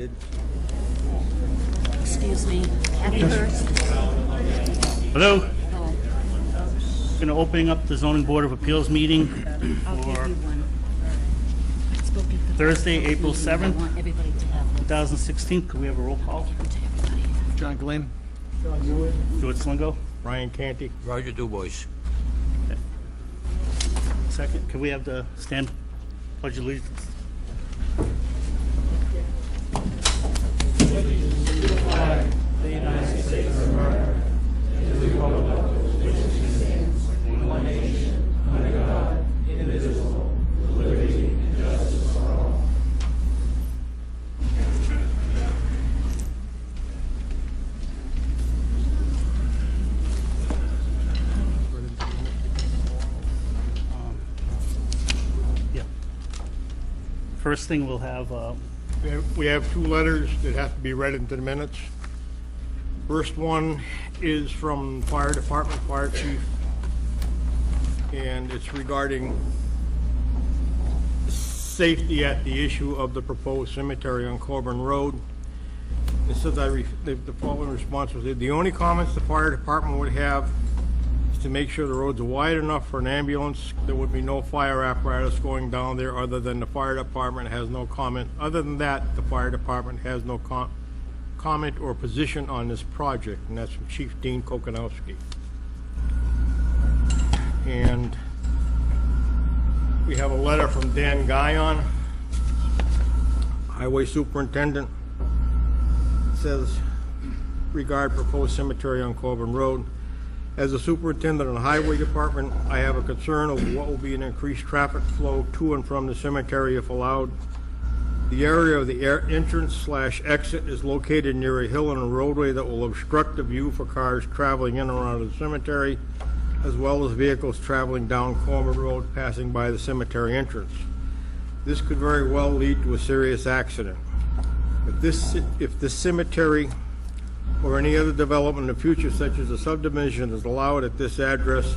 dated. Excuse me. Happy birthday. Hello. Oh, Going to open up the Zoning Board of Appeals meeting I'll give for you one. I spoke at the Thursday, April meeting. I 7th. want everybody to have one. 2016. Could we have a roll call? Give them to everybody. John Glenn. Stuart Slingo. Ryan Canty. Roger Dubois. Second. Can we have the stand pledge of allegiance? Yeah. First thing we'll have, We have two letters that have to be read into the minutes. First one is from Fire Department, Fire Chief, and it's regarding safety at the issue of the proposed cemetery on Coburn Road. It says the following response was, the only comments the fire department would have is to make sure the roads are wide enough for an ambulance. There would be no fire apparatus going down there other than the fire department has no comment. Other than that, the fire department has no comment or position on this project, and that's from Chief Dean Kokonowski. And we have a letter from Dan Guyon, Highway Superintendent. It says, regard proposed cemetery on Coburn Road. As a superintendent of the highway department, I have a concern of what will be an increased traffic flow to and from the cemetery if allowed. The area of the entrance/exit is located near a hill and a roadway that will obstruct the view for cars traveling in and around the cemetery, as well as vehicles traveling down Coburn Road passing by the cemetery entrance. This could very well lead to a serious accident. If this cemetery or any other development in the future, such as a subdivision, is allowed at this address,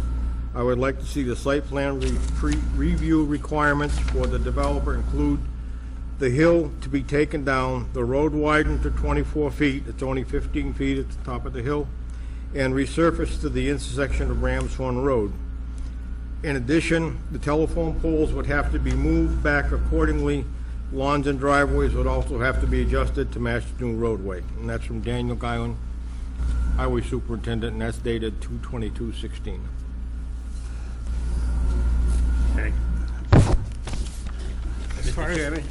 I would like to see the site plan review requirements for the developer include the hill to be taken down, the road widened to 24 feet, it's only 15 feet at the top of the hill, and resurfaced to the intersection of Ramshorn Road. In addition, the telephone poles would have to be moved back accordingly. Lawns and driveways would also have to be adjusted to match the new roadway. And that's from Daniel Guyon, Highway Superintendent, and that's dated 2/22/16. okay. As far Mr. as, Chairman,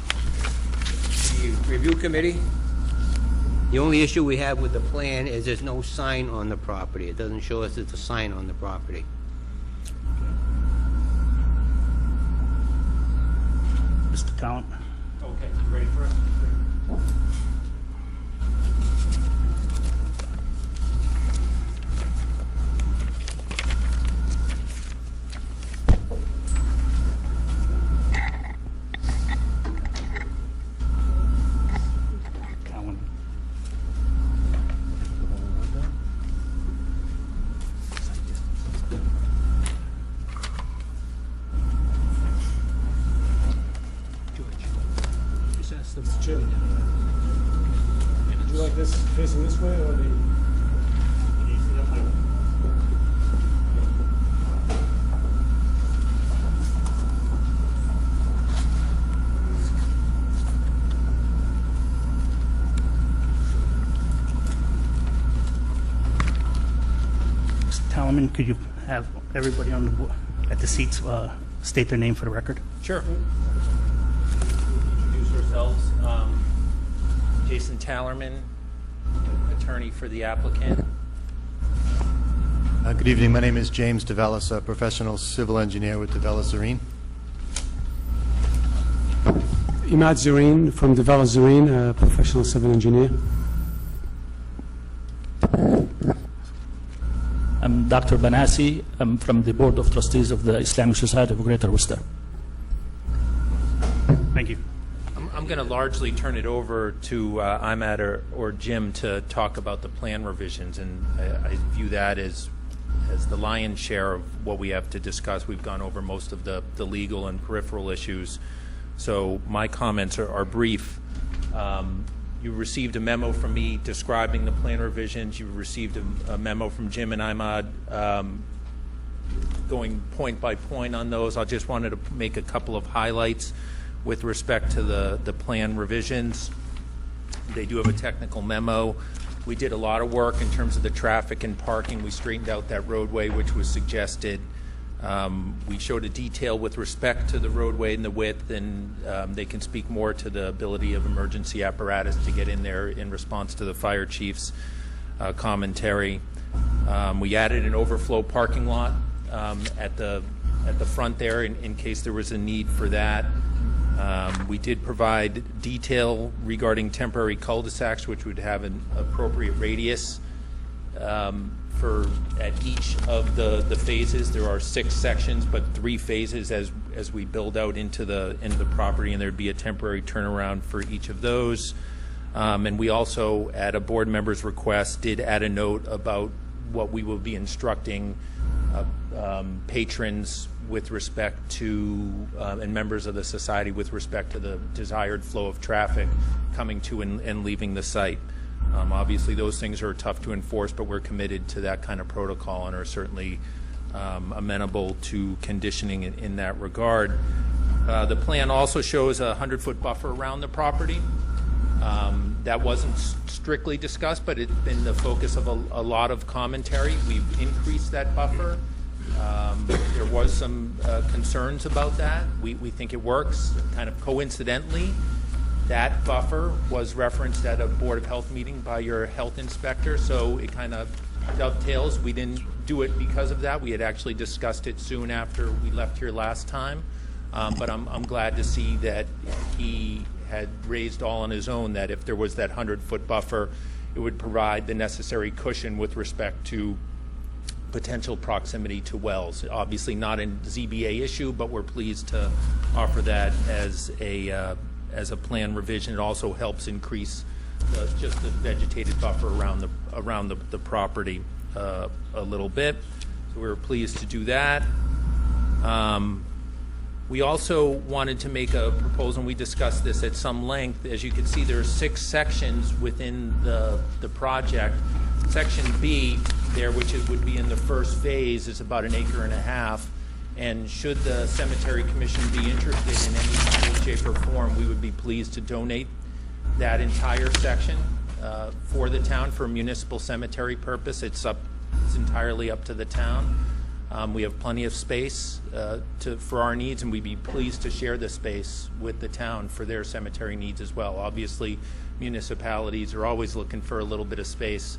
the review committee, the only issue we have with the plan is there's no sign on the property. It doesn't show us there's a sign on the property. Mr. Talent. Okay, you ready for it? Talent. Jim, would you like this facing this way or the? Mr. Talaman, could you have everybody on the at the seats state their name for the record? Sure. Introduce ourselves. Jason Tallerman, attorney for the applicant. Good evening. My name is James DeVellis, a professional civil engineer with DeVellis Zareen. Imad Zareen from DeVellis Zareen, a professional civil engineer. I'm Dr. Banassi. I'm from the Board of Trustees of the Islamic Society of Greater Worcester. Thank you. I'm going to largely turn it over to Imad or Jim to talk about the plan revisions, and I view that as the lion's share of what we have to discuss. We've gone over most of the legal and peripheral issues, so my comments are brief. You received a memo from me describing the plan revisions. You received a memo from Jim and Imad going point by point on those. I just wanted to make a couple of highlights with respect to the plan revisions. They do have a technical memo. We did a lot of work in terms of the traffic and parking. We straightened out that roadway, which was suggested. We showed a detail with respect to the roadway and the width, and they can speak more to the ability of emergency apparatus to get in there in response to the fire chief's commentary. We added an overflow parking lot at the front there in case there was a need for that. We did provide detail regarding temporary cul-de-sacs, which would have an appropriate radius at each of the phases. There are 6 sections, but 3 phases as we build out into the property, and there'd be a temporary turnaround for each of those. And we also, at a board member's request, did add a note about what we will be instructing patrons with respect to and members of the society with respect to the desired flow of traffic coming to and leaving the site. Obviously, those things are tough to enforce, but we're committed to that kind of protocol and are certainly amenable to conditioning in that regard. The plan also shows a 100-foot buffer around the property. That wasn't strictly discussed, but it's been the focus of a lot of commentary. We've increased that buffer. There was some concerns about that. We think it works. Kind of coincidentally, that buffer was referenced at a Board of Health meeting by your health inspector, so it kind of dovetails. We didn't do it because of that. We had actually discussed it soon after we left here last time, but I'm glad to see that he had raised all on his own that if there was that 100-foot buffer, it would provide the necessary cushion with respect to potential proximity to wells. Obviously not a ZBA issue, but we're pleased to offer that as a plan revision. It also helps increase just the vegetated buffer around the property a little bit. So we were pleased to do that. We also wanted to make a proposal, and we discussed this at some length. As you can see, there are 6 sections within the project. Section B there, which would be in the first phase, is about 1.5 acres. And should the Cemetery Commission be interested in any way, shape, or form, we would be pleased to donate that entire section for the town for a municipal cemetery purpose. It's entirely up to the town. We have plenty of space for our needs, and we'd be pleased to share the space with the town for their cemetery needs as well. Obviously, municipalities are always looking for a little bit of space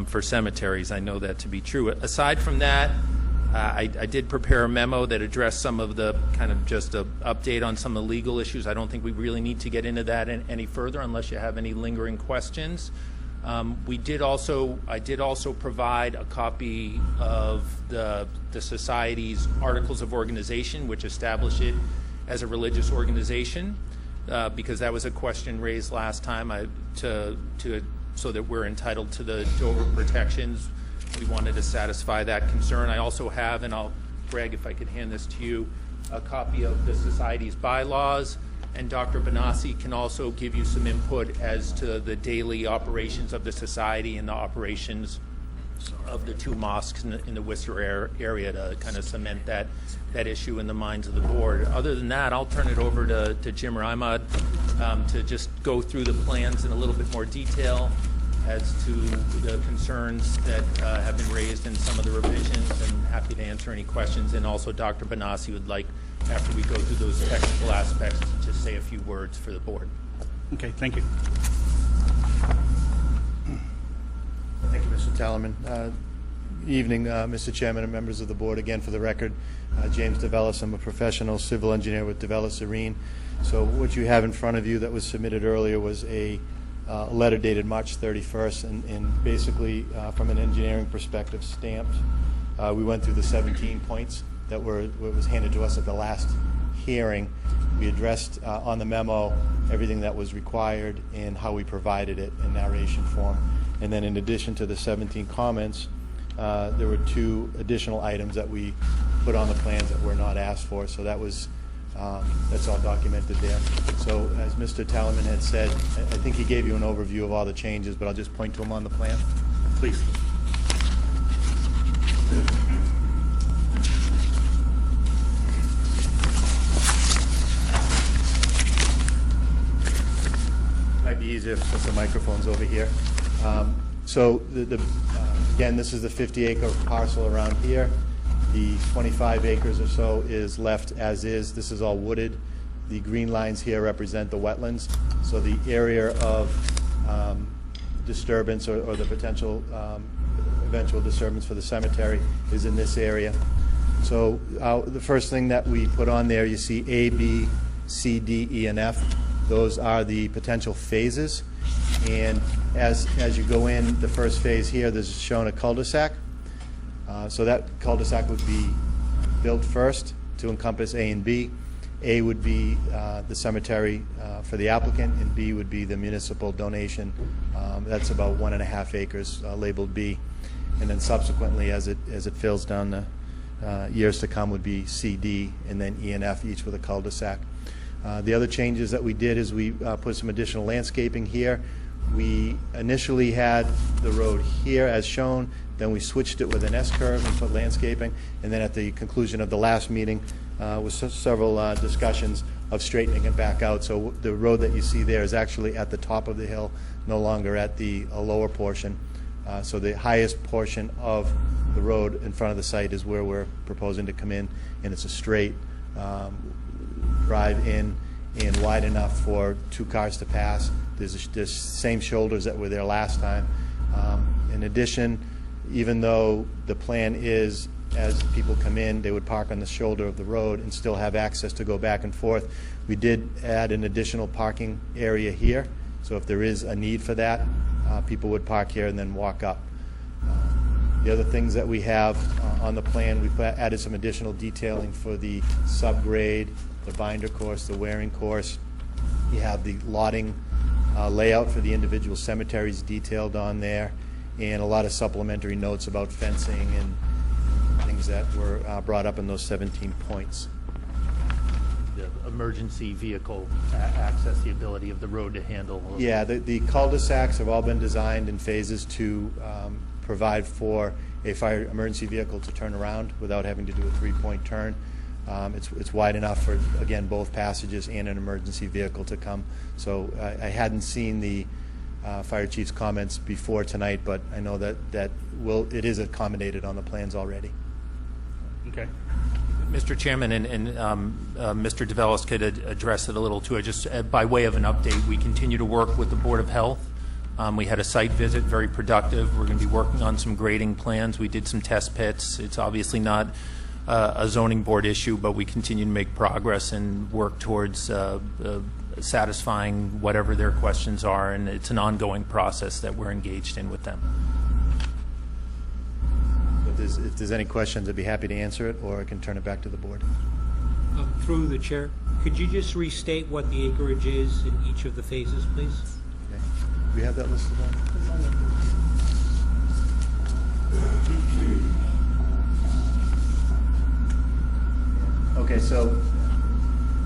for cemeteries. I know that to be true. Aside from that, I did prepare a memo that addressed some of the kind of just an update on some of the legal issues. I don't think we really need to get into that any further unless you have any lingering questions. I did also provide a copy of the Society's Articles of Organization, which establish it as a religious organization, because that was a question raised last time so that we're entitled to the Dover protections. We wanted to satisfy that concern. I also have, and Greg, if I could hand this to you, a copy of the Society's bylaws, and Dr. Benassi can also give you some input as to the daily operations of the Society and the operations of the 2 mosques in the Worcester area to kind of cement that issue in the minds of the board. Other than that, I'll turn it over to Jim or Imad to just go through the plans in a little bit more detail as to the concerns that have been raised in some of the revisions, and happy to answer any questions. And also Dr. Benassi would like, after we go through those technical aspects, to say a few words for the board. Okay, thank you. Thank you, Mr. Tallerman. Evening, Mr. Chairman and members of the board. Again, for the record, James DeVellis. I'm a professional civil engineer with DeVellis Serene. So what you have in front of you that was submitted earlier was a letter dated March 31st, and basically, from an engineering perspective, stamped. We went through the 17 points that was handed to us at the last hearing. We addressed on the memo everything that was required and how we provided it in narration form. And then in addition to the 17 comments, there were 2 additional items that we put on the plans that were not asked for. So that was That's all documented there. So as Mr. Talaman had said, I think he gave you an overview of all the changes, but I'll just point to them on the plan. Please. Might be easier if the microphone's over here. So again, this is the 50-acre parcel around here. The 25 acres or so is left as is. This is all wooded. The green lines here represent the wetlands. So the area of disturbance or the potential eventual disturbance for the cemetery is in this area. So the first thing that we put on there, you see A, B, C, D, E, and F. Those are the potential phases. And as you go in, the first phase here, there's shown a cul-de-sac. So that cul-de-sac would be built first to encompass A and B. A would be the cemetery for the applicant, and B would be the municipal donation. That's about 1.5 acres, labeled B. And then subsequently, as it fills down the years to come, would be C, D, and then E and F, each with a cul-de-sac. The other changes that we did is we put some additional landscaping here. We initially had the road here as shown, then we switched it with an S-curve and put landscaping, and then at the conclusion of the last meeting was several discussions of straightening it back out. So the road that you see there is actually at the top of the hill, no longer at the lower portion. So the highest portion of the road in front of the site is where we're proposing to come in, and it's a straight drive in and wide enough for 2 cars to pass. There's same shoulders that were there last time. In addition, even though the plan is as people come in, they would park on the shoulder of the road and still have access to go back and forth, we did add an additional parking area here. So if there is a need for that, people would park here and then walk up. The other things that we have on the plan, we've added some additional detailing for the subgrade, the binder course, the wearing course. You have the lotting layout for the individual cemeteries detailed on there, and a lot of supplementary notes about fencing and things that were brought up in those 17 points. The emergency vehicle access, the ability of the road to handle. Yeah, the cul-de-sacs have all been designed in phases to provide for a fire emergency vehicle to turn around without having to do a 3-point turn. It's wide enough for, again, both passages and an emergency vehicle to come. So I hadn't seen the fire chief's comments before tonight, but I know that it is accommodated on the plans already. Okay. Mr. Chairman, and Mr. DeVellis could address it a little too. Just by way of an update, we continue to work with the Board of Health. We had a site visit, very productive. We're going to be working on some grading plans. We did some test pits. It's obviously not a zoning board issue, but we continue to make progress and work towards satisfying whatever their questions are, and it's an ongoing process that we're engaged in with them. If there's any questions, I'd be happy to answer it, or I can turn it back to the board. Through the chair, could you just restate what the acreage is in each of the phases, please? Okay. Do we have that listed on? Okay, so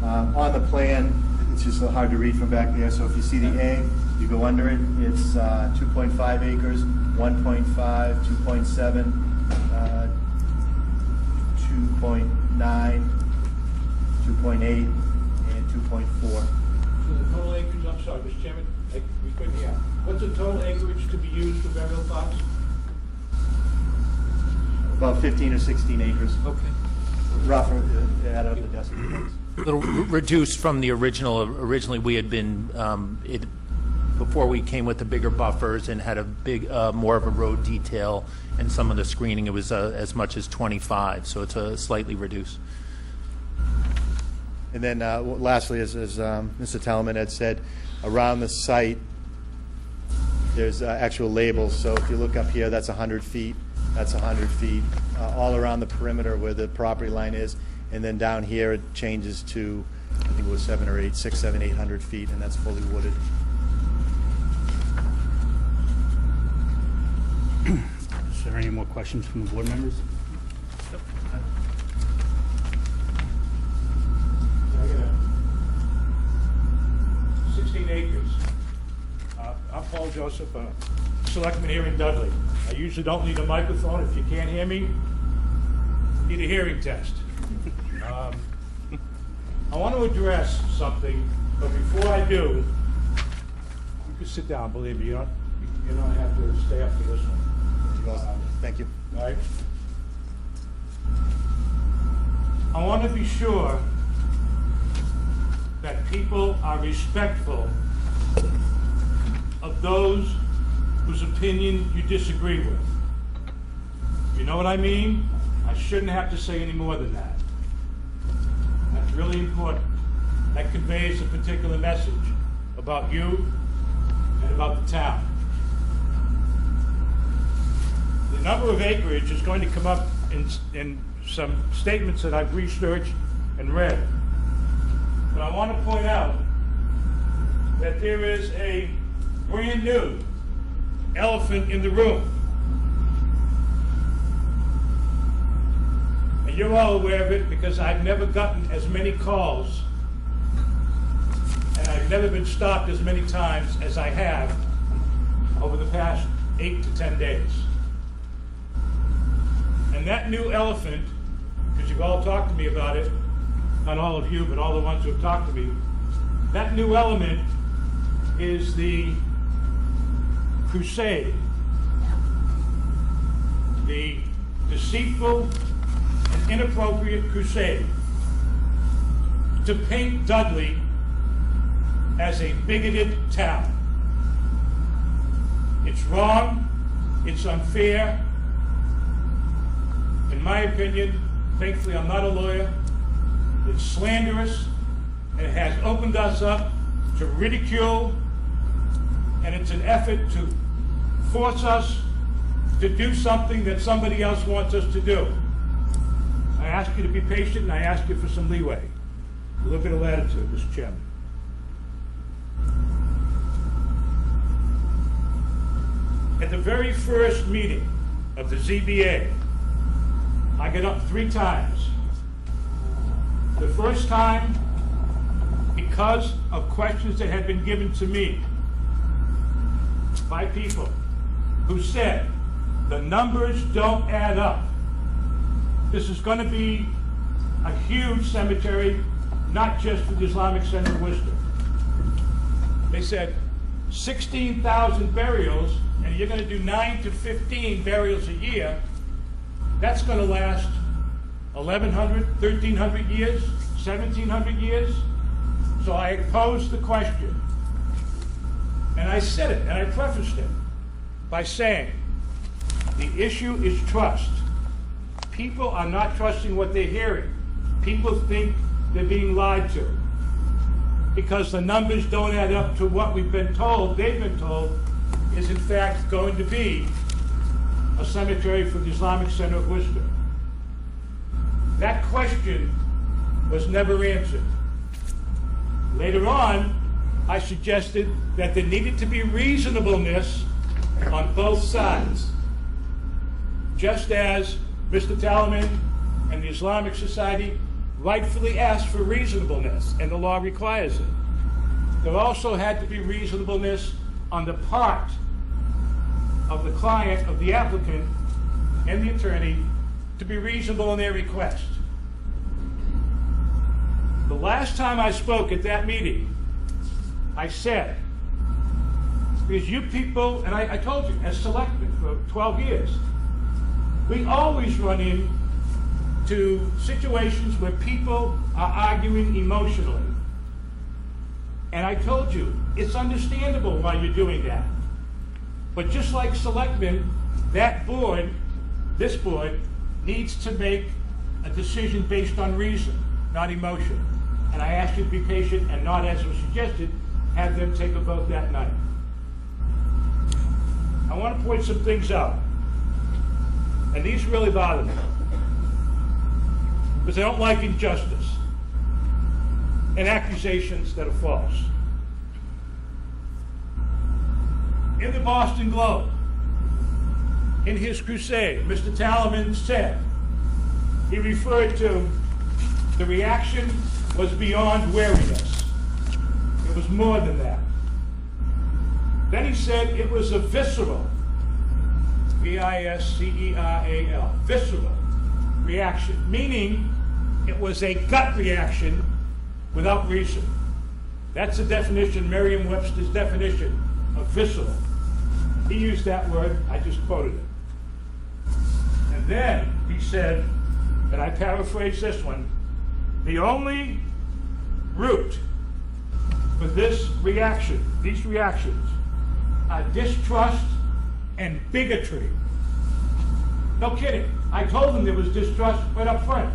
on the plan, it's just a little hard to read from back there. So if you see the A, you go under it, it's 2.5 acres, 1.5, 2.7, 2.9, 2.8, and 2.4. So the total acreage, I'm sorry, Mr. Chairman, we couldn't hear. What's the total acreage to be used for burial plots? About 15 or 16 acres. Okay. Rough, add up the decimal points. A little reduced from the original. Originally, we had been, before we came with the bigger buffers and had a big, more of a road detail and some of the screening, it was as much as 25, so it's slightly reduced. And then lastly, as Mr. Talaman had said, around the site, there's actual labels. So if you look up here, that's 100 feet, that's 100 feet, all around the perimeter where the property line is. And then down here, it changes to, I think it was 800 feet, and that's fully wooded. Is there any more questions from the board members? I Joseph, Selectman here in Dudley. I usually don't need a microphone. If you can't hear me, you need a hearing test. I want to address something, but before I do, you can sit down, believe me. You don't have to stay up for this one. Thank you. All right? I want to be sure that people are respectful of those whose opinion you disagree with. You know what I mean? I shouldn't have to say any more than that. That's really important. That conveys a particular message about you and about the town. The number of acreage is going to come up in some statements that I've researched and read. But I want to point out that there is a brand new elephant in the room. And you're all aware of it because I've never gotten as many calls and I've never been stopped as many times as I have over the past 8 to 10 days. And that new elephant, because you've all talked to me about it, not all of you, but all the ones who have talked to me, that new element is the crusade, the deceitful and inappropriate crusade to paint Dudley as a bigoted town. It's wrong, it's unfair. In my opinion, thankfully I'm not a lawyer, it's slanderous, and it has opened us up to ridicule, and it's an effort to force us to do something that somebody else wants us to do. I ask you to be patient, and I ask you for some leeway, a little bit of latitude, Mr. Chairman. At the very first meeting of the ZBA, I got up 3 times. The first time, because of questions that had been given to me by people who said, the numbers don't add up. This is going to be a huge cemetery, not just for the Islamic Center of Worcester. They said 16,000 burials, and you're going to do 9 to 15 burials a year. That's going to last 1,100, 1,300 years, 1,700 years. So I posed the question, and I said it, and I prefaced it by saying, the issue is trust. People are not trusting what they're hearing. People think they're being lied to because the numbers don't add up to what we've been told, they've been told, is in fact going to be a cemetery for the Islamic Center of Worcester. That question was never answered. Later on, I suggested that there needed to be reasonableness on both sides. Just as Mr. Talaman and the Islamic Society rightfully asked for reasonableness, and the law requires it. There also had to be reasonableness on the part of the client, of the applicant, and the attorney to be reasonable in their request. The last time I spoke at that meeting, I said, because you people, and I told you, as selectmen for 12 years, we always run into situations where people are arguing emotionally. And I told you, it's understandable why you're doing that. But just like selectmen, that board, this board, needs to make a decision based on reason, not emotion. And I asked you to be patient and not, as was suggested, have them take a vote that night. I want to point some things out. And these really bother me. Because I don't like injustice and accusations that are false. In the Boston Globe, in his crusade, Mr. Talaman said, he referred to the reaction was beyond wariness. It was more than that. Then he said it was a visceral, V-I-S-C-E-R-A-L, visceral reaction, meaning it was a gut reaction without reason. That's the definition, Merriam-Webster's definition of visceral. He used that word, I just quoted it. And then he said, and I paraphrase this one, the only root for this reaction, these reactions, are distrust and bigotry. No kidding. I told him there was distrust right up front,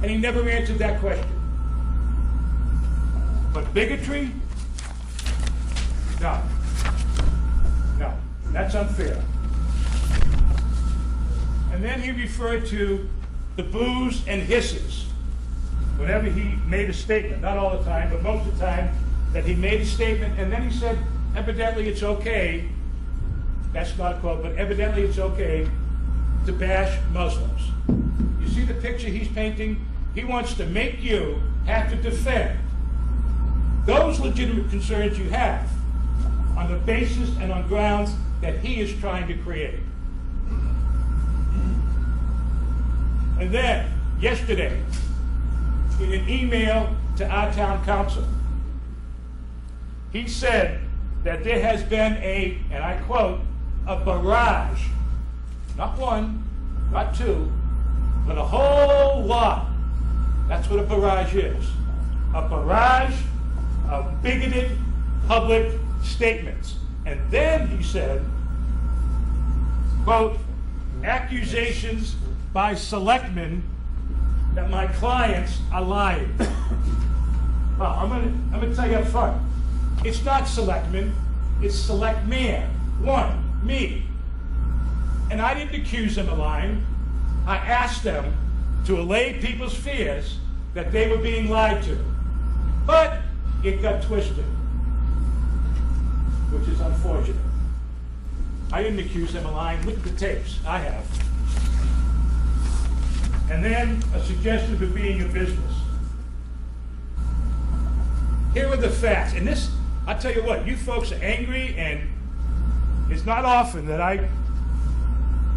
and he never answered that question. But bigotry? No. No. That's unfair. And then he referred to the boos and hisses whenever he made a statement, not all the time, but most of the time, that he made a statement, and then he said, evidently it's okay, that's not a quote, but evidently it's okay to bash Muslims. You see the picture he's painting? He wants to make you have to defend those legitimate concerns you have on the basis and on grounds that he is trying to create. And then, yesterday, in an email to our town council, he said that there has been a, and I quote, a barrage, not one, not two, but a whole lot. That's what a barrage is. A barrage of bigoted public statements. And then he said, quote, accusations by selectmen that my clients are lying. Well, I'm gonna tell you up front. It's not selectmen, it's selectman. One, me. And I didn't accuse them of lying. I asked them to allay people's fears that they were being lied to. But it got twisted, which is unfortunate. I didn't accuse them of lying. Look at the tapes. I have. And then a suggestion for being a business. Here are the facts. And this, I'll tell you what, you folks are angry, and it's not often that I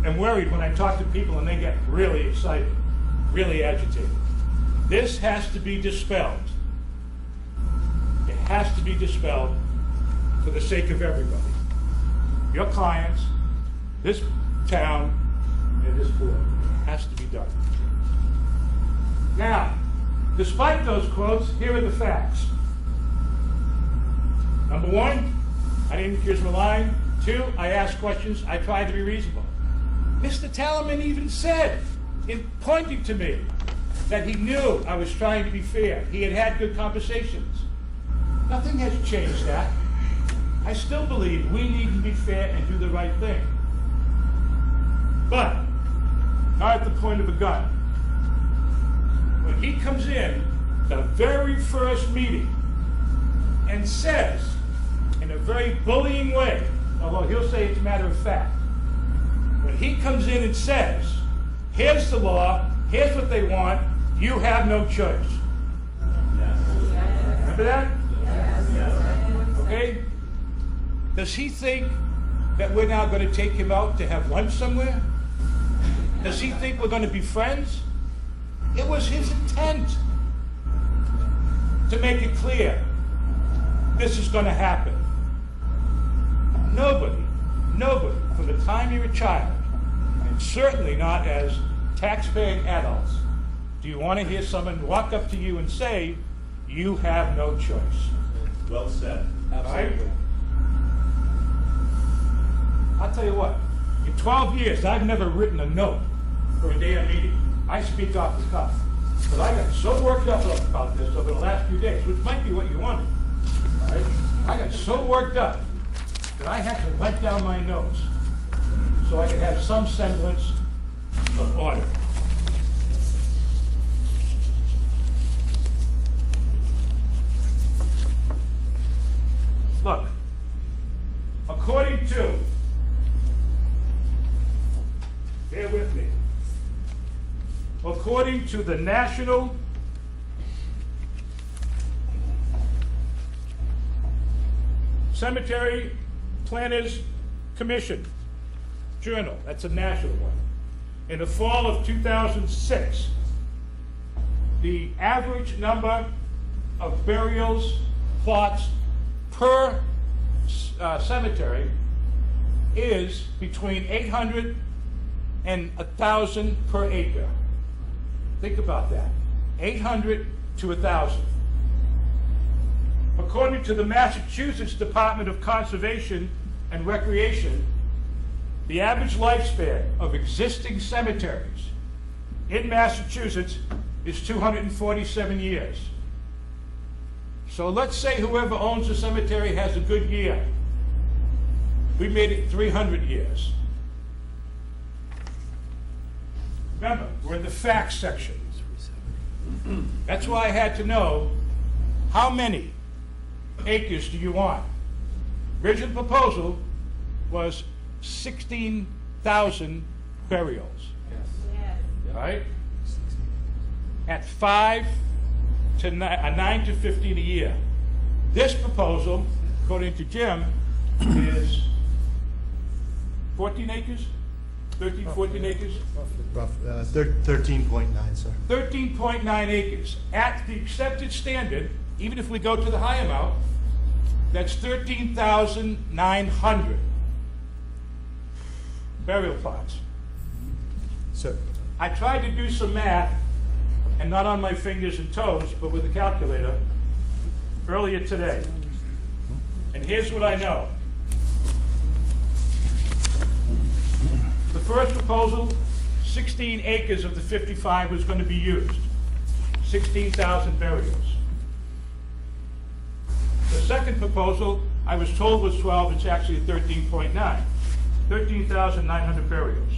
am worried when I talk to people and they get really excited, really agitated. This has to be dispelled. It has to be dispelled for the sake of everybody. Your clients, this town, and this board. It has to be done. Now, despite those quotes, here are the facts. Number one, I didn't accuse him of lying. Two, I asked questions. I tried to be reasonable. Mr. Tallerman even said, in pointing to me, that he knew I was trying to be fair. He had had good conversations. Nothing has changed that. I still believe we need to be fair and do the right thing. But, not at the point of a gun. When he comes in, the very first meeting, and says, in a very bullying way, although he'll say it's a matter of fact, when he comes in and says, here's the law, here's what they want, you have no choice. Remember that? Okay? Does he think that we're now going to take him out to have lunch somewhere? Does he think we're going to be friends? It was his intent to make it clear this is going to happen. Nobody, from the time you're a child, and certainly not as taxpaying adults, do you want to hear someone walk up to you and say, you have no choice. Well said. Right? I'll tell you what, in 12 years, I've never written a note for a damn meeting. I speak off the cuff. But I got so worked up about this over the last few days, which might be what you wanted. Right? I got so worked up that I had to write down my notes so I could have some semblance of order. Look, according to, bear with me, according to the National Cemetery Planners Commission Journal, that's a national one. In the fall of 2006, the average number of burials plots per cemetery is between 800 and 1,000 per acre. Think about that, 800 to 1,000. According to the Massachusetts Department of Conservation and Recreation, the average lifespan of existing cemeteries in Massachusetts is 247 years. So let's say whoever owns the cemetery has a good year. We made it 300 years. Remember, we're in the facts section. That's why I had to know, how many acres do you want? Original proposal was 16,000 burials. Yes. Right? At 9 to 15 a year. This proposal, according to Jim, is 14 acres? 13, 14 acres? Rough, 13.9, sir. 13.9 acres. At the accepted standard, even if we go to the high amount, that's 13,900 burial plots. Sir. I tried to do some math, and not on my fingers and toes, but with a calculator, earlier today. And here's what I know. The first proposal, 16 acres of the 55 was going to be used. 16,000 burials. The second proposal, I was told was 12, it's actually 13.9. 13,900 burials.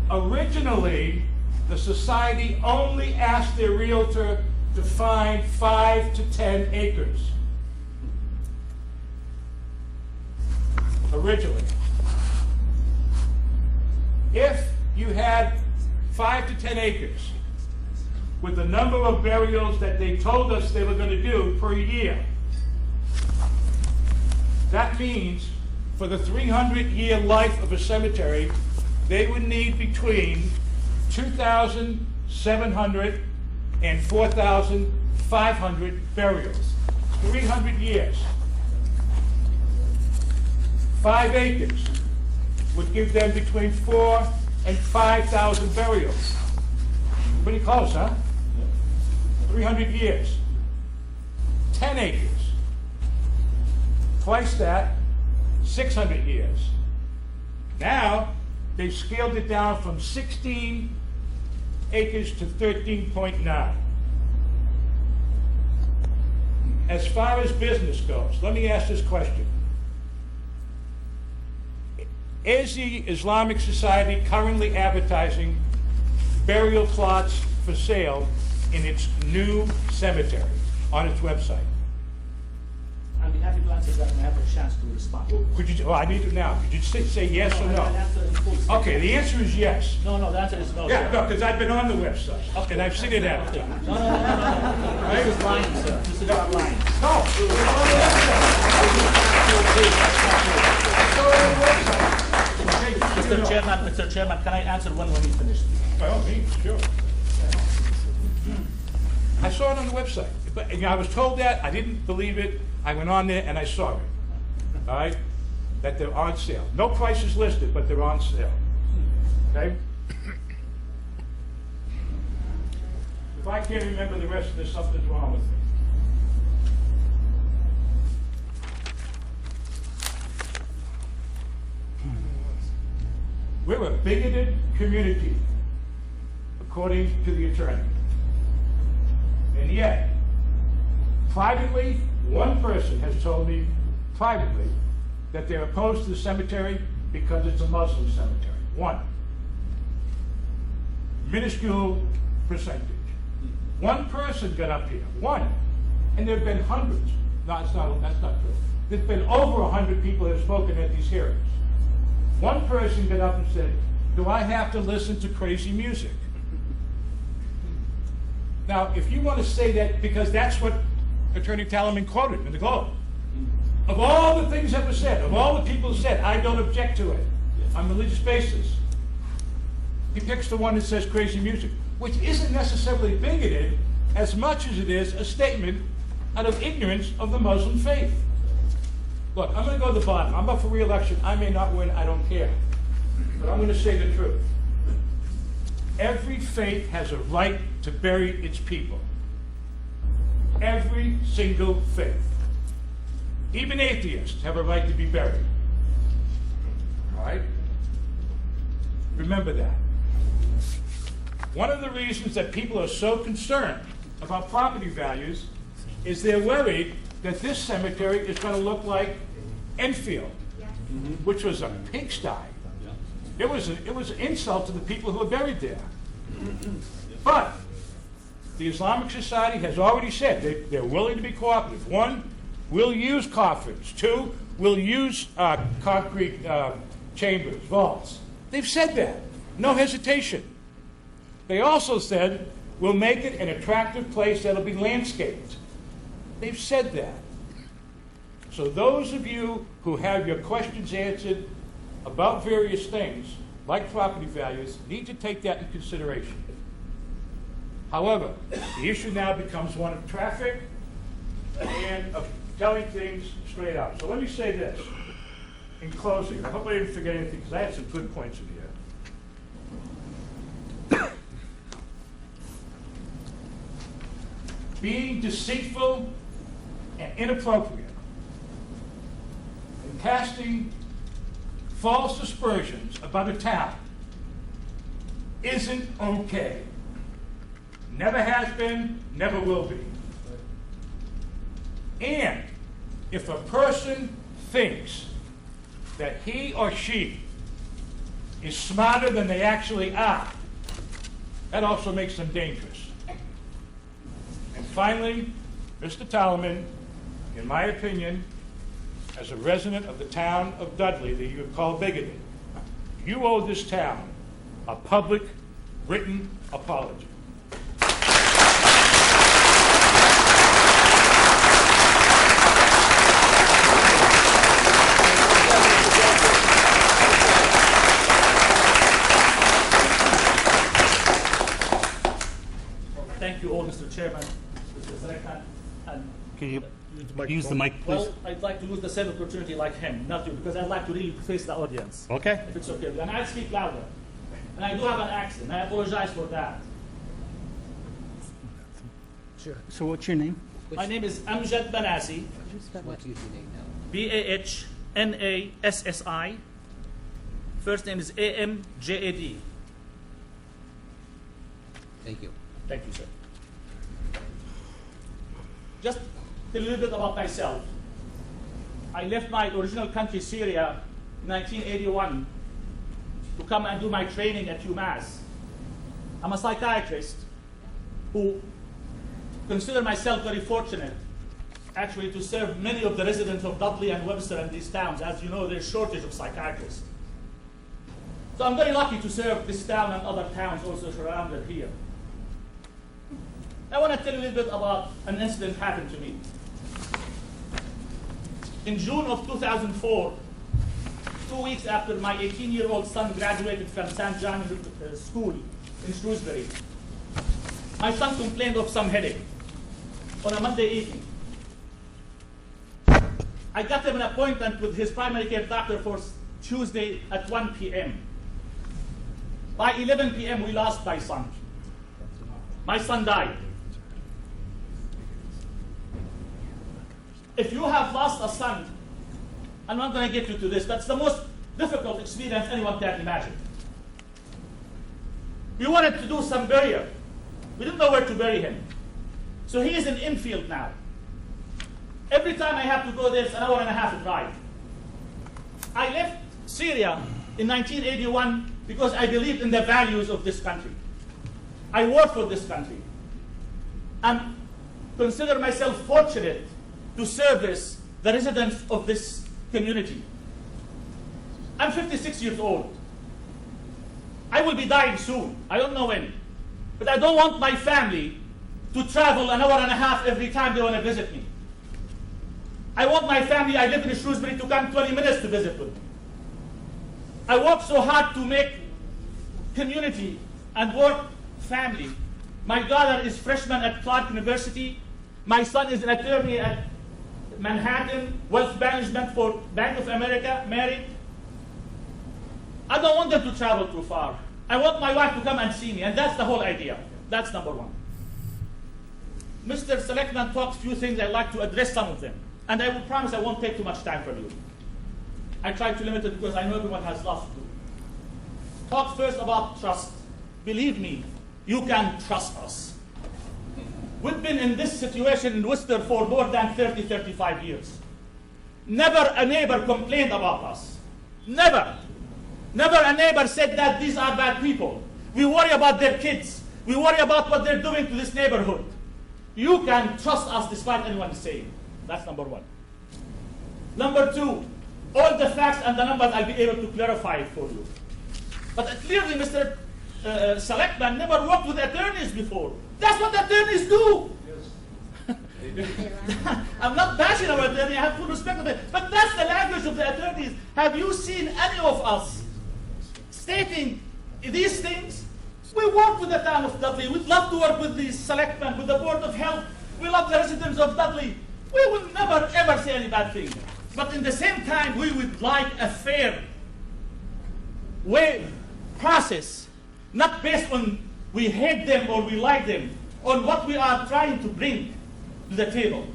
Originally, the society only asked their realtor to find 5 to 10 acres. Originally. If you had 5 to 10 acres with the number of burials that they told us they were going to do per year, that means for the 300-year life of a cemetery, they would need between 2,700 and 4,500 burials. 300 years. 5 acres would give them between 4,000 and 5,000 burials. Pretty close, huh? 300 years. 10 acres. Twice that, 600 years. Now, they've scaled it down from 16 acres to 13.9. As far as business goes, let me ask this question. Is the Islamic Society currently advertising burial plots for sale in its new cemetery on its website? I'll be happy to answer that when I have a chance to respond. Could you? Oh, I need it now. Could you say yes or no? Okay, the answer is yes. No, the answer is no. Yeah, sir. no, because I've been on the website and I've seen it out. No. This is lying, sir. This is not lying. No, it's on the website. Mr. Chairman, can I answer when we finish? By all means, sure. I saw it on the website. But, you know, I was told that. I didn't believe it. I went on there and I saw it. All right? That they're on sale. No price is listed, but they're on sale. Okay? If I can't remember the rest of this, something's wrong with me. We're a bigoted community, according to the attorney. And yet, privately, one person has told me privately that they're opposed to the cemetery because it's a Muslim cemetery. One. Minuscule percentage. One person got up here. One. And there have been hundreds. No, that's not true. There's been over 100 people that have spoken at these hearings. One person got up and said, do I have to listen to crazy music? Now, if you want to say that, because that's what Attorney Talaman quoted in the Globe. Of all the things that were said, of all the people who said, I don't object to it on religious basis, he picks the one that says crazy music, which isn't necessarily bigoted as much as it is a statement out of ignorance of the Muslim faith. Look, I'm going to go to the bottom. I'm up for re-election. I may not win. I don't care. But I'm going to say the truth. Every faith has a right to bury its people. Every single faith. Even atheists have a right to be buried. All right? Remember that. One of the reasons that people are so concerned about property values is they're worried that this cemetery is going to look like Enfield, which was a pigsty. It was an insult to the people who are buried there. But the Islamic Society has already said they're willing to be cooperative. One, we'll use coffins. Two, we'll use concrete chambers, vaults. They've said that. No hesitation. They also said, we'll make it an attractive place that'll be landscaped. They've said that. So those of you who have your questions answered about various things, like property values, need to take that in consideration. However, the issue now becomes one of traffic and of telling things straight out. So let me say this in closing. I hope I didn't forget anything, because I had some good points in here. Being deceitful and inappropriate and casting false aspersions about a town isn't okay. Never has been, never will be. And if a person thinks that he or she is smarter than they actually are, that also makes them dangerous. And finally, Mr. Talaman, in my opinion, as a resident of the town of Dudley that you have called bigoted, you owe this town a public written apology. Thank you all, Mr. Chairman, Mr. Zrekhan, and Can you use the mic, please? well, I'd like to use the same opportunity like him, not you, because I'd like to really face the audience. Okay. If it's okay. And I'll speak louder. And I do have an accent. I apologize for that. So what's your name? My name is Amjad Banassi, What's your name now? Bahnassi. First name is Amjad. Thank you. Thank you, sir. Just a little bit about myself. I left my original country, Syria, in 1981 to come and do my training at UMass. I'm a psychiatrist who consider myself very fortunate, actually, to serve many of the residents of Dudley and Webster and these towns. As you know, there's shortage of psychiatrists. So I'm very lucky to serve this town and other towns also surrounded here. I want to tell you a little bit about an incident happened to me. In June of 2004, 2 weeks after my 18-year-old son graduated from St. John's School in Shrewsbury, my son complained of some headache on a Monday evening. I got him an appointment with his primary care doctor for Tuesday at 1 p.m. By 11 p.m., we lost my son. My son died. If you have lost a son, I'm not going to get you to this, that's the most difficult experience anyone can imagine. We wanted to do some burial. We didn't know where to bury him. So he is in Enfield now. Every time I have to go there, it's an hour and a half drive. I left Syria in 1981 because I believed in the values of this country. I work for this country. And consider myself fortunate to service the residents of this community. I'm 56 years old. I will be dying soon. I don't know when. But I don't want my family to travel an hour and a half every time they want to visit me. I want my family, I live in Shrewsbury, to come 20 minutes to visit with me. I work so hard to make community and work family. My daughter is freshman at Clark University. My son is an attorney at Manhattan, Wealth Management for Bank of America, married. I don't want them to travel too far. I want my wife to come and see me, and that's the whole idea. That's number one. Mr. Selectman talked a few things. I'd like to address some of them. And I will promise I won't take too much time from you. I try to limit it because I know everyone has lots to do. Talk first about trust. Believe me, you can trust us. We've been in this situation in Worcester for more than 30, 35 years. Never a neighbor complained about us. Never. Never a neighbor said that these are bad people. We worry about their kids. We worry about what they're doing to this neighborhood. You can trust us despite anyone saying. That's number one. Number two, all the facts and the numbers I'll be able to clarify it for you. But clearly, Mr. Selectman never worked with attorneys before. That's what attorneys do. Yes. I'm not bashing our attorney, I have full respect for it. But that's the language of the attorneys. Have you seen any of us stating these things? We work with the town of Dudley. We'd love to work with the selectmen, with the Board of Health. We love the residents of Dudley. We will never, ever say any bad thing. But in the same time, we would like a fair way, process, not based on we hate them or we like them, on what we are trying to bring to the table.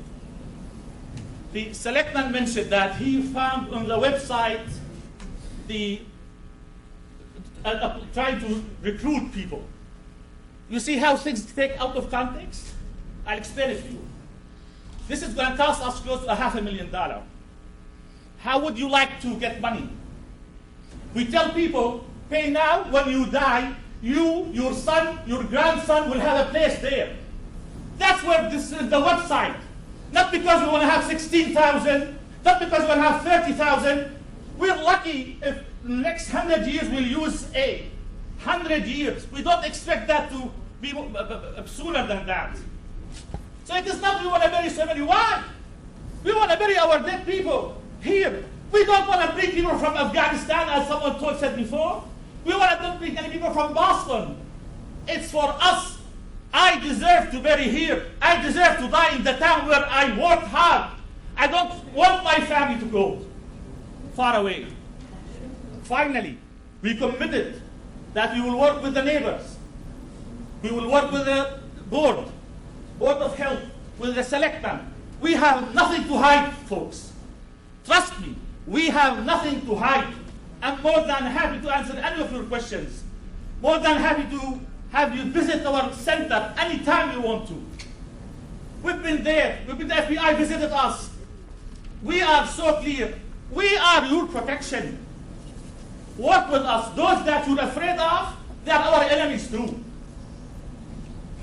The selectman mentioned that he found on the website the trying to recruit people. You see how things take out of context? I'll explain it to you. This is going to cost us close to $500,000. How would you like to get money? We tell people, pay now, when you die, you, your son, your grandson will have a place there. That's where this is the website. Not because we want to have 16,000, not because we want to have 30,000. We're lucky if the next 100 years we'll use 100 years. We don't expect that to be sooner than that. So it is not we want to bury so many. Why? We want to bury our dead people here. We don't want to bring people from Afghanistan, as someone said before. We want to don't bring any people from Boston. It's for us. I deserve to bury here. I deserve to die in the town where I worked hard. I don't want my family to go far away. Finally, we committed that we will work with the neighbors. We will work with the board of health, with the selectmen. We have nothing to hide, folks. Trust me, we have nothing to hide. I'm more than happy to answer any of your questions. More than happy to have you visit our center anytime you want to. We've been there. The FBI visited us. We are so clear. We are your protection. Work with us. Those that you're afraid of, they are our enemies too.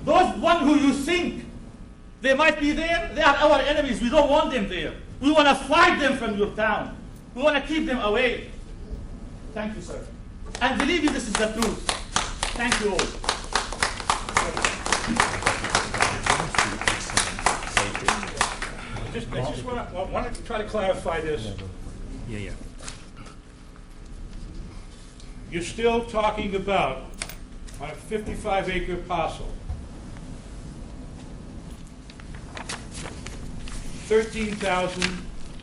Those one who you think they might be there, they are our enemies. We don't want them there. We want to fight them from your town. We want to keep them away. Thank you, sir. And believe me, this is the truth. Thank you all. I just want to try to clarify this. Yeah. You're still talking about on a 55-acre parcel,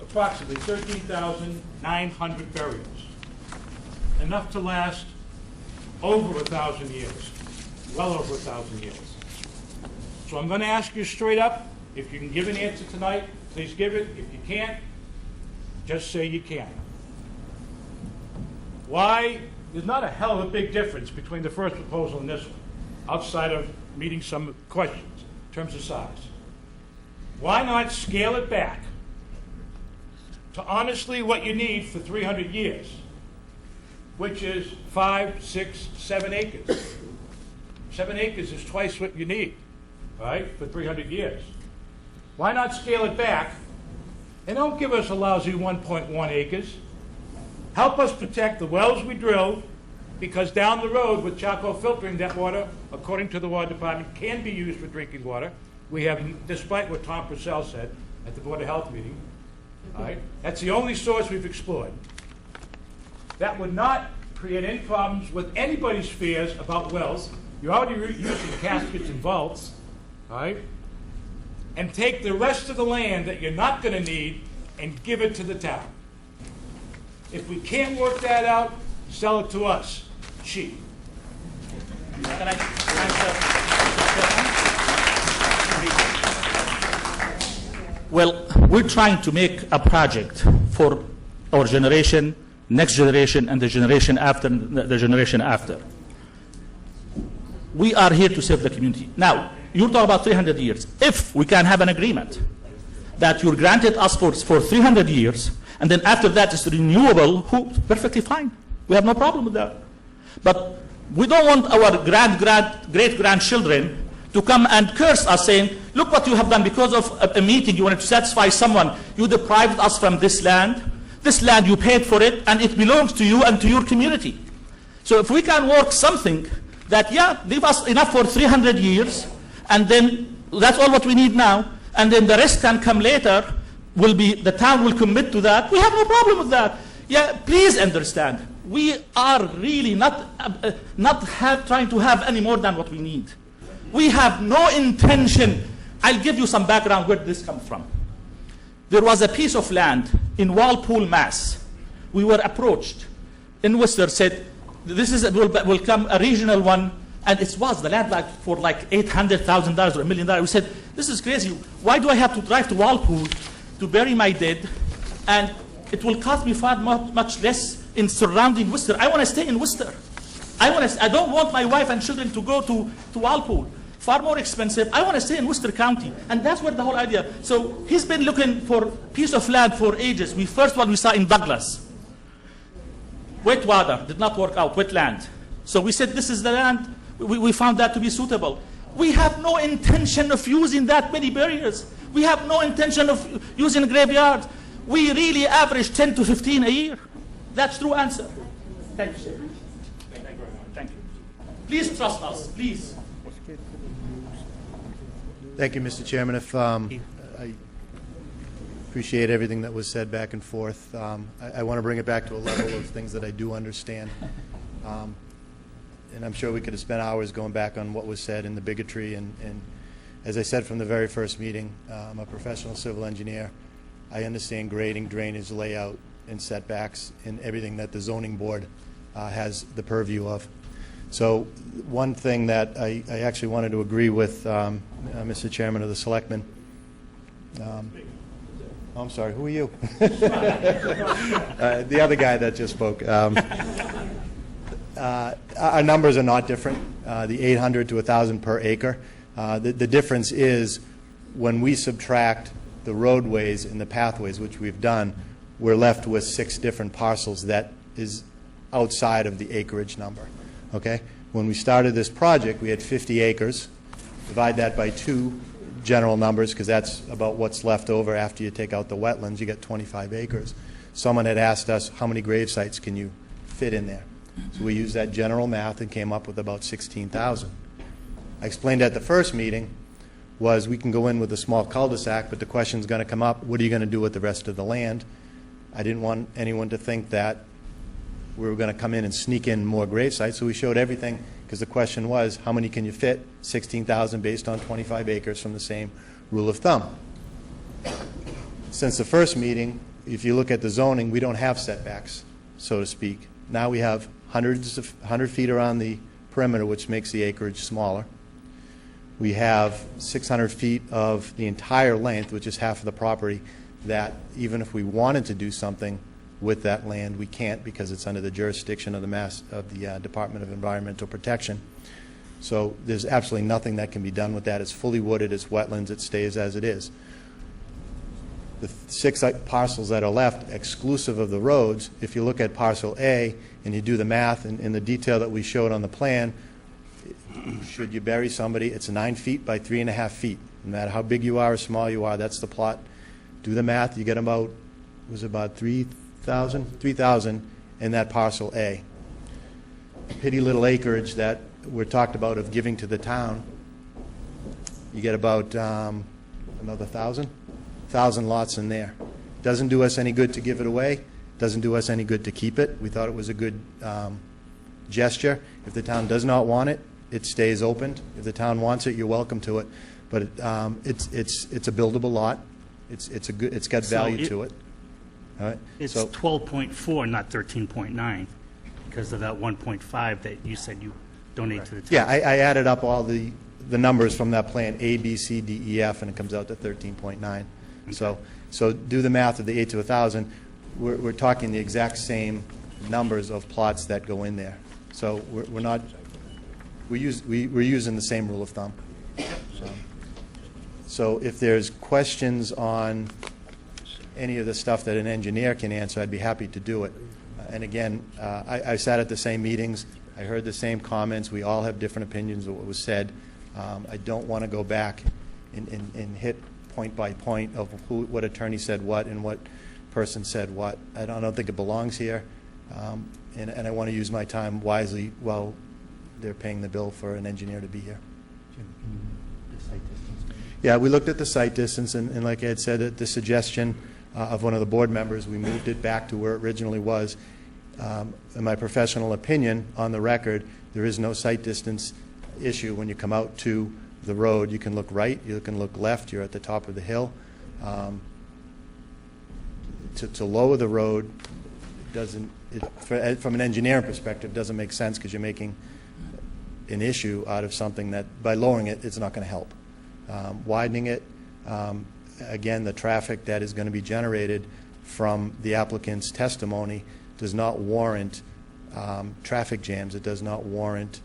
approximately 13,900 burials. Enough to last over 1,000 years, well over 1,000 years. So I'm going to ask you straight up, if you can give an answer tonight, please give it. If you can't, just say you can't. Why? There's not a hell of a big difference between the first proposal and this one, outside of meeting some questions in terms of size. Why not scale it back to honestly what you need for 300 years, which is 5, 6, 7 acres. 7 acres is twice what you need, right, for 300 years. Why not scale it back and don't give us a lousy 1.1 acres. Help us protect the wells we drill, because down the road with charcoal filtering, that water, according to the water department, can be used for drinking water. We have, despite what Tom Purcell said at the Board of Health meeting, All right? That's the only source we've explored. That would not create any problems with anybody's fears about wells. You're already using caskets and vaults, all right? And take the rest of the land that you're not going to need and give it to the town. If we can't work that out, sell it to us, cheap. Can I answer? Well, we're trying to make a project for our generation, next generation, and the generation after the generation after. We are here to serve the community. Now, you're talking about 300 years. If we can have an agreement that you're granted us for 300 years, and then after that it's renewable, perfectly fine. We have no problem with that. But we don't want our great-grandchildren to come and curse us saying, look what you have done because of a meeting, you wanted to satisfy someone. You deprived us from this land. This land, you paid for it, and it belongs to you and to your community. So if we can work something that, yeah, give us enough for 300 years, and then that's all what we need now, and then the rest can come later, the town will commit to that. We have no problem with that. Yeah, please understand. We are really not trying to have any more than what we need. We have no intention. I'll give you some background where this comes from. There was a piece of land in Walpole, Mass. We were approached. Investor said, this will come a regional one, and it was the land for like $800,000 or $1 million. We said, this is crazy. Why do I have to drive to Walpole to bury my dead, and it will cost me far much less in surrounding Worcester? I want to stay in Worcester. I don't want my wife and children to go to Walpole. Far more expensive. I want to stay in Worcester County. And that's where the whole idea. So he's been looking for a piece of land for ages. First one we saw in Douglas. Wet water, did not work out, wetland. So we said, this is the land. We found that to be suitable. We have no intention of using that many barriers. We have no intention of using graveyards. We really average 10 to 15 a year. That's true answer. Thank you, sir. Thank you. Please trust us, please. Thank you, Mr. Chairman. I appreciate everything that was said back and forth. I want to bring it back to a level of things that I do understand. And I'm sure we could have spent hours going back on what was said and the bigotry. And as I said from the very first meeting, I'm a professional civil engineer. I understand grading, drainage, layout, and setbacks, and everything that the zoning board has the purview of. So one thing that I actually wanted to agree with Mr. Chairman of the Selectmen. I'm sorry, who are you? The other guy that just spoke. Our numbers are not different, the 800 to 1,000 per acre. The difference is when we subtract the roadways and the pathways, which we've done, we're left with 6 different parcels that is outside of the acreage number. Okay? When we started this project, we had 50 acres. Divide that by 2 general numbers, because that's about what's left over after you take out the wetlands. You get 25 acres. Someone had asked us, how many grave sites can you fit in there? So we used that general math and came up with about 16,000. I explained at the first meeting was we can go in with a small cul-de-sac, but the question's going to come up, what are you going to do with the rest of the land? I didn't want anyone to think that we were going to come in and sneak in more grave sites, so we showed everything, because the question was, how many can you fit? 16,000 based on 25 acres from the same rule of thumb. Since the first meeting, if you look at the zoning, we don't have setbacks, so to speak. Now we have 100 feet around the perimeter, which makes the acreage smaller. We have 600 feet of the entire length, which is half of the property, that even if we wanted to do something with that land, we can't, because it's under the jurisdiction of the Department of Environmental Protection. So there's absolutely nothing that can be done with that. It's fully wooded, it's wetlands, it stays as it is. The 6 parcels that are left, exclusive of the roads, if you look at parcel A and you do the math in the detail that we showed on the plan, should you bury somebody, it's 9 feet by 3.5 feet. No matter how big you are or small you are, that's the plot. Do the math, you get about, was it about 3,000 in that parcel A. Petty little acreage that we're talked about of giving to the town, you get about another 1,000 lots in there. Doesn't do us any good to give it away, doesn't do us any good to keep it. We thought it was a good gesture. If the town does not want it, it stays open. If the town wants it, you're welcome to it. But it's a buildable lot. It's got value to it. All right? It's So 12.4, not 13.9, because of that 1.5 that you said you donate to the town. yeah, I added up all the numbers from that plan, A, B, C, D, E, F, and it comes out to 13.9. So do the math of the 8 to 1,000. We're talking the exact same numbers of plots that go in there. So we're not, we're using the same rule of thumb. So if there's questions on any of the stuff that an engineer can answer, I'd be happy to do it. And again, I sat at the same meetings. I heard the same comments. We all have different opinions of what was said. I don't want to go back and hit point by point of what attorney said what and what person said what. I don't think it belongs here. And I want to use my time wisely while they're paying the bill for an engineer to be here. Yeah, we looked at the site distance, and like I had said, at the suggestion of one of the board members, we moved it back to where it originally was. In my professional opinion, on the record, there is no site distance issue when you come out to the road. You can look right, you can look left, you're at the top of the hill. To lower the road doesn't, from an engineering perspective, doesn't make sense because you're making an issue out of something that, by lowering it, it's not going to help. Widening it, again, the traffic that is going to be generated from the applicant's testimony does not warrant traffic jams. It does not warrant,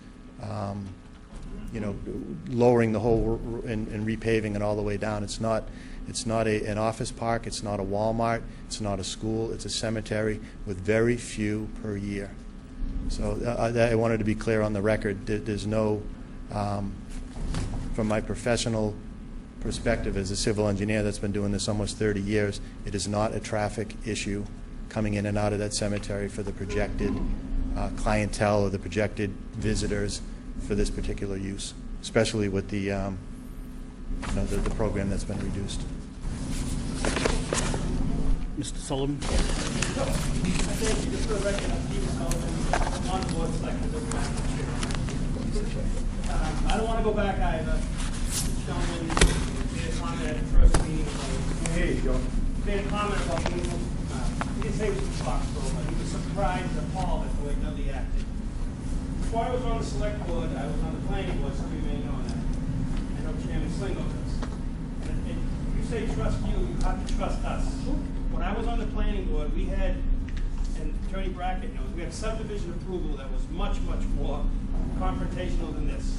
lowering the whole and repaving it all the way down. It's not an office park. It's not a Walmart. It's not a school. It's a cemetery with very few per year. So I wanted to be clear on the record. There's no, from my professional perspective as a civil engineer that's been doing this almost 30 years, it is not a traffic issue coming in and out of that cemetery for the projected clientele or the projected visitors for this particular use, especially with the the program that's been reduced. Mr. Sullivan? I don't want to go back either. Gentlemen made a comment at the first meeting. Here you go. Made a comment about being, he didn't say it was in Foxborough, but he was surprised and appalled at the way Dudley acted. Before I was on the select board, I was on the planning board, some of you may know that. I know Chairman Slingo does. And you say trust you have to trust us. When I was on the planning board, we had, and Attorney Brackett knows, we had subdivision approval that was much, much more confrontational than this.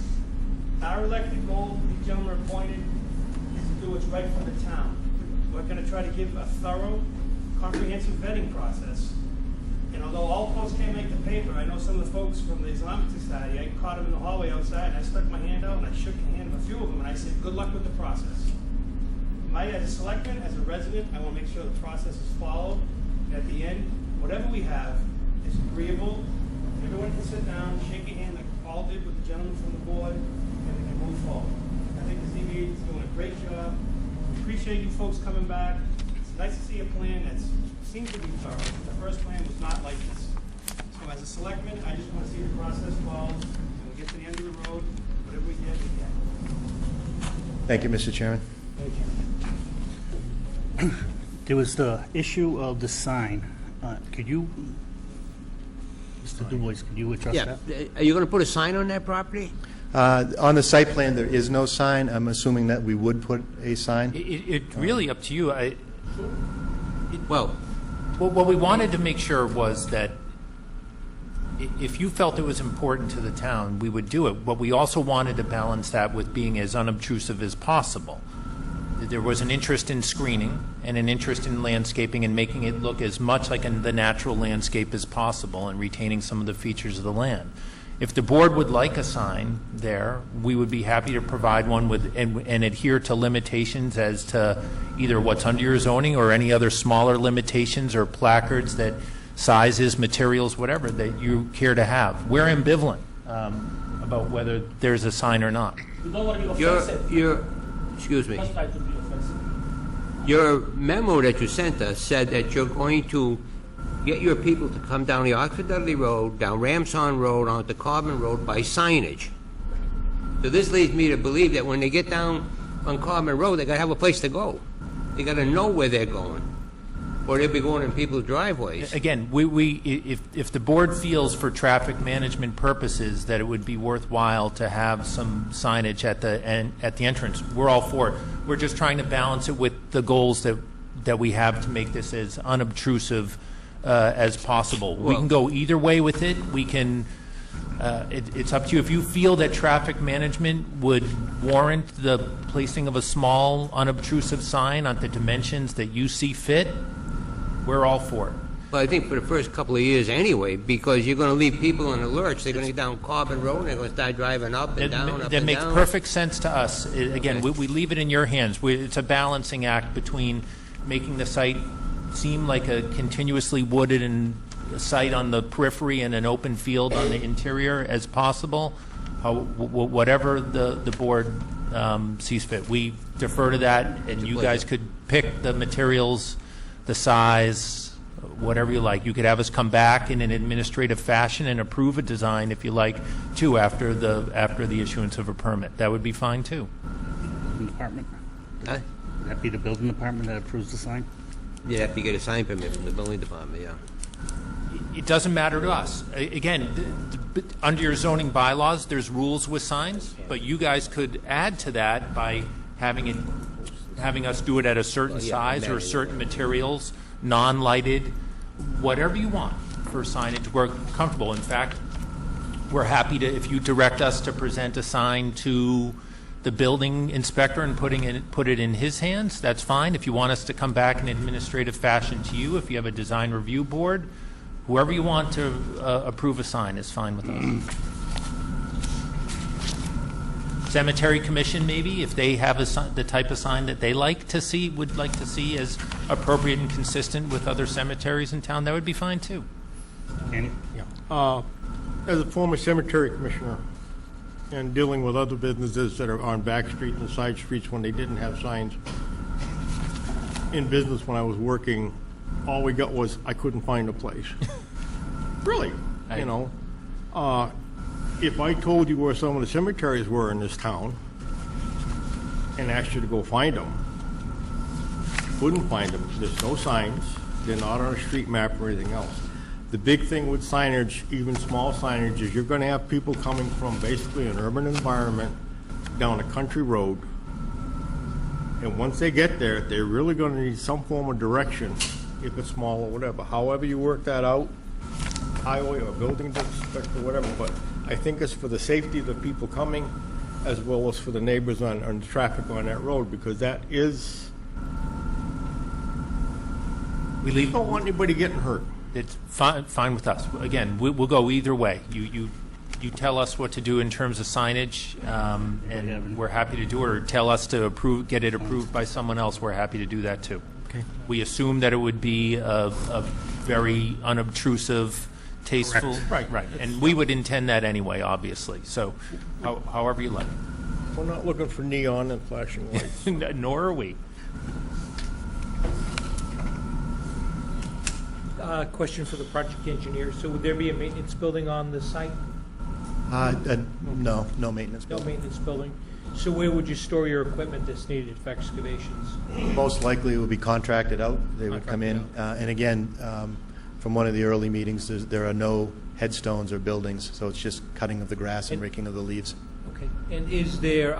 Our elected goal, the gentlemen are appointed, is to do what's right for the town. We're going to try to give a thorough, comprehensive vetting process. And although all folks can't make the paper, I know some of the folks from the Islamic Society, I caught them in the hallway outside, and I stuck my hand out, and I shook the hand of a few of them, and I said, good luck with the process. As a selectman, as a resident, I want to make sure the process is followed. And at the end, whatever we have is agreeable. Everyone can sit down, shake a hand like Paul did with the gentleman from the board, and we can move forward. I think the ZBA is doing a great job. We appreciate you folks coming back. It's nice to see a plan that seems to be thorough. The first plan was not like this. So as a selectman, I just want to see the process followed, and we get to the end of the road. Whatever we get, we get. Thank you, Mr. Chairman. Thank you. There was the issue of the sign. Could you, Mr. Dubois, could you address Yeah, that? are you going to put a sign on that property? On the site plan, there is no sign. I'm assuming that we would put a sign. It's really up to you. Well, What we wanted to make sure was that if you felt it was important to the town, we would do it. But we also wanted to balance that with being as unobtrusive as possible. There was an interest in screening and an interest in landscaping and making it look as much like the natural landscape as possible and retaining some of the features of the land. If the board would like a sign there, we would be happy to provide one with and adhere to limitations as to either what's under your zoning or any other smaller limitations or placards that sizes, materials, whatever that you care to have. We're ambivalent about whether there's a sign or not. We don't want to be offensive. excuse me. Let's try to be offensive. Your memo that you sent us said that you're going to get your people to come down the Oxford Dudley Road, down Ramson Road, onto Corbin Road by signage. So this leads me to believe that when they get down on Corbin Road, they gotta have a place to go. They gotta know where they're going, or they'll be going in people's driveways. Again, if the board feels for traffic management purposes that it would be worthwhile to have some signage at the entrance, we're all for it. We're just trying to balance it with the goals that we have to make this as unobtrusive as possible. We can go either way with it. We can. It's up to you. If you feel that traffic management would warrant the placing of a small, unobtrusive sign on the dimensions that you see fit, we're all for it. Well, I think for the first couple of years anyway, because you're going to leave people in a lurch. They're going to get down Corbin Road, and they're going to start driving up and down, up and down. That makes perfect sense to us. Again, we leave it in your hands. It's a balancing act between making the site seem like a continuously wooded and site on the periphery and an open field on the interior as possible, whatever the board sees fit. We defer to that, and you guys could pick the materials, the size, whatever you like. You could have us come back in an administrative fashion and approve a design if you like, too, after the issuance of a permit. That would be fine, too. Building department? Huh? Would that be the building department that approves the sign? Yeah, if you get a sign permit from the building department, yeah. It doesn't matter to us. Again, under your zoning bylaws, there's rules with signs, but you guys could add to that by having us do it at a certain size or certain materials, non-lighted, whatever you want for signage. We're comfortable. In fact, we're happy to, if you direct us to present a sign to the building inspector and put it in his hands, that's fine. If you want us to come back in administrative fashion to you, if you have a design review board, whoever you want to approve a sign is fine with us. Cemetery Commission, maybe, if they have the type of sign that they would like to see as appropriate and consistent with other cemeteries in town, that would be fine too. Andy? As a former cemetery commissioner and dealing with other businesses that are on back streets and side streets when they didn't have signs, in business when I was working, all we got was I couldn't find a place. Really, you know. If I told you where some of the cemeteries were in this town and asked you to go find them, couldn't find them. There's no signs. They're not on a street map or anything else. The big thing with signage, even small signage, is you're going to have people coming from basically an urban environment down a country road. And once they get there, they're really going to need some form of direction, if it's small or whatever. However you work that out, highway or building inspector or whatever, but I think it's for the safety of the people coming as well as for the neighbors on the traffic on that road, because that is, we don't want anybody getting hurt. It's fine with us. Again, we'll go either way. You tell us what to do in terms of signage, and we're happy to do it, or tell us to get it approved by someone else, we're happy to do that too. Okay. We assume that it would be a very unobtrusive, tasteful. Correct. Right. And we would intend that anyway, obviously. So however you like. We're not looking for neon and flashing lights. Nor are we. Question for the project engineer. So would there be a maintenance building on the site? No maintenance No building. maintenance building. So where would you store your equipment that's needed for excavations? Most likely it would be contracted out. They would come in. And again, from one of the early meetings, there are no headstones or buildings, so it's just cutting of the grass and raking of the leaves. Okay. And is there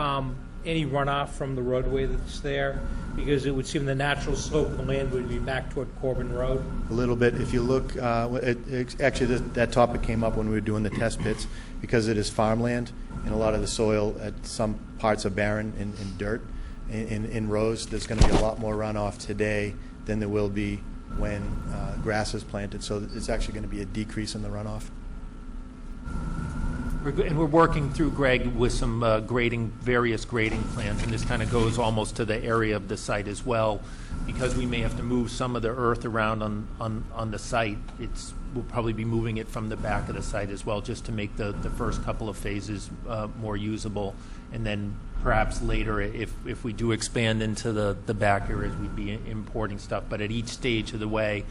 any runoff from the roadway that's there? Because it would seem the natural slope of the land would be back toward Corbin Road. A little bit. If you look, actually that topic came up when we were doing the test pits, because it is farmland and a lot of the soil at some parts are barren and dirt. In rows, there's going to be a lot more runoff today than there will be when grass is planted. So it's actually going to be a decrease in the runoff. And we're working through, Greg, with some various grading plans, and this kind of goes almost to the area of the site as well, because we may have to move some of the earth around on the site. we'll probably be moving it from the back of the site as well, just to make the first couple of phases more usable. And then perhaps later, if we do expand into the back areas, we'd be importing stuff. But at each stage of the way,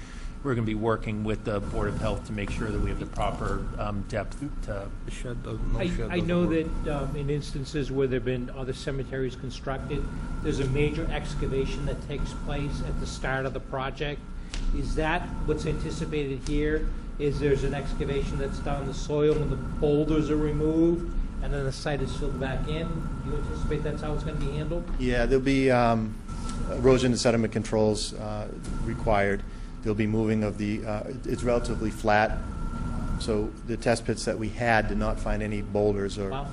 we're going to be working with the Board of Health to make sure that we have the proper depth to. The shed doesn't, no shed I doesn't know work. that in instances where there have been other cemeteries constructed, there's a major excavation that takes place at the start of the project. Is that what's anticipated here? Is there's an excavation that's done in the soil and the boulders are removed, and then the site is filled back in? Do you anticipate that's how it's going to be handled? Yeah, there'll be erosion and sediment controls required. There'll be moving of the, it's relatively flat, so the test pits that we had did not find any boulders or, Wow.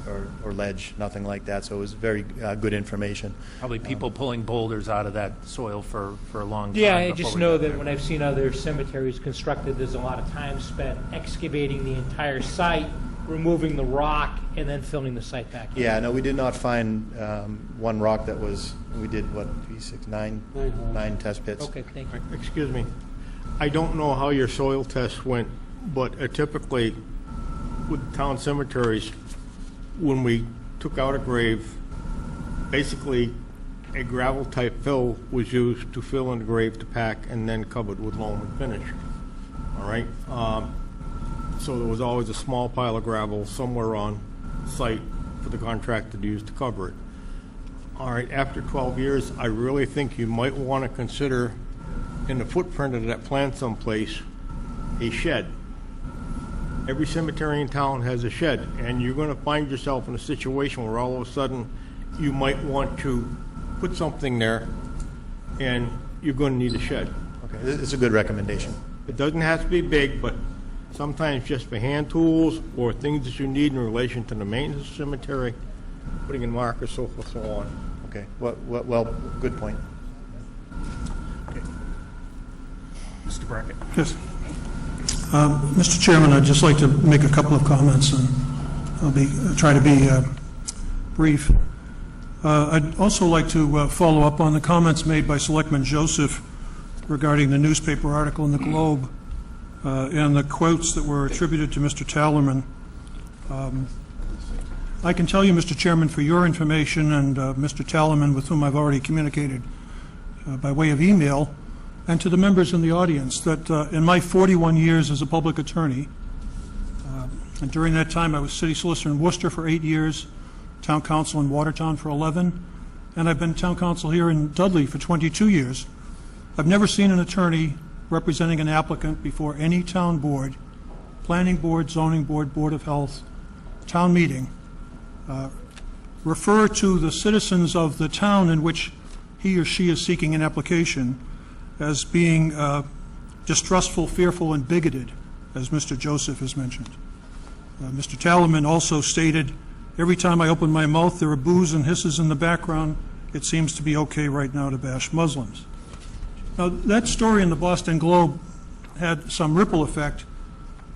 or ledge, nothing like that, so it was very good information. Probably people pulling boulders out of that soil for a long time. Yeah, I before just we know got that there. when I've seen other cemeteries constructed, there's a lot of time spent excavating the entire site, removing the rock, and then filling the site back in. Yeah, no, we did not find one rock that was, we did, what, 3, 6, 9? Nine test pits. Okay, thank you. Excuse me. I don't know how your soil tests went, but typically with town cemeteries, when we took out a grave, basically a gravel type fill was used to fill in the grave to pack and then covered with loam and finish. All right? So there was always a small pile of gravel somewhere on site for the contractor to use to cover it. All right, after 12 years, I really think you might want to consider in the footprint of that plan someplace, a shed. Every cemetery in town has a shed, and you're going to find yourself in a situation where all of a sudden you might want to put something there, and you're going to need a shed. Okay, it's a good recommendation. It doesn't have to be big, but sometimes just for hand tools or things that you need in relation to the maintenance of the cemetery, putting in markers, so forth, so on. Okay, well, good point. Mr. Brackett. Yes. Mr. Chairman, I'd just like to make a couple of comments, and I'll try to be brief. I'd also like to follow up on the comments made by Selectman Joseph regarding the newspaper article in the Globe and the quotes that were attributed to Mr. Tallerman. I can tell you, Mr. Chairman, for your information and Mr. Tallerman, with whom I've already communicated by way of email, and to the members in the audience, that in my 41 years as a public attorney, and during that time I was city solicitor in Worcester for 8 years, town council in Watertown for 11, and I've been town council here in Dudley for 22 years. I've never seen an attorney representing an applicant before any town board, planning board, zoning board, board of health, town meeting, refer to the citizens of the town in which he or she is seeking an application as being distrustful, fearful, and bigoted, as Mr. Joseph has mentioned. Mr. Tallerman also stated, every time I open my mouth, there are boos and hisses in the background. It seems to be okay right now to bash Muslims. Now, that story in the Boston Globe had some ripple effect.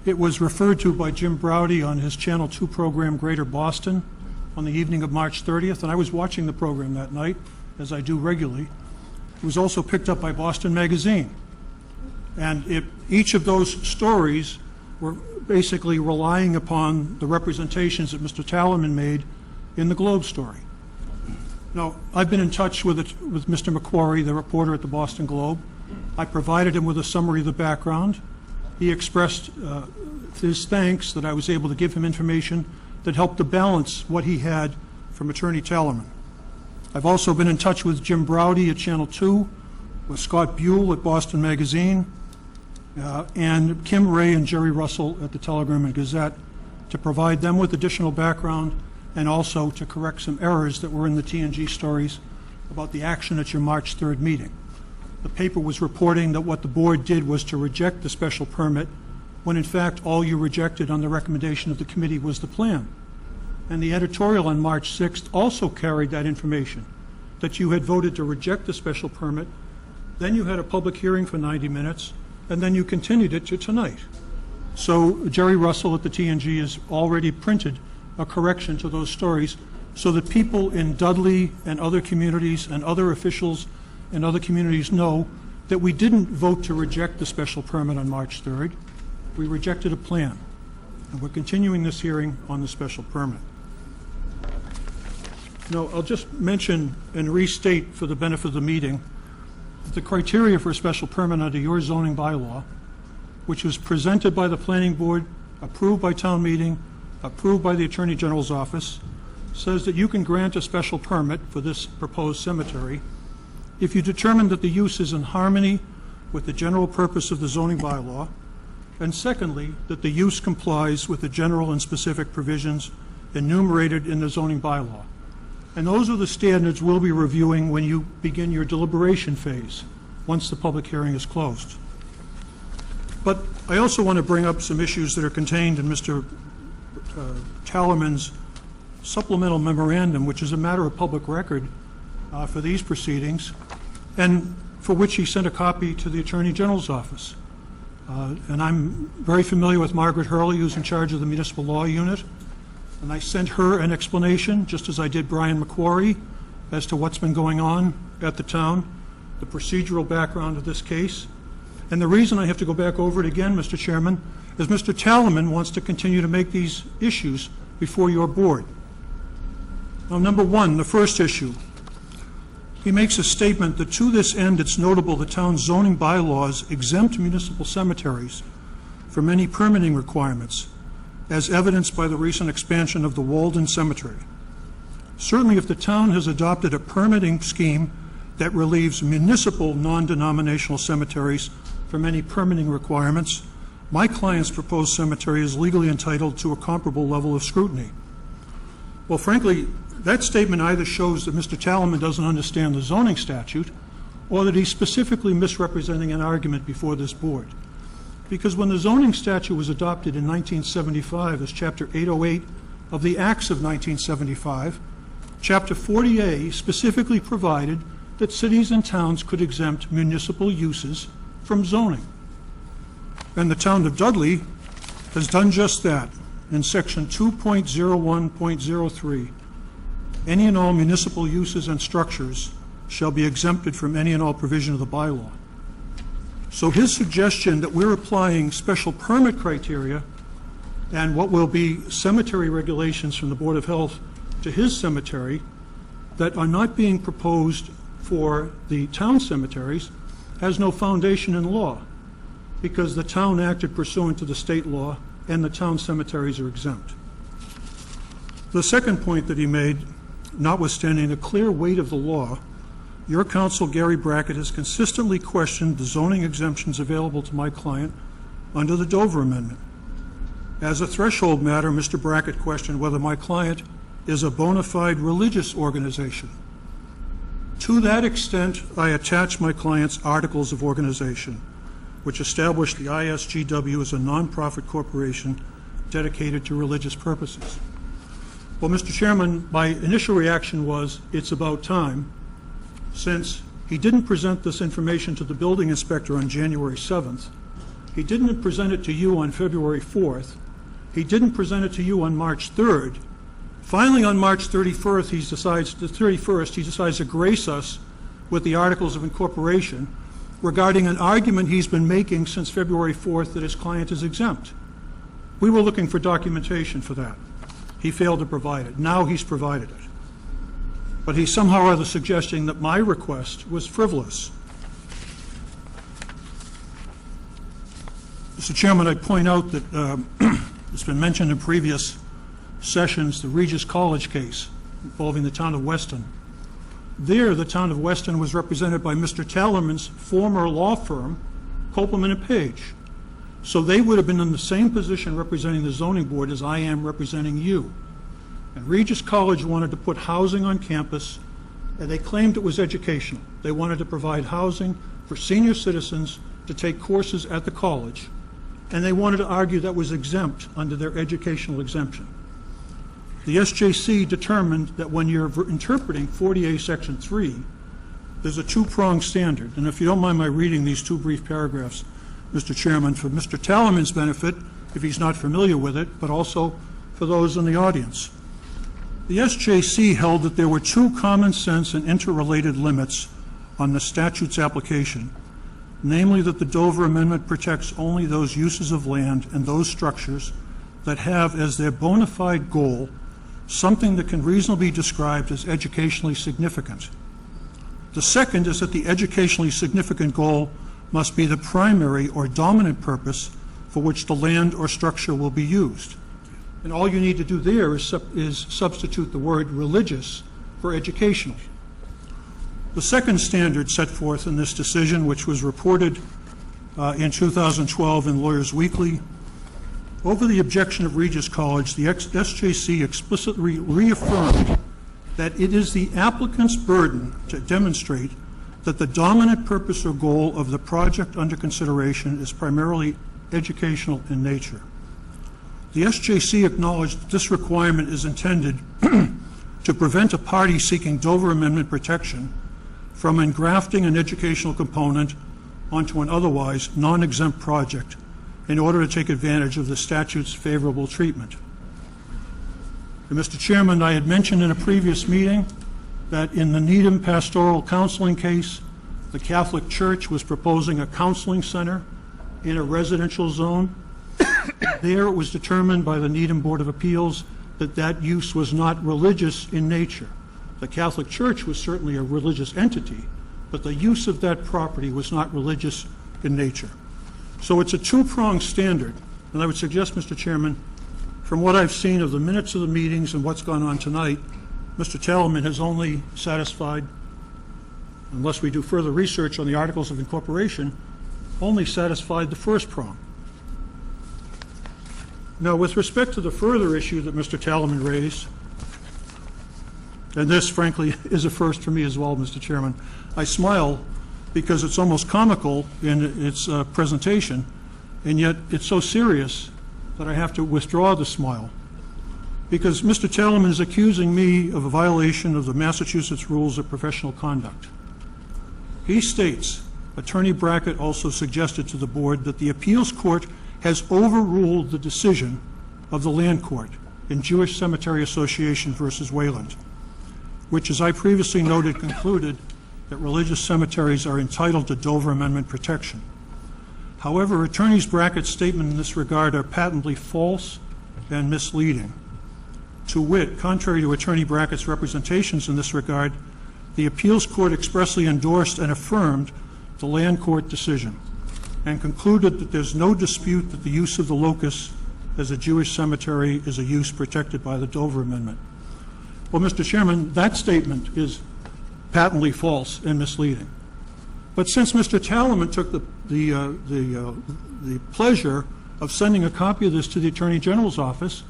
It was referred to by Jim Browdy on his Channel 2 program, Greater Boston, on the evening of March 30th, and I was watching the program that night, as I do regularly. It was also picked up by Boston Magazine. And each of those stories were basically relying upon the representations that Mr. Tallerman made in the Globe story. Now, I've been in touch with Mr. McQuarrie, the reporter at the Boston Globe. I provided him with a summary of the background. He expressed his thanks that I was able to give him information that helped to balance what he had from Attorney Tallerman. I've also been in touch with Jim Browdy at Channel 2, with Scott Buell at Boston Magazine, and Kim Ray and Jerry Russell at the Telegram and Gazette to provide them with additional background and also to correct some errors that were in the TNG stories about the action at your March 3rd meeting. The paper was reporting that what the board did was to reject the special permit, when in fact all you rejected on the recommendation of the committee was the plan. And the editorial on March 6th also carried that information, that you had voted to reject the special permit, then you had a public hearing for 90 minutes, and then you continued it to tonight. So Jerry Russell at the TNG has already printed a correction to those stories so that people in Dudley and other communities and other officials in other communities know that we didn't vote to reject the special permit on March 3rd. we rejected a plan, and we're continuing this hearing on the special permit. No, I'll just mention and restate for the benefit of the meeting that the criteria for a special permit under your zoning bylaw, which was presented by the planning board, approved by town meeting, approved by the Attorney General's office, says that you can grant a special permit for this proposed cemetery if you determine that the use is in harmony with the general purpose of the zoning bylaw, and secondly, that the use complies with the general and specific provisions enumerated in the zoning bylaw. And those are the standards we'll be reviewing when you begin your deliberation phase, once the public hearing is closed. But I also want to bring up some issues that are contained in Mr. Tallerman's supplemental memorandum, which is a matter of public record for these proceedings, and for which he sent a copy to the Attorney General's office. And I'm very familiar with Margaret Hurley, who's in charge of the Municipal Law Unit, and I sent her an explanation, just as I did Brian McQuarrie, as to what's been going on at the town, the procedural background of this case. And the reason I have to go back over it again, Mr. Chairman, is Mr. Tallerman wants to continue to make these issues before your board. Now, number one, the first issue. He makes a statement that to this end it's notable the town's zoning bylaws exempt municipal cemeteries from any permitting requirements, as evidenced by the recent expansion of the Walden Cemetery. Certainly, if the town has adopted a permitting scheme that relieves municipal non-denominational cemeteries from any permitting requirements, my client's proposed cemetery is legally entitled to a comparable level of scrutiny. Well, frankly, that statement either shows that Mr. Tallerman doesn't understand the zoning statute, or that he's specifically misrepresenting an argument before this board. Because when the zoning statute was adopted in 1975 as Chapter 808 of the Acts of 1975, Chapter 40A specifically provided that cities and towns could exempt municipal uses from zoning. And the town of Dudley has done just that. In Section 2.01.03, any and all municipal uses and structures shall be exempted from any and all provision of the bylaw. So his suggestion that we're applying special permit criteria and what will be cemetery regulations from the Board of Health to his cemetery that are not being proposed for the town cemeteries has no foundation in law, because the town acted pursuant to the state law and the town cemeteries are exempt. The second point that he made, notwithstanding the clear weight of the law, your counsel, Gary Brackett, has consistently questioned the zoning exemptions available to my client under the Dover Amendment. As a threshold matter, Mr. Brackett questioned whether my client is a bona fide religious organization. To that extent, I attach my client's articles of organization, which established the ISGW as a nonprofit corporation dedicated to religious purposes. Well, Mr. Chairman, my initial reaction was, it's about time, since he didn't present this information to the building inspector on January 7th, he didn't present it to you on February 4th, he didn't present it to you on March 3rd. Finally, on March 31st, he decides to grace us with the Articles of Incorporation regarding an argument he's been making since February 4th that his client is exempt. We were looking for documentation for that. He failed to provide it. Now he's provided it. But he's somehow or other suggesting that my request was frivolous. Mr. Chairman, I point out that it's been mentioned in previous sessions, the Regis College case involving the town of Weston. There, the town of Weston was represented by Mr. Tallerman's former law firm, Copeland and Page. So they would have been in the same position representing the zoning board as I am representing you. And Regis College wanted to put housing on campus, and they claimed it was educational. They wanted to provide housing for senior citizens to take courses at the college, and they wanted to argue that was exempt under their educational exemption. The SJC determined that when you're interpreting 40A Section 3, there's a two-pronged standard. And if you don't mind my reading these two brief paragraphs, Mr. Chairman, for Mr. Tallerman's benefit, if he's not familiar with it, but also for those in the audience. The SJC held that there were two common sense and interrelated limits on the statute's application namely that the Dover Amendment protects only those uses of land and those structures that have as their bona fide goal something that can reasonably be described as educationally significant. The second is that the educationally significant goal must be the primary or dominant purpose for which the land or structure will be used. And all you need to do there is substitute the word religious for educational. The second standard set forth in this decision, which was reported in 2012 in Lawyers Weekly, over the objection of Regis College, the SJC explicitly reaffirmed that it is the applicant's burden to demonstrate that the dominant purpose or goal of the project under consideration is primarily educational in nature. The SJC acknowledged that this requirement is intended to prevent a party seeking Dover Amendment protection from engrafting an educational component onto an otherwise non-exempt project in order to take advantage of the statute's favorable treatment. And Mr. Chairman, I had mentioned in a previous meeting that in the Needham Pastoral Counseling case, the Catholic Church was proposing a counseling center in a residential zone. There it was determined by the Needham Board of Appeals that that use was not religious in nature. The Catholic Church was certainly a religious entity, but the use of that property was not religious in nature. So it's a two-pronged standard, and I would suggest, Mr. Chairman, from what I've seen of the minutes of the meetings and what's gone on tonight, Mr. Talaman has only satisfied, unless we do further research on the Articles of Incorporation, only satisfied the first prong. Now, with respect to the further issue that Mr. Talaman raised, and this, frankly, is a first for me as well, Mr. Chairman, I smile because it's almost comical in its presentation, and yet it's so serious that I have to withdraw the smile. Because Mr. Talaman is accusing me of a violation of the Massachusetts Rules of Professional Conduct. He states, Attorney Brackett also suggested to the board that the appeals court has overruled the decision of the land court in Jewish Cemetery Association versus Wayland, which, as I previously noted, concluded that religious cemeteries are entitled to Dover Amendment protection. However, Attorney Brackett's statement in this regard are patently false and misleading. To wit, contrary to Attorney Brackett's representations in this regard, the appeals court expressly endorsed and affirmed the land court decision and concluded that there's no dispute that the use of the locus as a Jewish cemetery is a use protected by the Dover Amendment. Well, Mr. Chairman, that statement is patently false and misleading. But since Mr. Talaman took the pleasure of sending a copy of this to the Attorney General's office,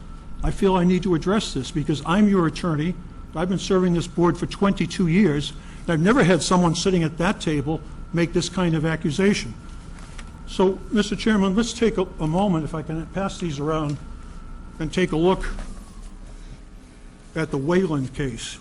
I feel I need to address this because I'm your attorney. I've been serving this board for 22 years, and I've never had someone sitting at that table make this kind of accusation. So, Mr. Chairman, let's take a moment, if I can pass these around, and take a look at the Wayland case.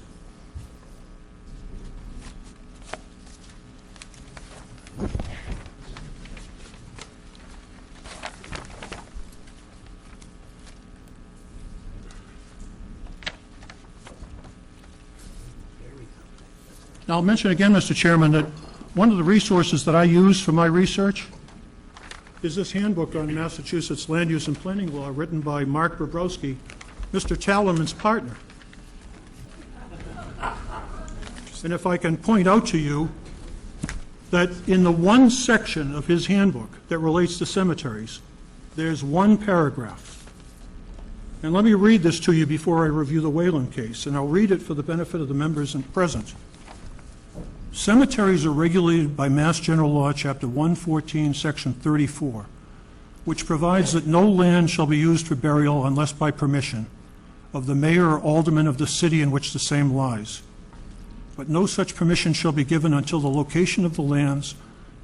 Now, I'll mention again, Mr. Chairman, that one of the resources that I use for my research is this handbook on Massachusetts land use and planning law written by Mark Bobrowski, Mr. Talaman's partner. And if I can point out to you that in the one section of his handbook that relates to cemeteries, there's one paragraph. And let me read this to you before I review the Wayland case, and I'll read it for the benefit of the members present. Cemeteries are regulated by Mass General Law, Chapter 114, Section 34, which provides that no land shall be used for burial unless by permission of the mayor or alderman of the city in which the same lies. But no such permission shall be given until the location of the lands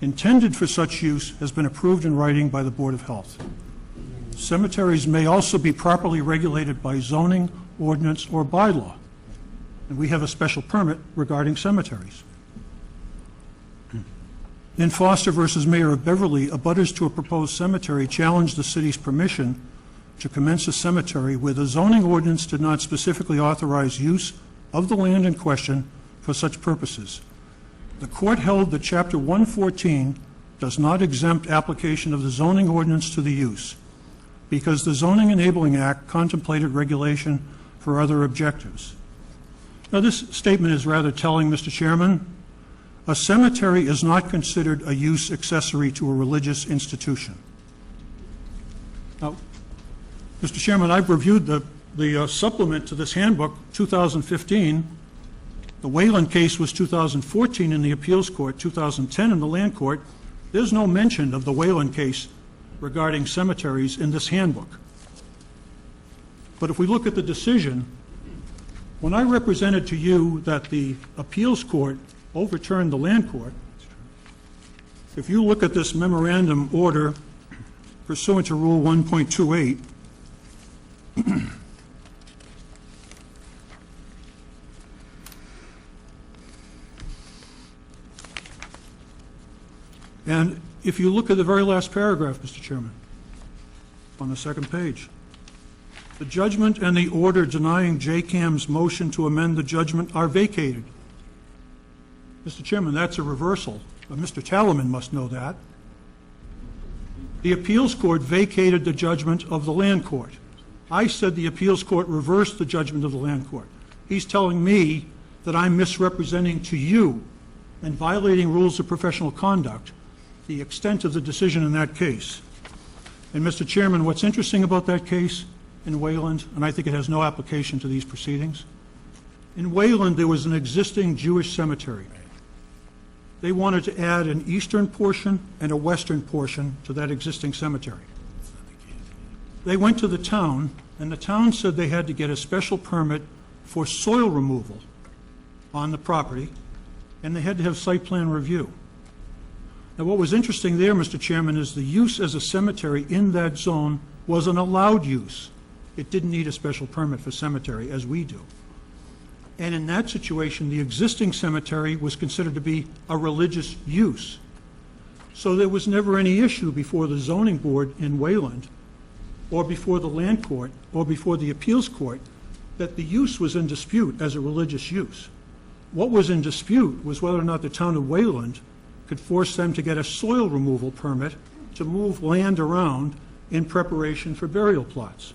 intended for such use has been approved in writing by the Board of Health. Cemeteries may also be properly regulated by zoning, ordinance, or bylaw. And we have a special permit regarding cemeteries. In Foster versus Mayor of Beverly, abutters to a proposed cemetery challenged the city's permission to commence a cemetery where the zoning ordinance did not specifically authorize use of the land in question for such purposes. The court held that Chapter 114 does not exempt application of the zoning ordinance to the use, because the Zoning Enabling Act contemplated regulation for other objectives. Now, this statement is rather telling, Mr. Chairman. A cemetery is not considered a use accessory to a religious institution. Now, Mr. Chairman, I've reviewed the supplement to this handbook, 2015. The Wayland case was 2014 in the appeals court, 2010 in the land court. There's no mention of the Wayland case regarding cemeteries in this handbook. But if we look at the decision, when I represented to you that the appeals court overturned the land court, if you look at this memorandum order pursuant to Rule 1.28, and if you look at the very last paragraph, Mr. Chairman, on the second page, the judgment and the order denying JCAM's motion to amend the judgment are vacated. Mr. Chairman, that's a reversal. Mr. Talaman must know that. The appeals court vacated the judgment of the land court. I said the appeals court reversed the judgment of the land court. He's telling me that I'm misrepresenting to you and violating rules of professional conduct the extent of the decision in that case. And, Mr. Chairman, what's interesting about that case in Wayland, and I think it has no application to these proceedings, in Wayland there was an existing Jewish cemetery. They wanted to add an eastern portion and a western portion to that existing cemetery. They went to the town, and the town said they had to get a special permit for soil removal on the property, and they had to have site plan review. Now, what was interesting there, Mr. Chairman, is the use as a cemetery in that zone was an allowed use. It didn't need a special permit for cemetery, as we do. And in that situation, the existing cemetery was considered to be a religious use. So there was never any issue before the zoning board in Wayland, or before the land court, or before the appeals court, that the use was in dispute as a religious use. What was in dispute was whether or not the town of Wayland could force them to get a soil removal permit to move land around in preparation for burial plots,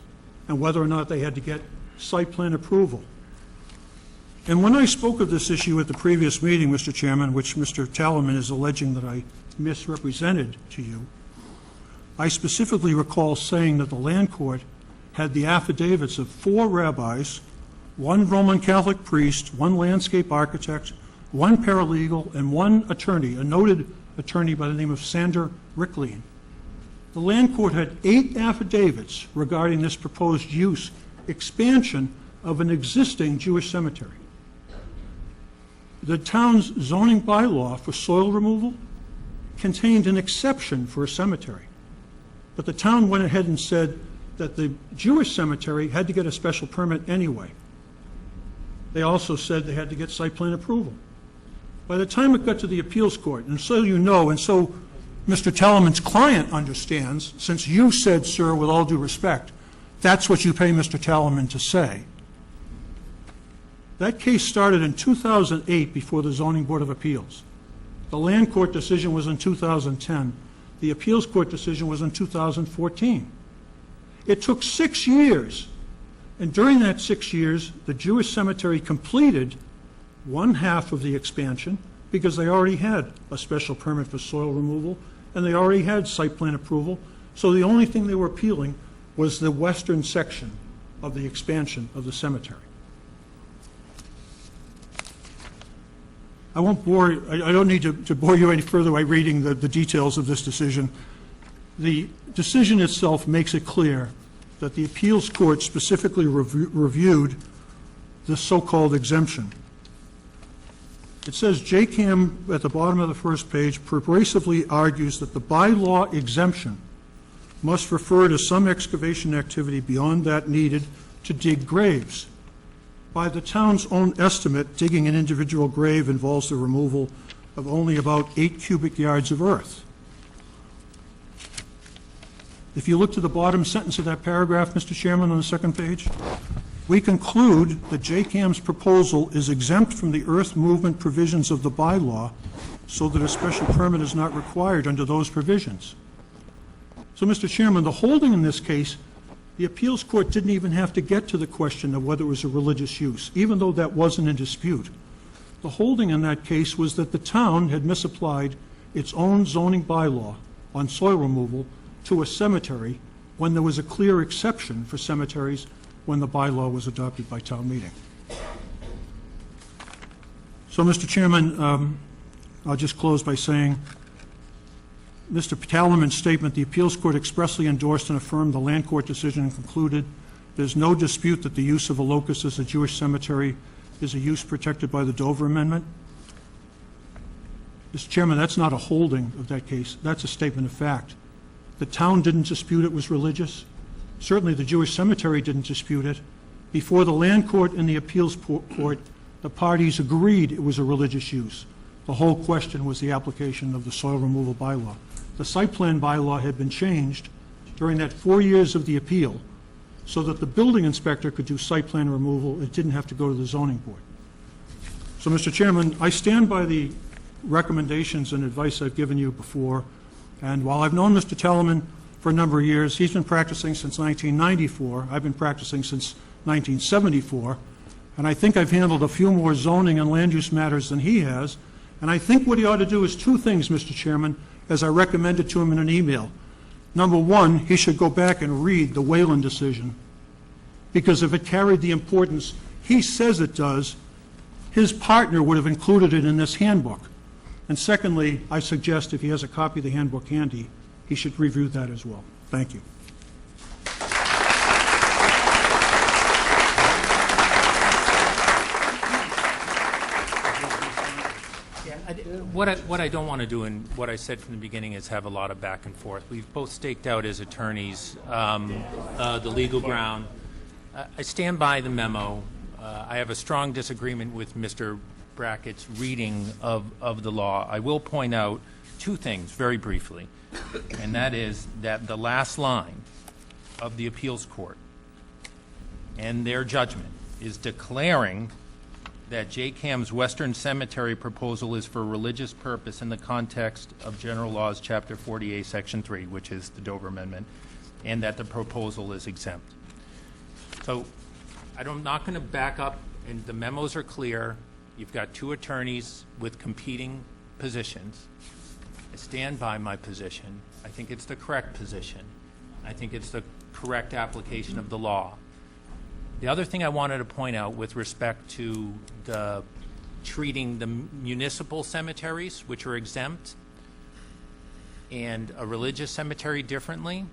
and whether or not they had to get site plan approval. And when I spoke of this issue at the previous meeting, Mr. Chairman, which Mr. Talaman is alleging that I misrepresented to you, I specifically recall saying that the land court had the affidavits of 4 rabbis, 1 Roman Catholic priest, 1 landscape architect, 1 paralegal, and 1 attorney, a noted attorney by the name of Sander Rickleen. The land court had 8 affidavits regarding this proposed use expansion of an existing Jewish cemetery. The town's zoning bylaw for soil removal contained an exception for a cemetery, but the town went ahead and said that the Jewish cemetery had to get a special permit anyway. They also said they had to get site plan approval. By the time it got to the appeals court, and so you know, and so Mr. Talaman's client understands, since you said, sir, with all due respect, that's what you pay Mr. Talaman to say. That case started in 2008 before the Zoning Board of Appeals. The land court decision was in 2010. The appeals court decision was in 2014. It took 6 years, and during that 6 years, the Jewish cemetery completed 1/2 of the expansion because they already had a special permit for soil removal and they already had site plan approval. So the only thing they were appealing was the western section of the expansion of the cemetery. I won't bore you, I don't need to bore you any further by reading the details of this decision. The decision itself makes it clear that the appeals court specifically reviewed the so-called exemption. It says JCAM at the bottom of the first page persuasively argues that the bylaw exemption must refer to some excavation activity beyond that needed to dig graves. By the town's own estimate, digging an individual grave involves the removal of only about 8 cubic yards of earth. If you look to the bottom sentence of that paragraph, Mr. Chairman, on the second page, we conclude that JCAM's proposal is exempt from the earth movement provisions of the bylaw so that a special permit is not required under those provisions. So, Mr. Chairman, the holding in this case, the appeals court didn't even have to get to the question of whether it was a religious use, even though that wasn't in dispute. The holding in that case was that the town had misapplied its own zoning bylaw on soil removal to a cemetery when there was a clear exception for cemeteries when the bylaw was adopted by town meeting. So, Mr. Chairman, I'll just close by saying Mr. Talaman's statement, the appeals court expressly endorsed and affirmed the land court decision and concluded there's no dispute that the use of a locus as a Jewish cemetery is a use protected by the Dover Amendment. Mr. Chairman, that's not a holding of that case. That's a statement of fact. The town didn't dispute it was religious. Certainly the Jewish cemetery didn't dispute it. Before the land court and the appeals court, the parties agreed it was a religious use. The whole question was the application of the soil removal bylaw. The site plan bylaw had been changed during that 4 years of the appeal so that the building inspector could do site plan removal. It didn't have to go to the zoning board. So, Mr. Chairman, I stand by the recommendations and advice I've given you before. And while I've known Mr. Talaman for a number of years, he's been practicing since 1994. I've been practicing since 1974. And I think I've handled a few more zoning and land use matters than he has. And I think what he ought to do is two things, Mr. Chairman, as I recommended to him in an email. Number one, he should go back and read the Whalen decision, because if it carried the importance he says it does, his partner would have included it in this handbook. And secondly, I suggest if he has a copy of the handbook handy, he should review that as well. Thank you. What I don't want to do, and what I said from the beginning, is have a lot of back and forth. We've both staked out as attorneys the legal ground. I stand by the memo. I have a strong disagreement with Mr. Brackett's reading of the law. I will point out two things very briefly, and that is that the last line of the appeals court and their judgment is declaring that JCAM's Western Cemetery proposal is for religious purpose in the context of General Laws, Chapter 48, Section 3, which is the Dover Amendment, and that the proposal is exempt. So I'm not going to back up, and the memos are clear. You've got two attorneys with competing positions. I stand by my position. I think it's the correct position. I think it's the correct application of the law. The other thing I wanted to point out with respect to the treating the municipal cemeteries, which are exempt, and a religious cemetery differently,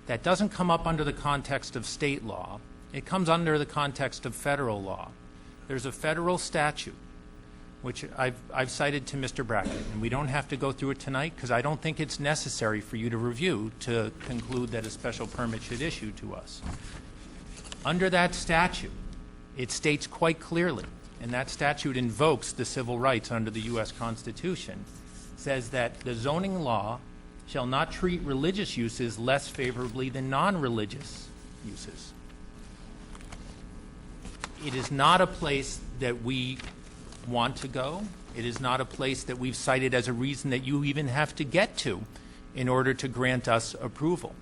that doesn't come up under the context of state law. It comes under the context of federal law. There's a federal statute, which I've cited to Mr. Brackett, and we don't have to go through it tonight because I don't think it's necessary for you to review to conclude that a special permit should issue to us. Under that statute, it states quite clearly, and that statute invokes the civil rights under the U.S. Constitution, says that the zoning law shall not treat religious uses less favorably than non-religious uses. It is not a place that we want to go. It is not a place that we've cited as a reason that you even have to get to in order to grant us approval.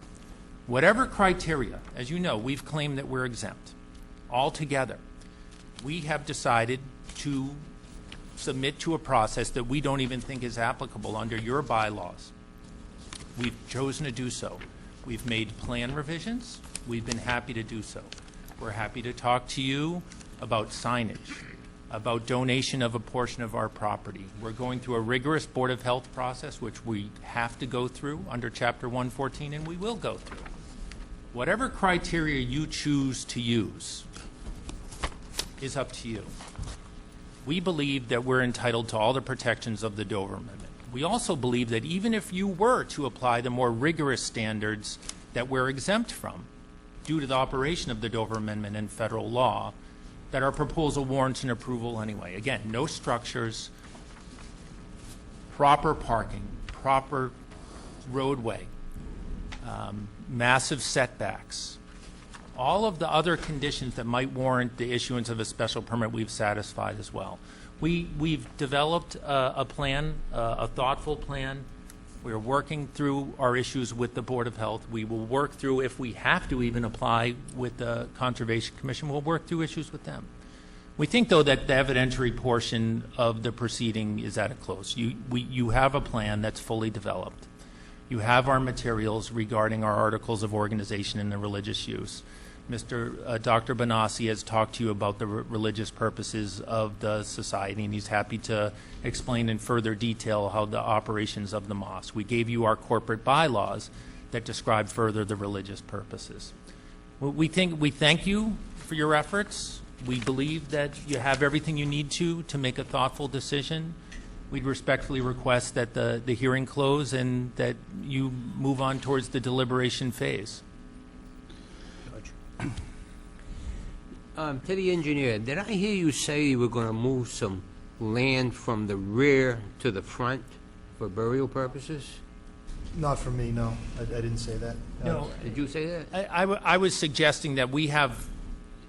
Whatever criteria, as you know, we've claimed that we're exempt. Altogether, we have decided to submit to a process that we don't even think is applicable under your bylaws. We've chosen to do so. We've made plan revisions. We've been happy to do so. We're happy to talk to you about signage, about donation of a portion of our property. We're going through a rigorous Board of Health process, which we have to go through under Chapter 114, and we will go through. Whatever criteria you choose to use is up to you. We believe that we're entitled to all the protections of the Dover Amendment. We also believe that even if you were to apply the more rigorous standards that we're exempt from, due to the operation of the Dover Amendment and federal law, that our proposal warrants an approval anyway. Again, no structures, proper parking, proper roadway, massive setbacks, All of the other conditions that might warrant the issuance of a special permit, we've satisfied as well. We've developed a plan, a thoughtful plan. We're working through our issues with the Board of Health. We will work through, if we have to even apply with the Conservation Commission, we'll work through issues with them. We think, though, that the evidentiary portion of the proceeding is at a close. You have a plan that's fully developed. You have our materials regarding our articles of organization and the religious use. Dr. Bonassi has talked to you about the religious purposes of the society, and he's happy to explain in further detail how the operations of the mosque. We gave you our corporate bylaws that describe further the religious purposes. We thank you for your efforts. We believe that you have everything you need to make a thoughtful decision. We'd respectfully request that the hearing close and that you move on towards the deliberation phase. To the engineer, did I hear you say you were going to move some land from the rear to the front for burial purposes? Not from me, no. I didn't say that. No. Did you say that? I was suggesting that we have,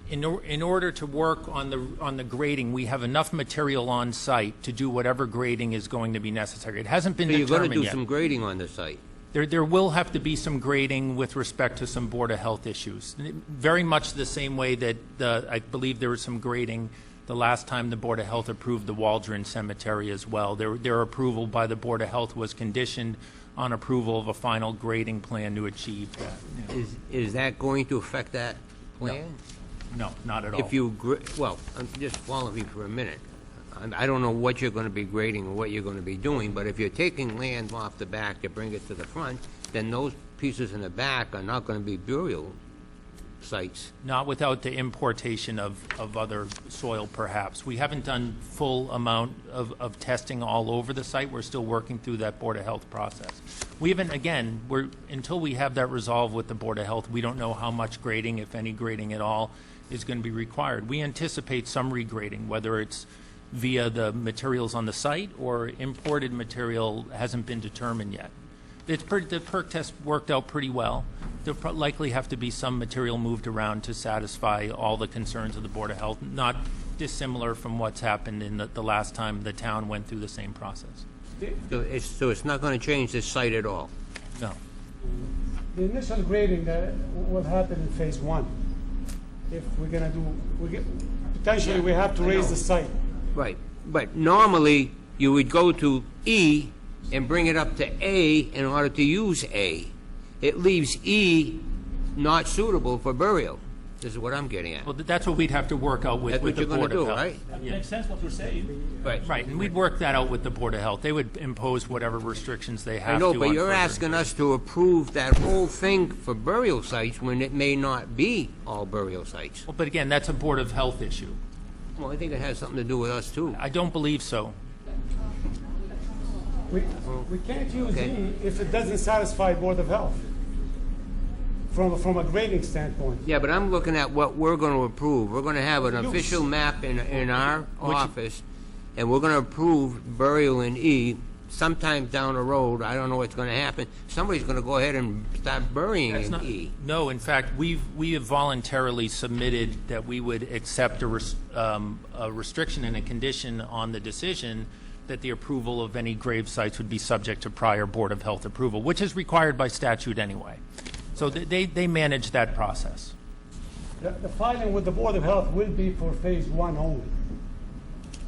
in order to work on the grading, we have enough material on site to do whatever grading is going to be necessary. It hasn't been determined yet. So you're going to do some grading on the site? There will have to be some grading with respect to some Board of Health issues. Very much the same way that I believe there was some grading the last time the Board of Health approved the Waldron Cemetery as well. Their approval by the Board of Health was conditioned on approval of a final grading plan to achieve that. Is that going to affect that plan? No, not at all. If you, well, just follow me for a minute. I don't know what you're going to be grading or what you're going to be doing, but if you're taking land off the back to bring it to the front, then those pieces in the back are not going to be burial sites. Not without the importation of other soil, perhaps. We haven't done full amount of testing all over the site. We're still working through that Board of Health process. We haven't, again, until we have that resolved with the Board of Health, we don't know how much grading, if any grading at all, is going to be required. We anticipate some regrading, whether it's via the materials on the site or imported material hasn't been determined yet. The perk test worked out pretty well. There'll likely have to be some material moved around to satisfy all the concerns of the Board of Health, not dissimilar from what's happened in the last time the town went through the same process. So it's not going to change this site at all? No. The initial grading will happen in phase 1. If we're going to do, potentially we have to raise the site. Right, but normally you would go to E and bring it up to A in order to use A. It leaves E not suitable for burial. This is what I'm getting at. Well, that's what we'd have to work out with the Board of Health. That's what you're going to do, right? That makes sense what you're saying. Right, and we'd work that out with the Board of Health. They would impose whatever restrictions they have I to. know, but on you're further. asking us to approve that whole thing for burial sites when it may not be all burial sites. Well, but again, that's a Board of Health issue. Well, I think it has something to do with us, too. I don't believe so. We can't use Okay. E if it doesn't satisfy Board of Health from a grading standpoint. Yeah, but I'm looking at what we're going to approve. We're going to have an official map in our office, and we're going to approve burial in E. Sometime down the road, I don't know what's going to happen. Somebody's going to go ahead and start burying in E. No, in fact, we have voluntarily submitted that we would accept a restriction and a condition on the decision that the approval of any grave sites would be subject to prior Board of Health approval, which is required by statute anyway. So they manage that process. The filing with the Board of Health will be for phase 1 only.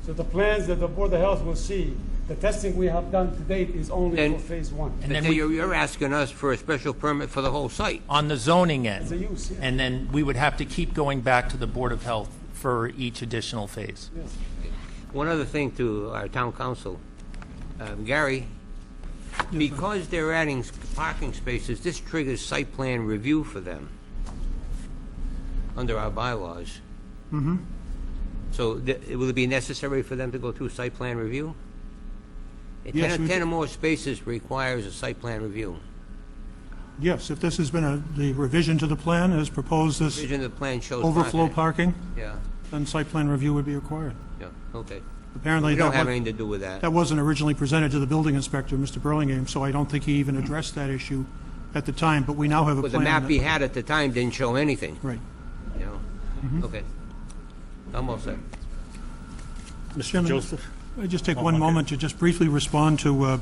So the plans that the Board of Health will see, the testing we have done to date is only for phase 1. And then So you're asking us for a special permit for the whole site? On the zoning end. It's a use, yeah. And then we would have to keep going back to the Board of Health for each additional phase. Yes. One other thing to our town council, Gary, because they're adding parking spaces, this triggers site plan review for them under our bylaws. Mm-hmm. So will it be necessary for them to go through site plan review? Yes, 10 or more spaces requires a site plan review. Yes, if this has been the revision to the plan as proposed, this Vision of the plan shows overflow parking, Yeah, then site plan review would be required. yeah, okay. Apparently, We don't that have wa- anything to do with that. that wasn't originally presented to the building inspector, Mr. Burlingame, so I don't think he even addressed that issue at the time, but we now have a But plan. the map that- he had at the time didn't show anything, Right. you know? Okay. I'm all set. Mr. Chairman, Joseph? I just take one moment to just briefly respond to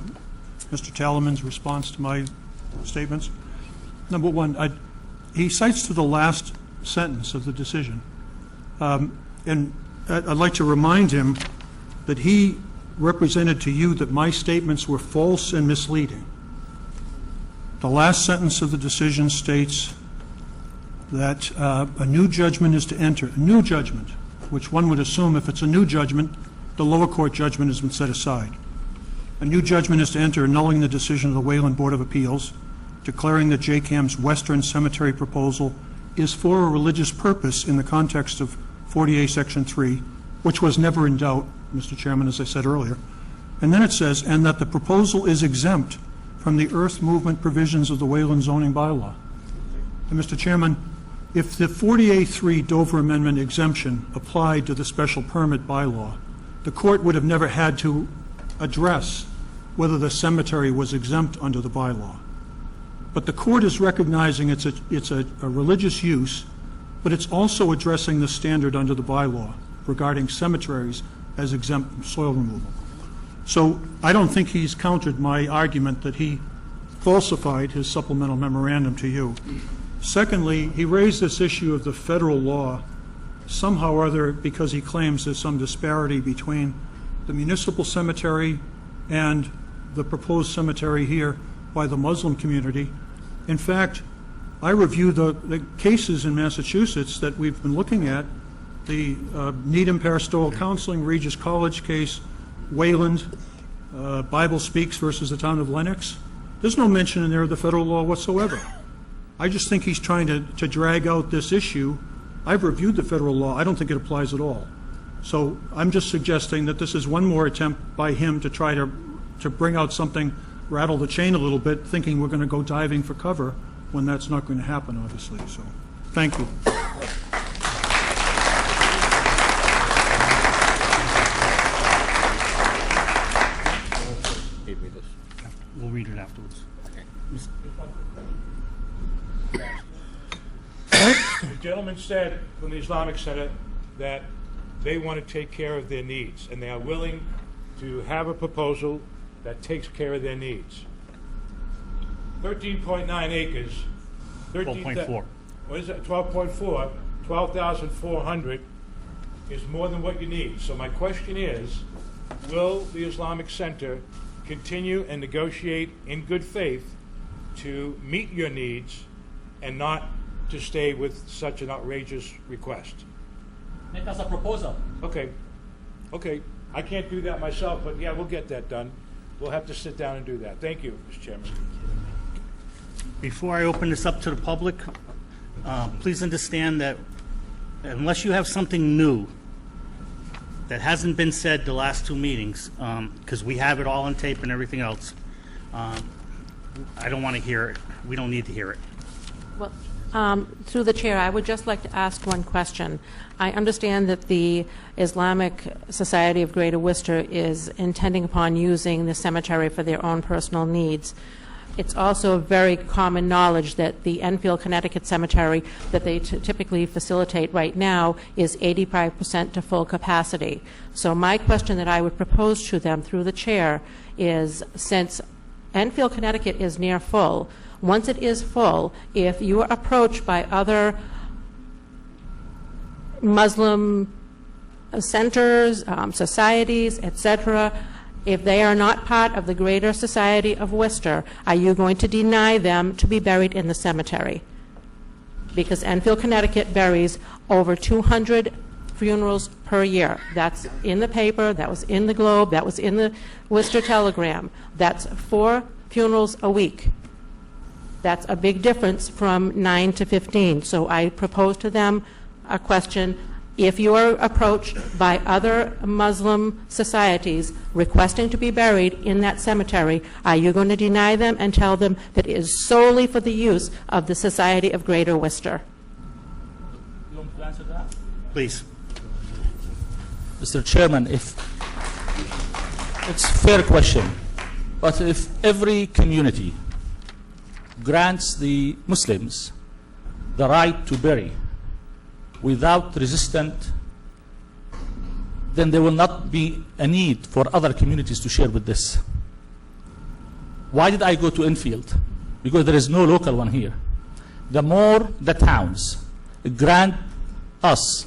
Mr. Talaman's response to my statements. Number one, he cites to the last sentence of the decision. And I'd like to remind him that he represented to you that my statements were false and misleading. The last sentence of the decision states that a new judgment is to enter, a new judgment, which one would assume if it's a new judgment, the lower court judgment has been set aside. A new judgment is to enter annulling the decision of the Wayland Board of Appeals, declaring that JCAM's Western Cemetery proposal is for a religious purpose in the context of 40A Section 3, which was never in doubt, Mr. Chairman, as I said earlier. And then it says, and that the proposal is exempt from the earth movement provisions of the Wayland zoning bylaw. And Mr. Chairman, if the 40A3 Dover Amendment exemption applied to the special permit bylaw, the court would have never had to address whether the cemetery was exempt under the bylaw. But the court is recognizing it's a religious use, but it's also addressing the standard under the bylaw regarding cemeteries as exempt from soil removal. So I don't think he's countered my argument that he falsified his supplemental memorandum to you. Secondly, he raised this issue of the federal law somehow or other because he claims there's some disparity between the municipal cemetery and the proposed cemetery here by the Muslim community. In fact, I reviewed the cases in Massachusetts that we've been looking at, the Needham Pastoral Counseling, Regis College case, Wayland, Bible Speaks versus the town of Lenox. There's no mention in there of the federal law whatsoever. I just think he's trying to drag out this issue. I've reviewed the federal law. I don't think it applies at all. So I'm just suggesting that this is one more attempt by him to try to bring out something, rattle the chain a little bit, thinking we're going to go diving for cover when that's not going to happen, obviously. So thank you. We'll read it afterwards. The gentleman said from the Islamic Center that they want to take care of their needs, and they are willing to have a proposal that takes care of their needs. 13.9 acres. 12.4. What is it? 12.4. 12,400 is more than what you need. So my question is, will the Islamic Center continue and negotiate in good faith to meet your needs and not to stay with such an outrageous request? Make us a proposal. Okay. I can't do that myself, but yeah, we'll get that done. We'll have to sit down and do that. Thank you, Mr. Chairman. Before I open this up to the public, please understand that unless you have something new that hasn't been said the last two meetings, because we have it all on tape and everything else, I don't want to hear it. We don't need to hear it. Well, through the chair, I would just like to ask one question. I understand that the Islamic Society of Greater Worcester is intending upon using the cemetery for their own personal needs. It's also very common knowledge that the Enfield, Connecticut cemetery that they typically facilitate right now is 85% to full capacity. So my question that I would propose to them through the chair is, since Enfield, Connecticut is near full, once it is full, if you are approached by other Muslim centers, societies, etc., if they are not part of the Greater Society of Worcester, are you going to deny them to be buried in the cemetery? Because Enfield, Connecticut buries over 200 funerals per year. That's in the paper, that was in the Globe, that was in the Worcester Telegram. That's 4 funerals a week. That's a big difference from 9 to 15. So I propose to them a question. If you are approached by other Muslim societies requesting to be buried in that cemetery, are you going to deny them and tell them that it is solely for the use of the Society of Greater Worcester? You want to answer that? Please. Mr. Chairman, if it's a fair question, but if every community grants the Muslims the right to bury without resistance, then there will not be a need for other communities to share with this. Why did I go to Enfield? Because there is no local one here. The more the towns grant us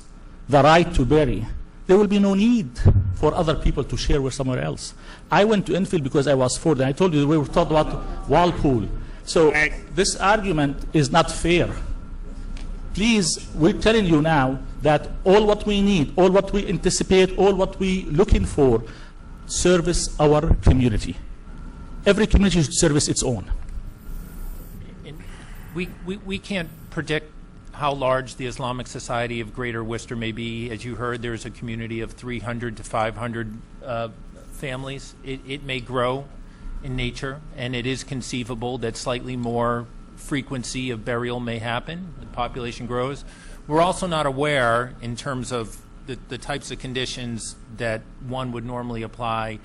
the right to bury, there will be no need for other people to share with somewhere else. I went to Enfield because I was for it. And I told you we were talking about Walpole. So this argument is not fair. Please, we're telling you now that all what we need, all what we anticipate, all what we're looking for, service our community. Every community should service its own. We can't predict how large the Islamic Society of Greater Worcester may be. As you heard, there's a community of 300 to 500 families. It may grow in nature, and it is conceivable that slightly more frequency of burial may happen. The population grows. We're also not aware, in terms of the types of conditions that one would normally apply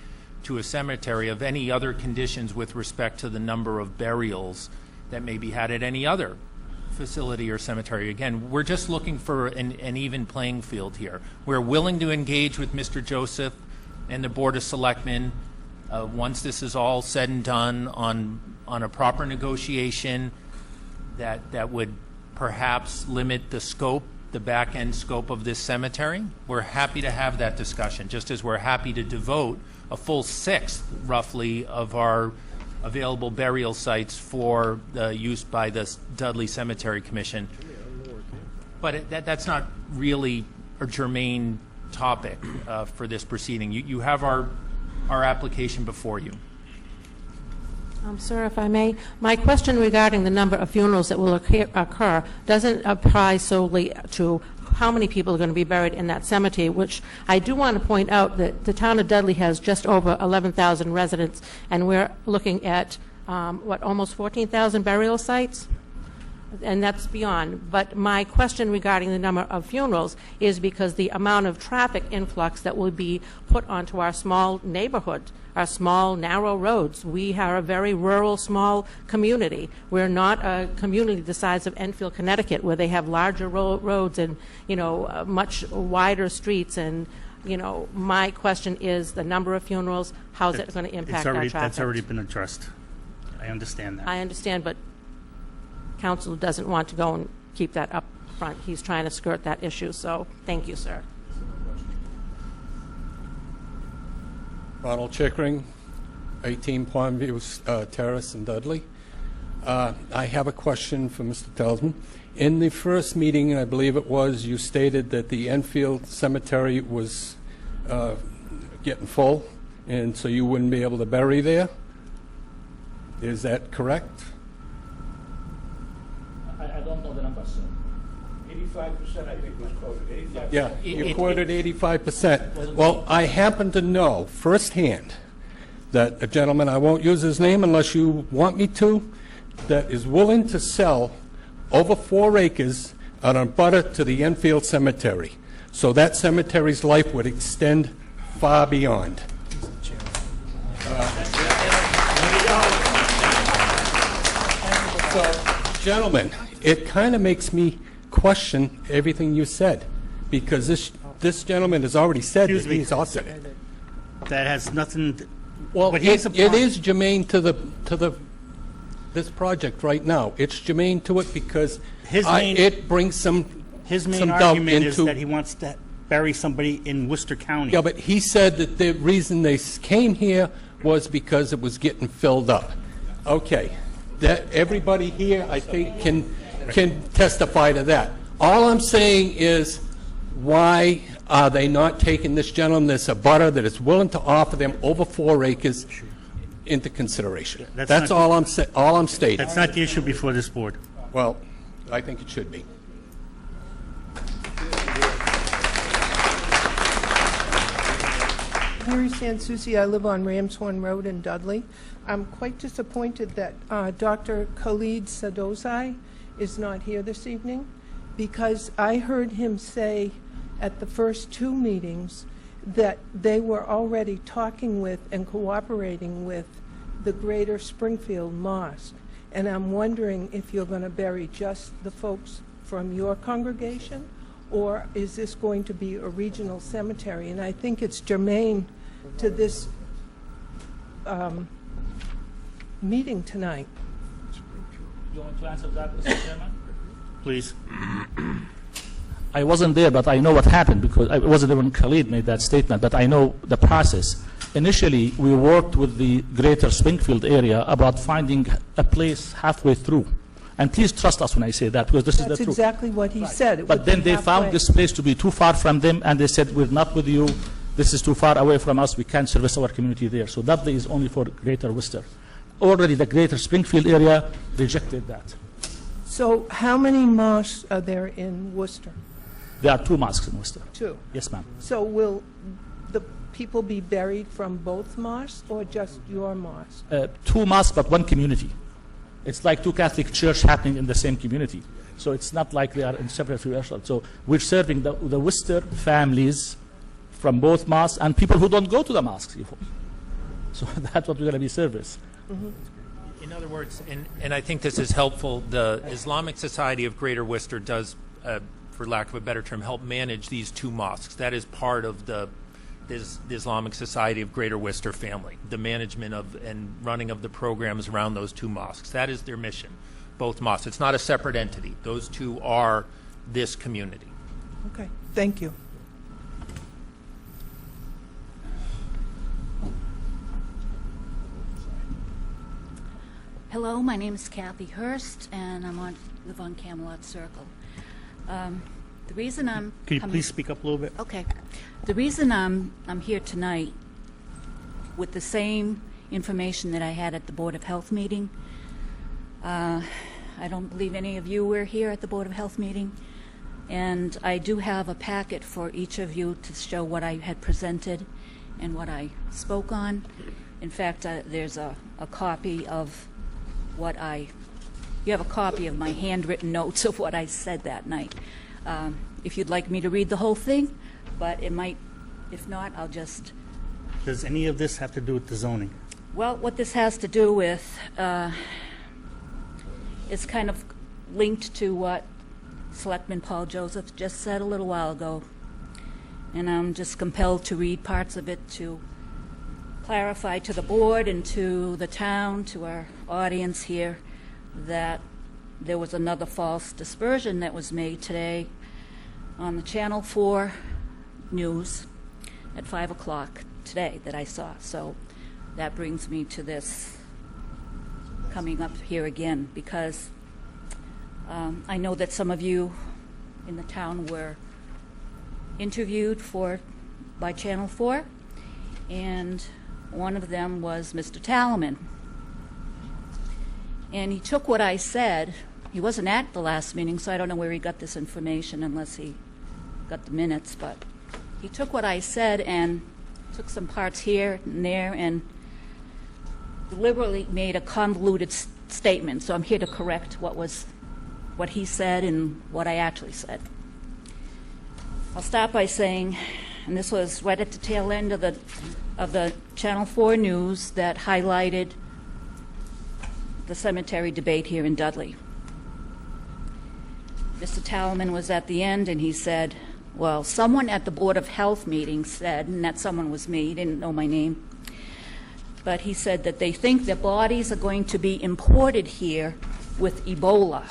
to a cemetery, of any other conditions with respect to the number of burials that may be had at any other facility or cemetery. Again, we're just looking for an even playing field here. We're willing to engage with Mr. Joseph and the Board of Selectmen once this is all said and done on a proper negotiation that would perhaps limit the scope, the back-end scope of this cemetery. We're happy to have that discussion, just as we're happy to devote a full sixth, roughly, of our available burial sites for use by the Dudley Cemetery Commission. But that's not really a germane topic for this proceeding. You have our application before you. Sir, if I may, my question regarding the number of funerals that will occur doesn't apply solely to how many people are going to be buried in that cemetery, which I do want to point out that the town of Dudley has just over 11,000 residents, and we're looking at, almost 14,000 burial sites? And that's beyond. But my question regarding the number of funerals is because the amount of traffic influx that will be put onto our small neighborhood, our small, narrow roads. We are a very rural, small community. We're not a community the size of Enfield, Connecticut, where they have larger roads and, much wider streets. And, my question is the number of funerals, how's it going to impact our traffic? That's already been addressed. I understand that. I understand, but council doesn't want to go and keep that up front. He's trying to skirt that issue, so thank you, sir. Ronald Chickering, 18 Pondview Terrace in Dudley. I have a question for Mr. Telsman. In the first meeting, I believe it was, you stated that the Enfield Cemetery was getting full, and so you wouldn't be able to bury there. Is that correct? I don't know the number, sir. 85%, I think, was quoted. 85%. Yeah, you quoted 85%. Well, I happen to know firsthand that a gentleman, I won't use his name unless you want me to, that is willing to sell over 4 acres on a butter to the Enfield Cemetery. So that cemetery's life would extend far beyond. So, gentlemen, it kind of makes me question everything you said, because this gentleman has already said that he's authored it. That has nothing. Well, it is germane to this project right now. It's germane to it because it brings some. His main argument is that he wants to bury somebody in Worcester County. Yeah, but he said that the reason they came here was because it was getting filled up. Okay, that everybody here, I think, can testify to that. All I'm saying is, why are they not taking this gentleman that's a butter that is willing to offer them over 4 acres into consideration? That's all I'm stating. That's not the issue before this board. Well, I think it should be. Mary Sansucci, I live on Ramshorn Road in Dudley. I'm quite disappointed that Dr. Khalid Sadozai is not here this evening, because I heard him say at the first 2 meetings that they were already talking with and cooperating with the Greater Springfield Mosque. And I'm wondering if you're going to bury just the folks from your congregation, or is this going to be a regional cemetery? And I think it's germane to this meeting tonight. You want to answer that, Mr. Chairman? Please. I wasn't there, but I know what happened because I wasn't there when Khalid made that statement, but I know the process. Initially, we worked with the greater Springfield area about finding a place halfway through. And please trust us when I say that, because this is the truth. That's exactly what he said. It But would then be they found halfway. this place to be too far from them, and they said, we're not with you. This is too far away from us. We can't service our community there. So Dudley is only for Greater Worcester. Already the Greater Springfield area rejected that. So how many mosques are there in Worcester? There are 2 mosques in Worcester. 2. Yes, ma'am. So will the people be buried from both mosques or just your mosque? 2 mosques, but 1 community. It's like 2 Catholic churches happening in the same community. So it's not like they are in separate restaurants. So we're serving the Worcester families from both mosques and people who don't go to the mosques. So that's what we're going to be service. In other words, and I think this is helpful, the Islamic Society of Greater Worcester does, for lack of a better term, help manage these 2 mosques. That is part of the Islamic Society of Greater Worcester family, the management of and running of the programs around those 2 mosques. That is their mission, both mosques. It's not a separate entity. Those 2 are this community. Okay, thank you. Hello, my name is Kathy Hurst, and live on Camelot Circle. The reason I'm Could you coming- please speak up a little bit? Okay. The reason I'm here tonight with the same information that I had at the Board of Health meeting. I don't believe any of you were here at the Board of Health meeting, and I do have a packet for each of you to show what I had presented and what I spoke on. In fact, there's a copy of you have a copy of my handwritten notes of what I said that night. If you'd like me to read the whole thing, but it might, if not, I'll just... Does any of this have to do with the zoning? Well, what this has to do with is kind of linked to what Selectman Paul Joseph just said a little while ago. And I'm just compelled to read parts of it to clarify to the board and to the town, to our audience here, that there was another false dispersion that was made today on the Channel 4 news at 5 o'clock today that I saw. So that brings me to this coming up here again, because I know that some of you in the town were interviewed by Channel 4, and one of them was Mr. Talaman. And he took what I said. He wasn't at the last meeting, so I don't know where he got this information unless he got the minutes, but he took what I said and took some parts here and there and deliberately made a convoluted statement. So I'm here to correct what he said and what I actually said. I'll start by saying, and this was right at the tail end of the Channel 4 news that highlighted the cemetery debate here in Dudley. Mr. Talaman was at the end, and he said, well, someone at the Board of Health meeting said, and that someone was me, he didn't know my name, but he said that they think that bodies are going to be imported here with Ebola.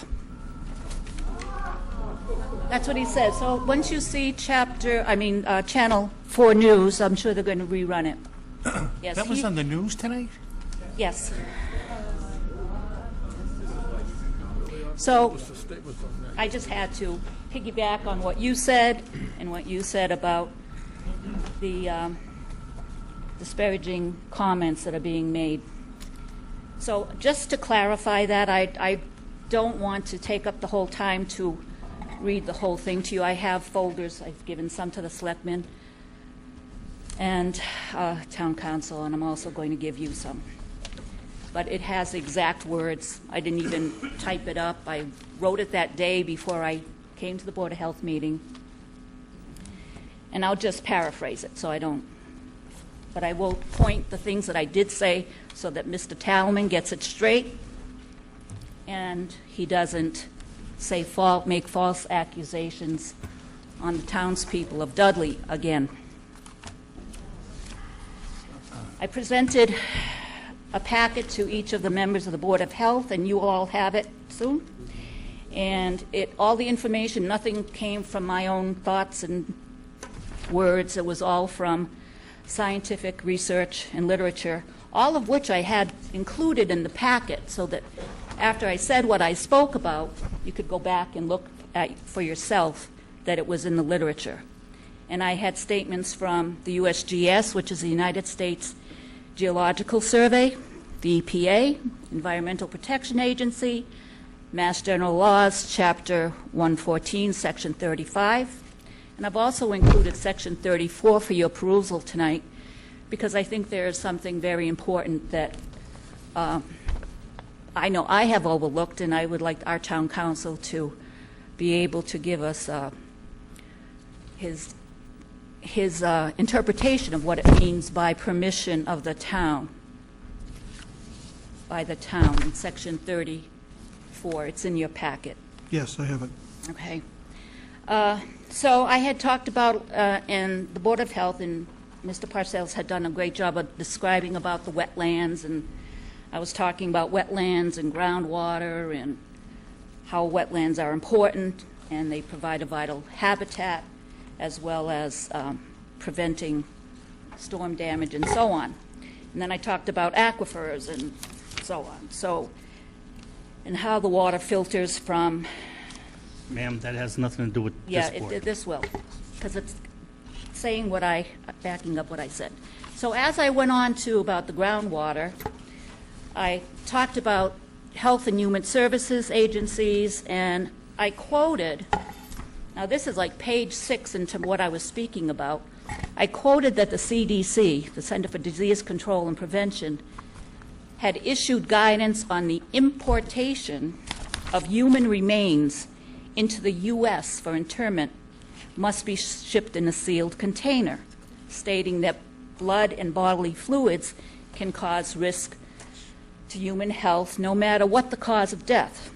That's what he said. So once you see Channel 4 News, I'm sure they're going to rerun it. Yes, That was on the news tonight? Yes. So I just had to piggyback on what you said and what you said about the disparaging comments that are being made. So just to clarify that, I don't want to take up the whole time to read the whole thing to you. I have folders. I've given some to the selectmen and town council, and I'm also going to give you some. But it has exact words. I didn't even type it up. I wrote it that day before I came to the Board of Health meeting. And I'll just paraphrase it so I don't. But I will point the things that I did say so that Mr. Talaman gets it straight. and he doesn't make false accusations on the townspeople of Dudley again. I presented a packet to each of the members of the Board of Health, and you all have it soon. And all the information, nothing came from my own thoughts and words. It was all from scientific research and literature, all of which I had included in the packet so that after I said what I spoke about, you could go back and look at for yourself that it was in the literature. And I had statements from the USGS, which is the United States Geological Survey, the EPA, Environmental Protection Agency, Mass General Laws, Chapter 114, Section 35. And I've also included Section 34 for your perusal tonight, because I think there is something very important that I know I have overlooked, and I would like our town council to be able to give us his interpretation of what it means by permission of the town, by the town in Section 34. It's in your packet. Yes, I have it. Okay. So I had talked about, and the Board of Health and Mr. Parcells had done a great job of describing about the wetlands, and I was talking about wetlands and groundwater and how wetlands are important, and they provide a vital habitat as well as preventing storm damage and so on. And then I talked about aquifers and so on. So, and how the water filters from... Ma'am, that has nothing to do with yeah, this board. this will, because it's saying backing up what I said. So as I went on to about the groundwater, I talked about Health and Human Services agencies, and I quoted, now this is like page 6 into what I was speaking about. I quoted that the CDC, the Center for Disease Control and Prevention, had issued guidance on the importation of human remains into the U.S. for interment must be shipped in a sealed container, stating that blood and bodily fluids can cause risk to human health no matter what the cause of death.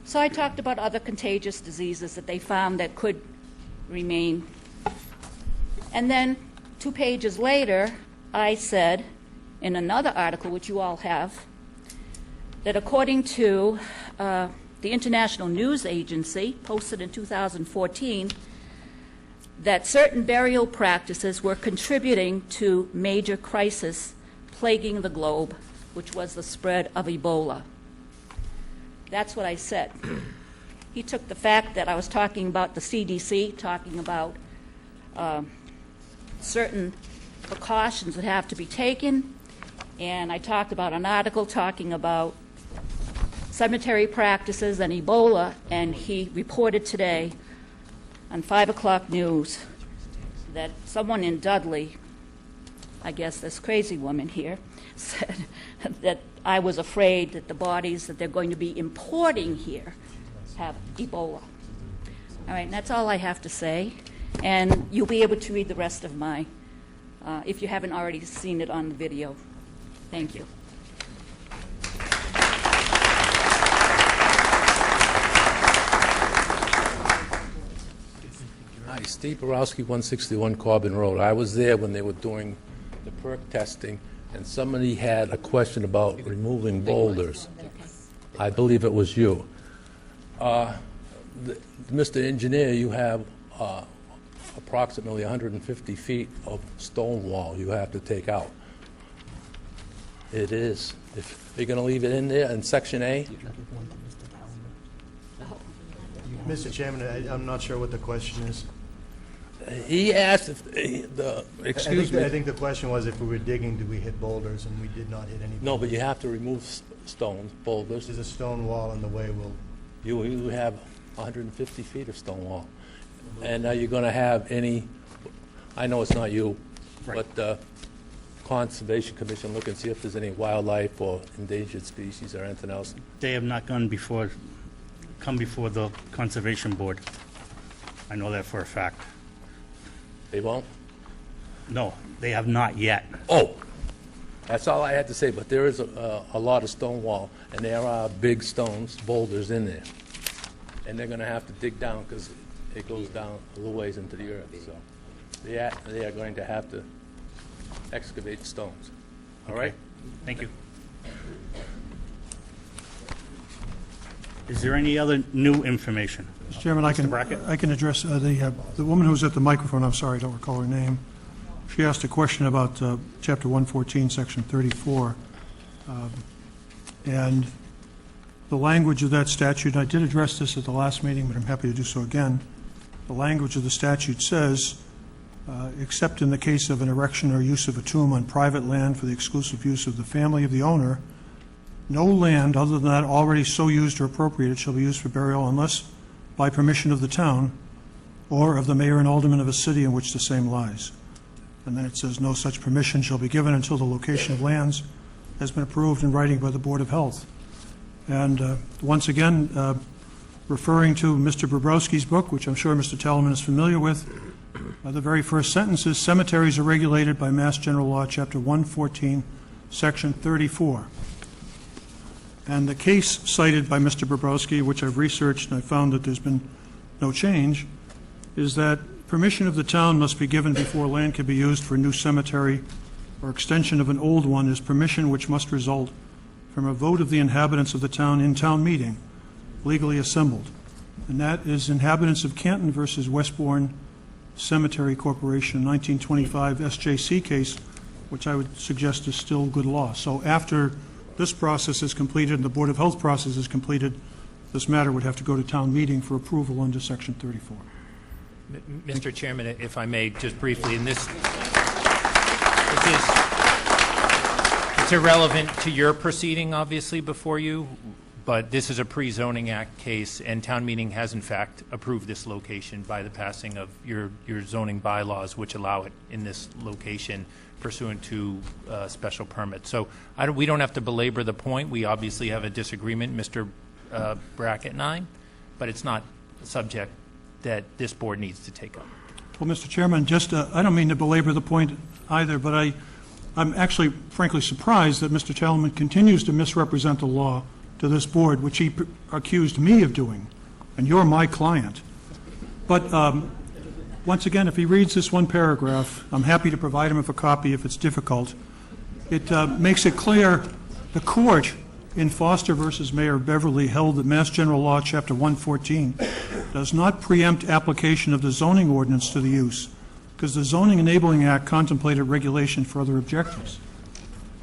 So I talked about other contagious diseases that they found that could remain. And then 2 pages later, I said in another article, which you all have, that according to the International News Agency, posted in 2014, that certain burial practices were contributing to major crisis plaguing the globe, which was the spread of Ebola. That's what I said. He took the fact that I was talking about the CDC, talking about certain precautions that have to be taken, and I talked about an article talking about cemetery practices and Ebola, and he reported today on 5 o'clock news that someone in Dudley, I guess this crazy woman here, said that I was afraid that the bodies that they're going to be importing here have Ebola. All right, and that's all I have to say, and you'll be able to read the rest of my, if you haven't already seen it on the video. Thank you. Hi, Steve Borowski, 161 Corbin Road. I was there when they were doing the perk testing, and somebody had a question about removing boulders. I believe it was you. Mr. Engineer, you have approximately 150 feet of stone wall you have to take out. It is. If you're going to leave it in there in Section A? Mr. Chairman, I'm not sure what the question is. He asked if excuse me. I think the question was if we were digging, do we hit boulders, and we did not hit any boulders. No, but you have to remove stones, boulders. There's a stone wall in the way. You have 150 feet of stone wall. And are you going to have any, I know it's not you, right, but Conservation Commission look and see if there's any wildlife or endangered species or anything else? They have not come before the Conservation Board. I know that for a fact. They won't? No, they have not yet. Oh, That's all I had to say, but there is a lot of stone wall, and there are big stones, boulders in there. And they're going to have to dig down because it goes down a little ways into the earth. So they are going to have to excavate the stones. All right? Thank you. Is there any other new information? Mr. Chairman, I can address the woman who's at the microphone. I'm sorry, I don't recall her name. She asked a question about Chapter 114, Section 34. And the language of that statute, I did address this at the last meeting, but I'm happy to do so again. The language of the statute says, except in the case of an erection or use of a tomb on private land for the exclusive use of the family of the owner, no land other than that already so used or appropriated shall be used for burial unless by permission of the town or of the mayor and alderman of a city in which the same lies. And then it says no such permission shall be given until the location of lands has been approved in writing by the Board of Health. And once again, referring to Mr. Bobrowski's book, which I'm sure Mr. Talman is familiar with, the very first sentence is, cemeteries are regulated by Mass General Law, Chapter 114, Section 34. And the case cited by Mr. Bobrowski, which I've researched and I found that there's been no change, is that permission of the town must be given before land can be used for a new cemetery or extension of an old one is permission which must result from a vote of the inhabitants of the town in town meeting, legally assembled. And that is inhabitants of Canton versus Westbourne Cemetery Corporation, 1925 SJC case, which I would suggest is still good law. So after this process is completed and the Board of Health process is completed, this matter would have to go to town meeting for approval under Section 34. Mr. Chairman, if I may, just briefly, and it's irrelevant to your proceeding, obviously, before you, but this is a pre-zoning act case, and town meeting has, in fact, approved this location by the passing of your zoning bylaws, which allow it in this location pursuant to special permit. So we don't have to belabor the point. We obviously have a disagreement, Mr. Brackett and I, but it's not a subject that this board needs to take up. Well, Mr. Chairman, just I don't mean to belabor the point either, but I'm actually, frankly, surprised that Mr. Talman continues to misrepresent the law to this board, which he accused me of doing, and you're my client. But once again, if he reads this one paragraph, I'm happy to provide him with a copy if it's difficult. It makes it clear the court in Foster versus Mayor Beverly held that Mass General Law, Chapter 114, does not preempt application of the zoning ordinance to the use, because the Zoning Enabling Act contemplated regulation for other objectives.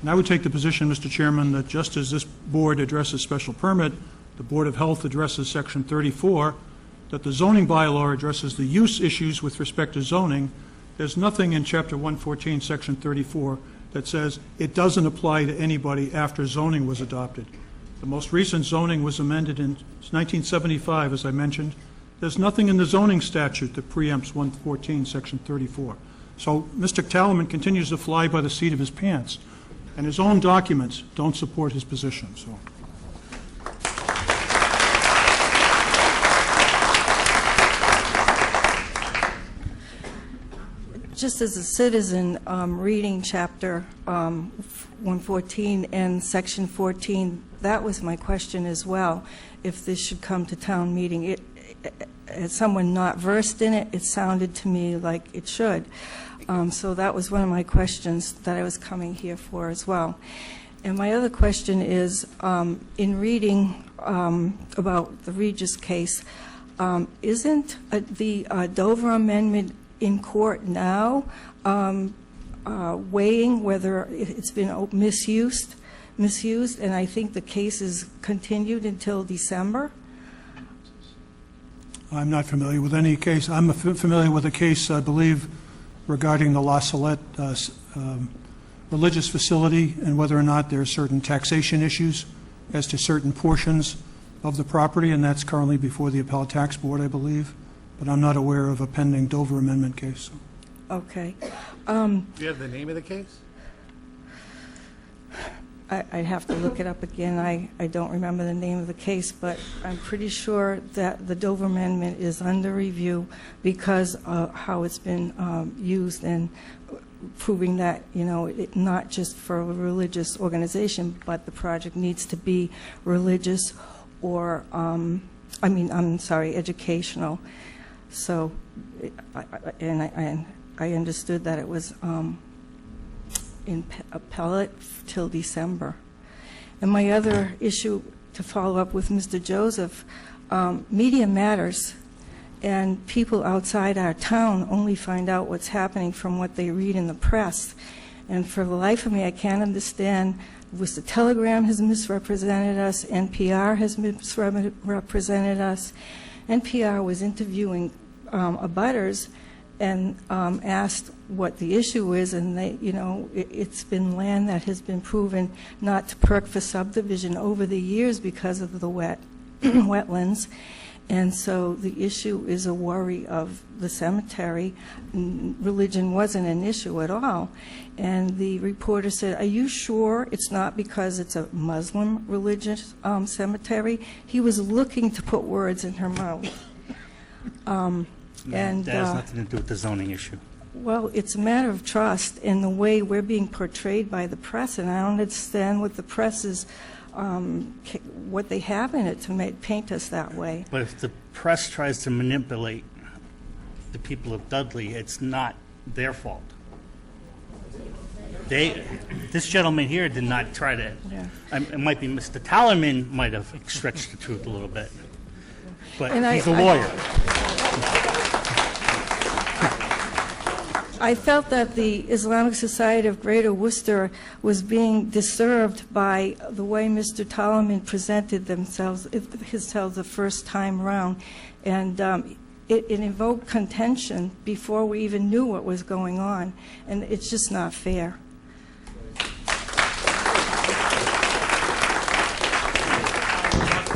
And I would take the position, Mr. Chairman, that just as this board addresses special permit, the Board of Health addresses Section 34, that the zoning bylaw addresses the use issues with respect to zoning. There's nothing in Chapter 114, Section 34, that says it doesn't apply to anybody after zoning was adopted. The most recent zoning was amended in 1975, as I mentioned. There's nothing in the zoning statute that preempts 114, Section 34. So Mr. Talman continues to fly by the seat of his pants, and his own documents don't support his position. So. Just as a citizen reading Chapter 114 and Section 14, that was my question as well, if this should come to town meeting. As someone not versed in it, it sounded to me like it should. So that was one of my questions that I was coming here for as well. And my other question is, in reading about the Regis case, isn't the Dover Amendment in court now weighing whether it's been misused, and I think the case is continued until December? I'm not familiar with any case. I'm familiar with a case, I believe, regarding the La Salette religious facility and whether or not there are certain taxation issues as to certain portions of the property, and that's currently before the Appellate Tax Board, I believe. But I'm not aware of a pending Dover Amendment case. Okay. Do you have the name of the case? I'd have to look it up again. I don't remember the name of the case, but I'm pretty sure that the Dover Amendment is under review because of how it's been used and proving that, not just for a religious organization, but the project needs to be religious or, educational. So, I understood that it was in appellate till December. And my other issue, to follow up with Mr. Joseph, media matters, and people outside our town only find out what's happening from what they read in the press. And for the life of me, I can't understand, the Telegram has misrepresented us, NPR has misrepresented us. NPR was interviewing abutters and asked what the issue is, and they, it's been land that has been proven not to perk for subdivision over the years because of the wetlands. And so the issue is a worry of the cemetery. Religion wasn't an issue at all. And the reporter said, "Are you sure it's not because it's a Muslim religious cemetery?" He was looking to put words in her mouth. And that has nothing to do with the zoning issue. Well, it's a matter of trust in the way we're being portrayed by the press, and I don't understand what the press is, what they have in it to paint us that way. But if the press tries to manipulate the people of Dudley, it's not their fault. This gentleman here did not try to. Yeah. It might be Mr. Tallerman might have stretched the truth a little bit, but And he's a lawyer. I felt that the Islamic Society of Greater Worcester was being disturbed by the way Mr. Tallerman presented himself the first time around, and it invoked contention before we even knew what was going on, and it's just not fair.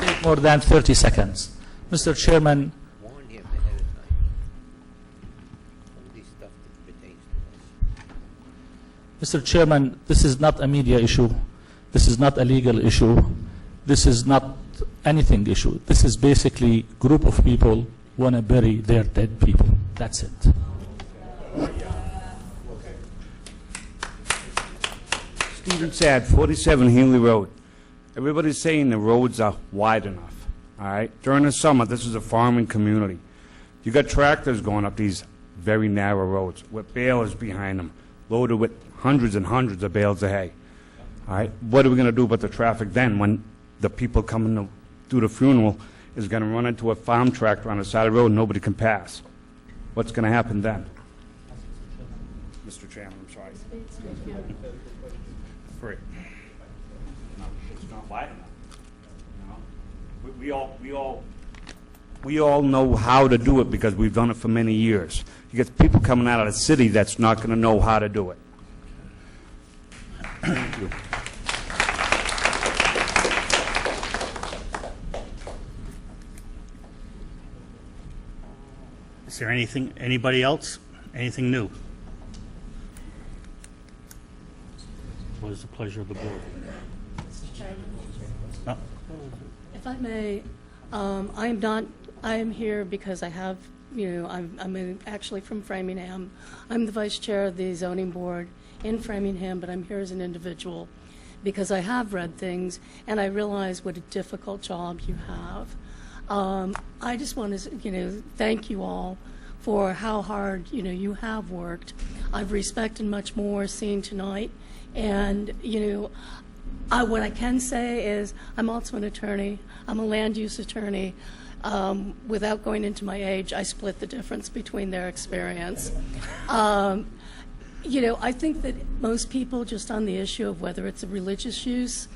Take more than 30 seconds. Mr. Chairman, Mr. Chairman, this is not a media issue. This is not a legal issue. This is not anything issue. This is basically a group of people want to bury their dead people. That's it. Stephen Sad, 47 Healy Road. Everybody's saying the roads are wide enough, all right? During the summer, this is a farming community. You got tractors going up these very narrow roads with balers behind them, loaded with hundreds and hundreds of bales of hay. All right, what are we going to do about the traffic then when the people coming to do the funeral is going to run into a farm tractor on the side of the road and nobody can pass? What's going to happen then? Mr. Chairman, I'm sorry. Free. No, it's not wide enough. You know? We all know how to do it because we've done it for many years. You get people coming out of the city that's not going to know how to do it. Thank you. Is there anybody else? Anything new? What is the pleasure of the board? Mr. Chairman. No? If I may, I am here because I have, I'm actually from Framingham. I'm the vice chair of the zoning board in Framingham, but I'm here as an individual because I have read things and I realize what a difficult job you have. I just want to, thank you all for how hard, you have worked. I've respected much more seeing tonight, and, what I can say is I'm also an attorney. I'm a land use attorney. Without going into my age, I split the difference between their experience. I think that most people, just on the issue of whether it's a religious use,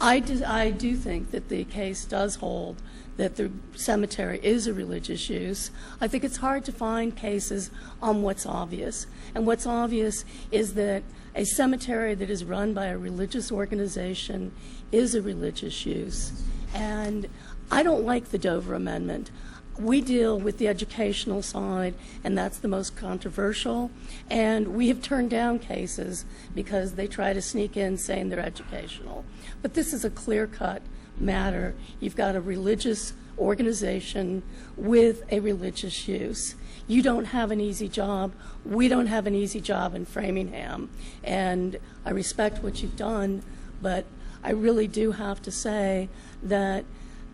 I do think that the case does hold that the cemetery is a religious use. I think it's hard to find cases on what's obvious. And what's obvious is that a cemetery that is run by a religious organization is a religious use. And I don't like the Dover Amendment. We deal with the educational side, and that's the most controversial. And we have turned down cases because they try to sneak in saying they're educational. But this is a clear-cut matter. You've got a religious organization with a religious use. You don't have an easy job. We don't have an easy job in Framingham. And I respect what you've done, but I really do have to say that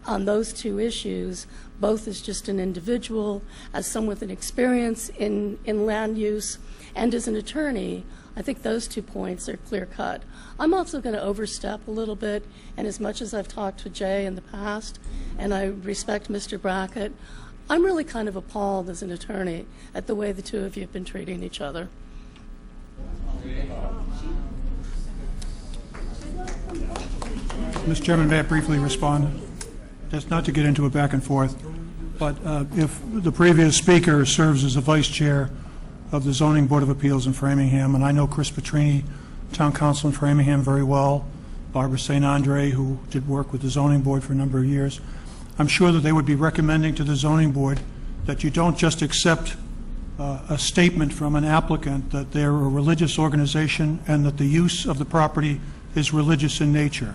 on those two issues, both as just an individual, as someone with an experience in land use, and as an attorney, I think those 2 points are clear-cut. I'm also going to overstep a little bit, and as much as I've talked with Jay in the past, and I respect Mr. Brackett, I'm really kind of appalled as an attorney at the way the two of you have been treating each other. Mr. Chairman, may I briefly respond? Just not to get into a back and forth, but if the previous speaker serves as the vice chair of the Zoning Board of Appeals in Framingham, and I know Chris Petrini, Town Council in Framingham, very well, Barbara St. Andre, who did work with the Zoning Board for a number of years, I'm sure that they would be recommending to the Zoning Board that you don't just accept a statement from an applicant that they're a religious organization and that the use of the property is religious in nature.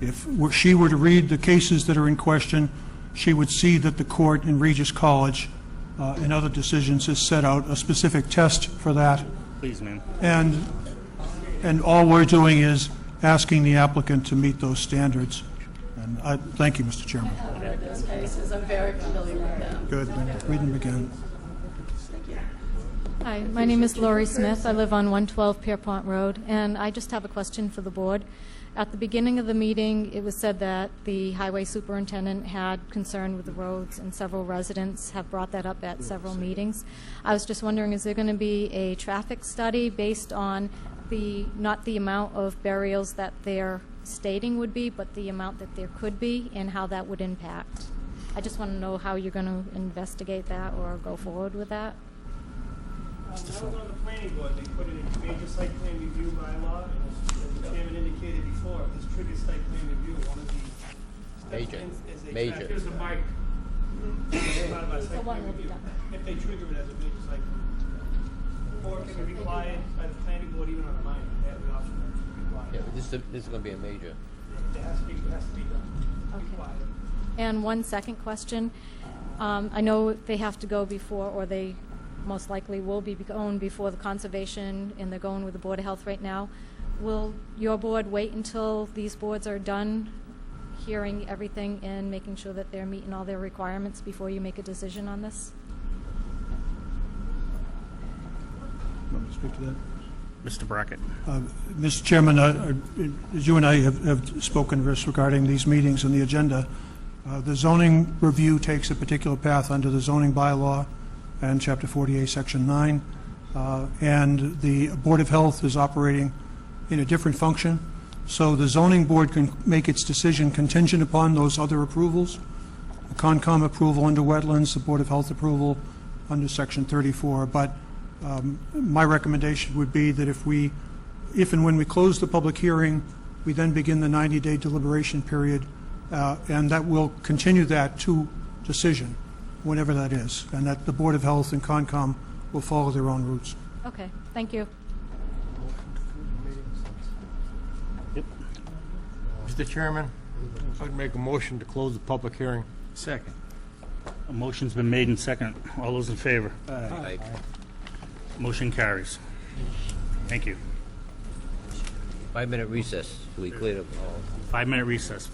If she were to read the cases that are in question, she would see that the court in Regis College in other decisions has set out a specific test for that. Please, ma'am. And all we're doing is asking the applicant to meet those standards. And thank you, Mr. Chairman. I have read those cases. I'm very familiar with them. Good. Read them again. Hi, my name is Lori Smith. I live on 112 Pierpont Road, and I just have a question for the board. At the beginning of the meeting, it was said that the highway superintendent had concern with the roads, and several residents have brought that up at several meetings. I was just wondering, is there going to be a traffic study based on not the amount of burials that they're stating would be, but the amount that there could be, and how that would impact? I just want to know how you're going to investigate that or go forward with that. When I was on the planning board, they put in a major site plan review bylaw, and as the chairman indicated before, if this triggers site plan review, one of the steps is a Major. Here's the mic. Part of our site plan review. If they trigger it as a major site plan. Or it can be required by the planning board even on a minor. They have the option to require. Yeah, but this is going to be a major. It has to be done. Required. And one second question. I know they have to go before, or they most likely will be going before the conservation, and they're going with the Board of Health right now. Will your board wait until these boards are done hearing everything and making sure that they're meeting all their requirements before you make a decision on this? Want me to speak to that? Mr. Brackett. Mr. Chairman, as you and I have spoken regarding these meetings and the agenda, the zoning review takes a particular path under the zoning bylaw and Chapter 48, Section 9, and the Board of Health is operating in a different function. So the zoning board can make its decision contingent upon those other approvals, the Concom approval under wetlands, the Board of Health approval under Section 34. But my recommendation would be that if and when we close the public hearing, we then begin the 90-day deliberation period, and that will continue that to decision, whenever that is, and that the Board of Health and Concom will follow their own routes. Okay, thank you. Mr. Chairman, I'd make a motion to close the public hearing. Second. A motion's been made and second. All those in favor? Aye. Motion carries. Thank you. 5-minute recess. We cleared up all. 5-minute recess.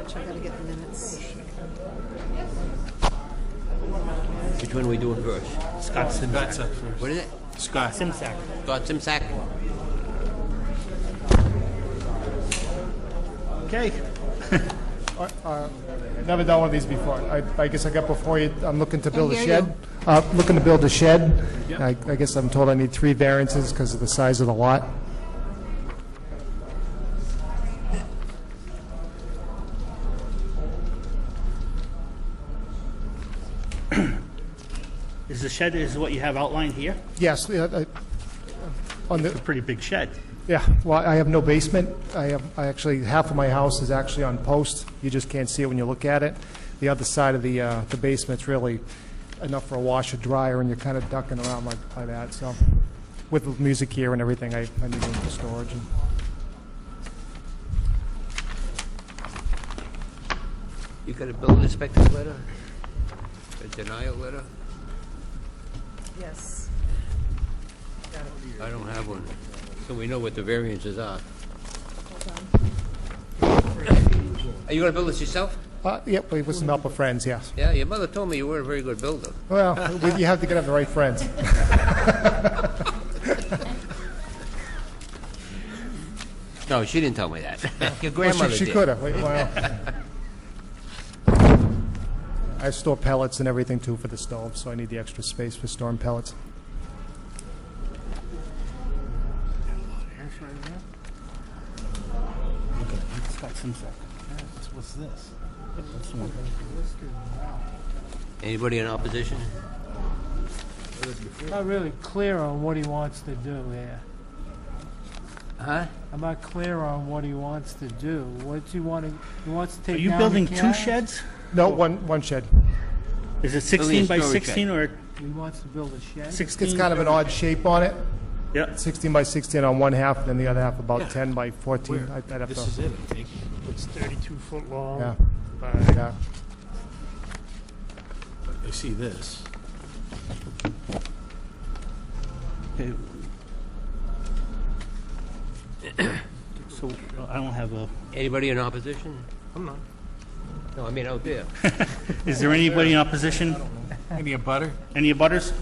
George, I gotta get the minutes. Which one are we doing first? Scott Simsack. What is it? Scott Simsack. Scott Simsack. Okay. I've never done one of these before. I guess I got before you, I'm looking to build a hear shed. Looking to build a shed. Yep. I guess I'm told I need 3 variances because of the size of the lot. Is the shed is what you have outlined here? Yes, on It's a the, pretty big shed. yeah, well, I have no basement. I actually, half of my house is actually on post. You just can't see it when you look at it. The other side of the basement's really enough for a washer dryer, and you're kind of ducking around like that. So with the music here and everything, I need room for storage. And You got a building inspector's letter? A denial letter? Yes. I don't have one. So we know what the variances are. Are you gonna build this yourself? Yep, with some help of friends, yes. Yeah, your mother told me you were a very good builder. Well, you have to have the right friends. No, she didn't tell me that. Your Well, grandmother she did. could have. Well, I store pellets and everything too for the stove, so I need the extra space for storing pellets. Scott Simsack. What's this? That's the one. Anybody in opposition? Not really clear on what he wants to do here. Huh? I'm not clear on what he wants to do. What do you want to? He wants to take. Are you down building the 2 cabin? sheds? No, one shed. Is it 16 by 16 or He wants to build a shed. 16? It's kind of an odd shape on it. Yeah. 16 by 16 on one half, and then the other half about 10 by 14. I'd have This to, is it, I think. It's 32 foot long. Yeah. by- Yeah. I see this. Okay. So I don't have a. Anybody in opposition? I'm not. No, I mean out there. Is there anybody in opposition? Any butter? Any abutters?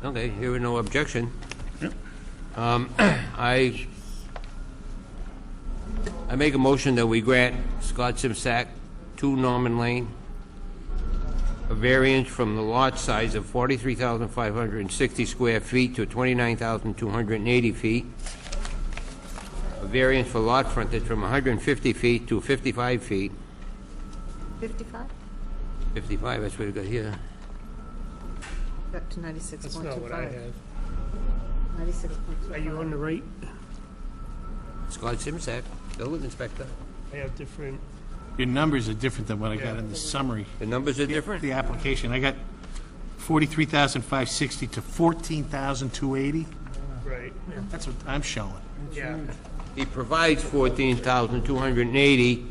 Okay, hearing no objection. Yep. I make a motion that we grant Scott Simsack 2 Norman Lane a variance from the lot size of 43,560 square feet to 29,280 feet. A variance for lot frontage from 150 feet to 55 feet. 55? 55, that's what we got here. Got to 96.25. That's not what I have. 96.25. Are you on the right? Scott Simsack, building inspector. I have different. Your numbers are different than what I got in the summary. The numbers are different? The application, I got 43,560 to 14,280. Right. That's what I'm showing. Yeah. He provides 14,280.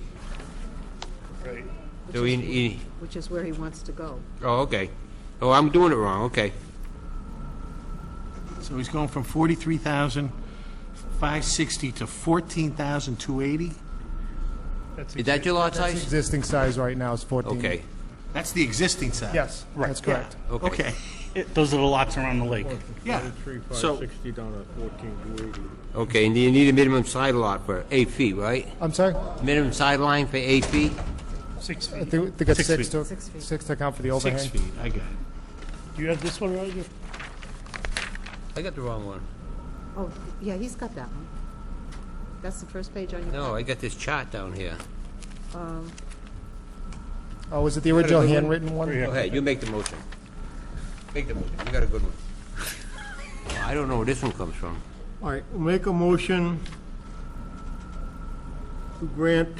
Right. So he, Which is where he wants to go. oh, okay. Oh, I'm doing it wrong, okay. So he's going from 43,560 to 14,280? Is that your lot That's size? existing size right now is 14. Okay. That's the existing size? Yes, that's correct. Okay. Those are the lots around the lake. Yeah. So- 560 down to 14,280. Okay, and you need a minimum side lot for 8 feet, right? I'm sorry? Minimum sideline for 8 feet? 6 feet. I think they got 6 six feet. to, 6 to account for the overhang. 6 feet, I got it. Do you have this one, Roger? I got the wrong one. Oh, yeah, he's got that one. That's the first page on your. No, I got this chart down here. Oh, was it the original handwritten one? Go ahead, you make the motion. Make the motion, you got a good one. I don't know where this one comes from. All right, we'll make a motion to grant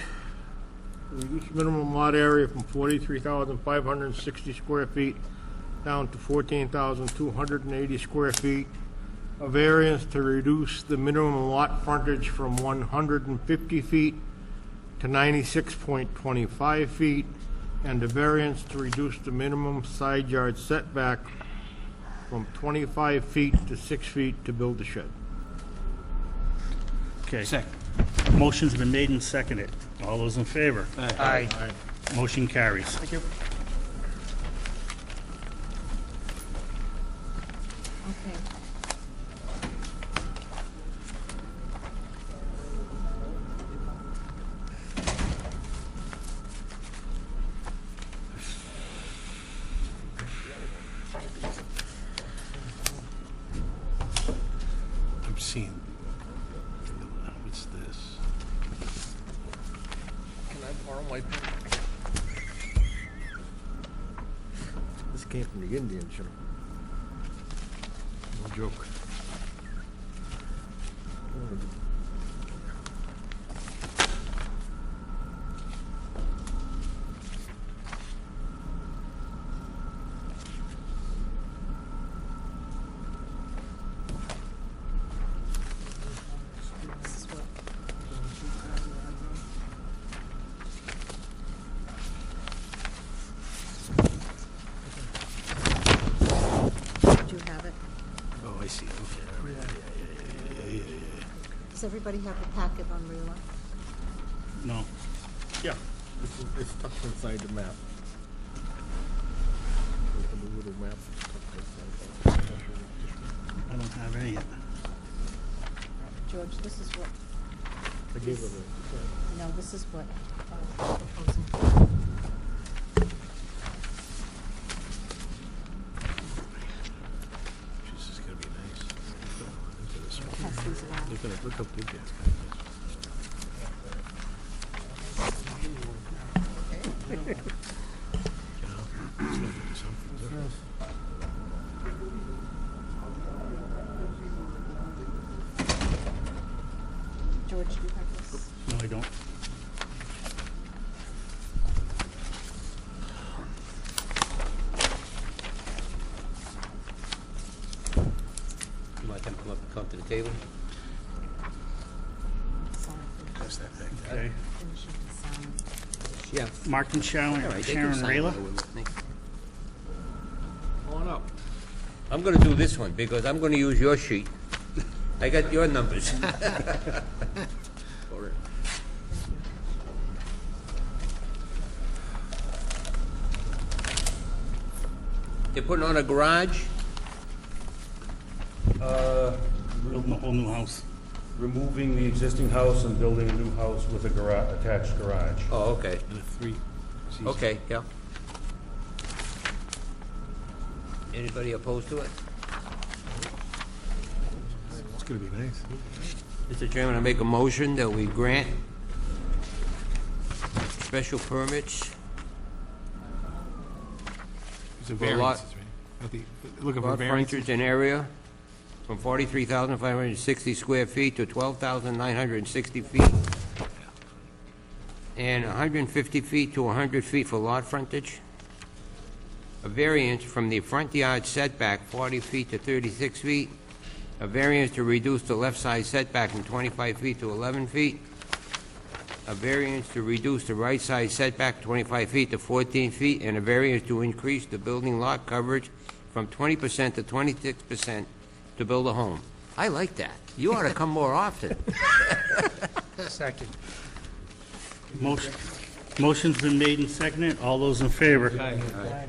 reduce minimum lot area from 43,560 square feet down to 14,280 square feet. A variance to reduce the minimum lot frontage from 150 feet to 96.25 feet, and a variance to reduce the minimum side yard setback from 25 feet to 6 feet to build a shed. Okay. Second. Motion's been made and seconded. All those in favor? Aye. Motion carries. Thank you. Okay. I'm seeing. What's this? Can I borrow my pen? This came from the Indians, you know. No joke. Do you have it? Oh, I see. Okay. Yeah. Does everybody have the packet on Real? No. Yeah. It's tucked inside the map. The little map is tucked inside. I don't have any yet. George, this is what, I gave it a... no, this is what I'm proposing. This is gonna be nice. Into this one. Pass these around. Look how big that's George, do you have this? No, I don't. You want them to come to the table? Pass that back. Okay. Yeah. Martin Sharon, All right, they Sharon can sign Rayla. it with me. Come on up. I'm gonna do this one because I'm gonna use your sheet. I got your numbers. They're putting on a garage? Building a whole new house. Removing the existing house and building a new house with a attached garage. Oh, okay. And a 3. Okay, yeah. Anybody opposed to it? It's gonna be nice. Mr. Chairman, I make a motion that we grant special permits It's a for lot, variance, right? Looking for lot variances. frontage and area from 43,560 square feet to 12,960 feet, and 150 feet to 100 feet for lot frontage. A variance from the front yard setback 40 feet to 36 feet. A variance to reduce the left side setback from 25 feet to 11 feet. A variance to reduce the right side setback 25 feet to 14 feet, and a variance to increase the building lot coverage from 20% to 26% to build a home. I like that. You ought to come more often. Second. Motion's been made and seconded. All those in favor? Aye.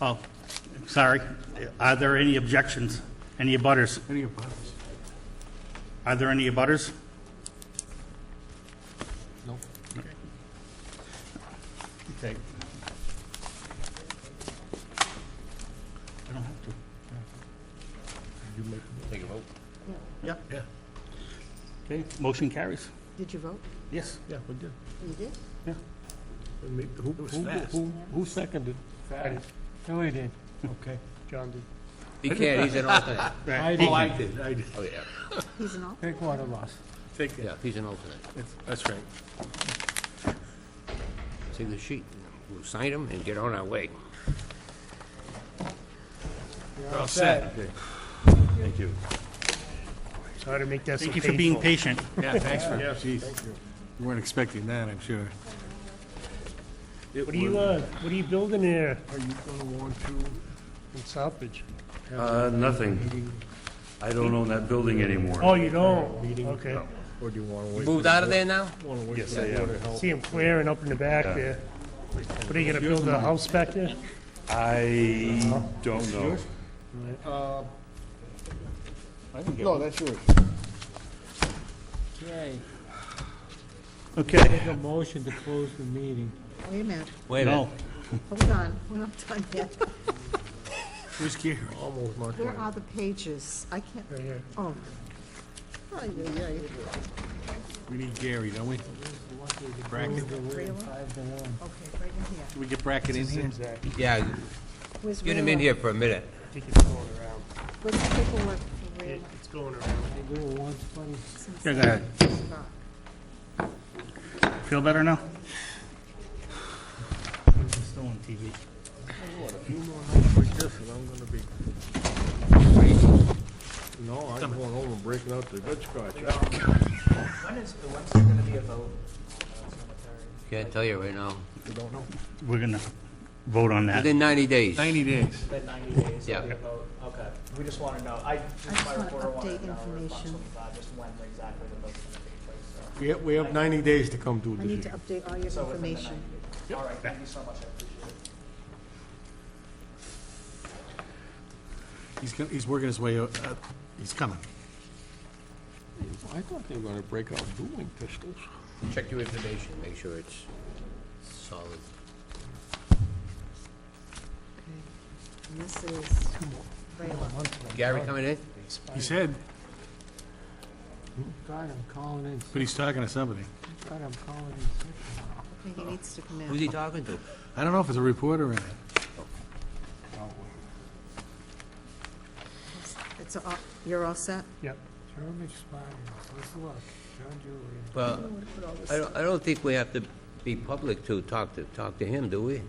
Oh, sorry. Are there any objections? Any abutters? Any abutters? Are there any abutters? No. Okay. I don't have to. Take a vote. Yeah. Yeah. Okay, motion carries. Did you vote? Yes. Yeah, we did. You did? Yeah. Who seconded? Billy did. Okay, John did. He can't, he's an alternate. I Oh, did. I did. Oh, yeah. He's an alternate. Pick one of us. Take Yeah, he's an alternate. That's right. See the sheet. We'll sign them and get on our way. You're all set. Thank you. Sorry to make that so Thank you for being patient. Yeah, thanks for, Yeah, geez. You weren't expecting that, I'm sure. What are you building there Are you gonna want to, in Southbridge? Nothing. I don't own that building anymore. Oh, you don't? Okay. Or do you want to wait? Moved out of there now? Yes, I am. See him clearing up in the back there. What, are you gonna build a house back there? I don't know. No, that's yours. Okay. Okay. Make a motion to close the meeting. Wait a minute. Wait a minute. Hold on. We're not done yet. Who's Gary? Almost not Where done. are the pages? I can't. Right here. Oh. Ay, ay, ay. We need Gary, don't we? Bracket. Really? 5-1. Okay, right in here. Do we get bracket in here? Yeah, Where's get him in Rayla? here for a minute. I think it's going around. Where's the paperwork for Rayla? It's going around. They do it once, 20. Yeah, go ahead. Feel better now? It's still on TV. What, a few more nights like this and I'm gonna be... No, I'm going home and breaking out the good scotch. When's there going to be a vote? Can't tell you right now. You don't know? We're gonna vote on that. Within 90 days. 90 days. Within 90 days? Yeah. There'll be a vote? Okay. We just want to know. I just my want reporter wanted update to know information. just when exactly the vote's going to take place. So. We have 90 days to come to a I need to decision. update all your So within the information. 90 days. All right. Thank you so much. I appreciate it. He's working his way, he's coming. I thought they were going to break out dueling pistols. Check your information, make sure it's solid. And this is Rayla. Gary coming in? He said, God, I'm calling in. but he's talking to somebody. God, I'm calling in sick. Okay, he needs to come in. Who's he talking to? I don't know if it's a reporter or not. It's all, you're all set? Yep. Term expires. Let's look. John Julian. Well, I don't think we have to be public to talk to him, do we?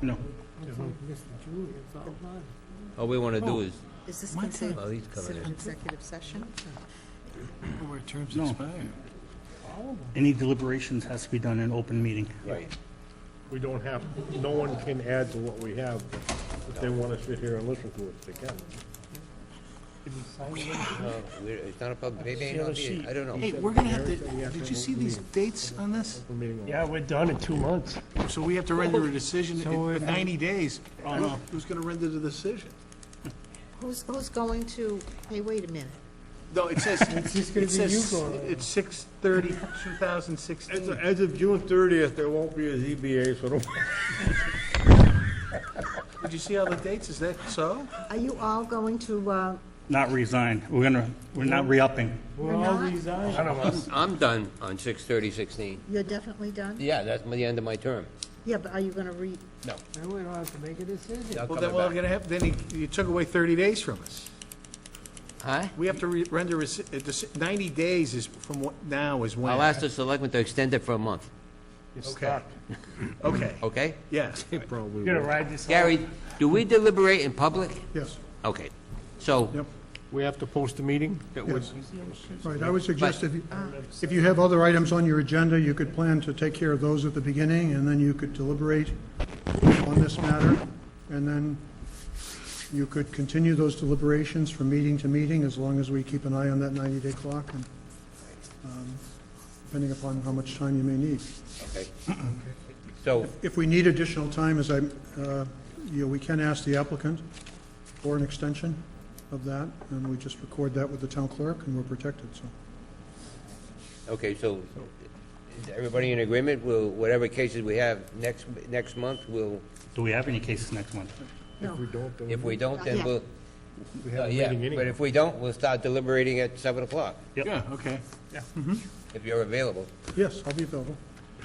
No. Looks like Mr. Julian's all done. All we want to do is, Is this My considered oh, he's coming considered in. executive session? Where terms No. expire. Any deliberations has to be done in open meeting. Right. We don't have, no one can add to what we have. If they want to sit here and listen to it, they can. Did we sign it? It's not a public, maybe See other not, sheet. I don't know. Hey, we're gonna have to, did you see these dates on this? Yeah, we're done in 2 months. So we have to render a decision So in if- 90 days. Who's gonna render the decision? Who's going to, hey, wait a minute. No, it says, It's just gonna it be you says, going. it's 6/30/2016. As of June 30th, there won't be a ZBA, so don't. Did you see all the dates? Is that so? Are you all going to, Not resign. We're not re-upping. We're all not? resigned. None of us. I'm done on 6/30/16. you're definitely done? Yeah, that's the end of my term. Yeah, but are you going to No. Then we don't have to make a decision. I'll Well, come then we're back. gonna have, then you took away 30 days from us. Huh? We have to render, 90 days is from what, now is when? I'll ask the selectmen to extend it for a month, You're Okay. stuck. Okay, okay? yes. You're going to ride this out? Gary, do we deliberate in public? Yes. Okay, so, Yep. We have to post a meeting? Yes. Right, I would suggest if you have other items on your agenda, you could plan to take care of those at the beginning, and then you could deliberate on this matter, and then you could continue those deliberations from meeting to meeting, as long as we keep an eye on that 90-day clock, and depending upon how much time you may need. okay. So, If we need additional time, we can ask the applicant for an extension of that, and we just record that with the town clerk, and we're protected, so. okay, so, is everybody in agreement? Will, whatever cases we have next month, we'll, Do we have any cases next month? If we don't, then. if we don't, Not then yet. we'll, We have a yeah, meeting but anyway. if we don't, we'll start deliberating at 7 o'clock, Yeah, okay. if you're available. Yes, I'll be available.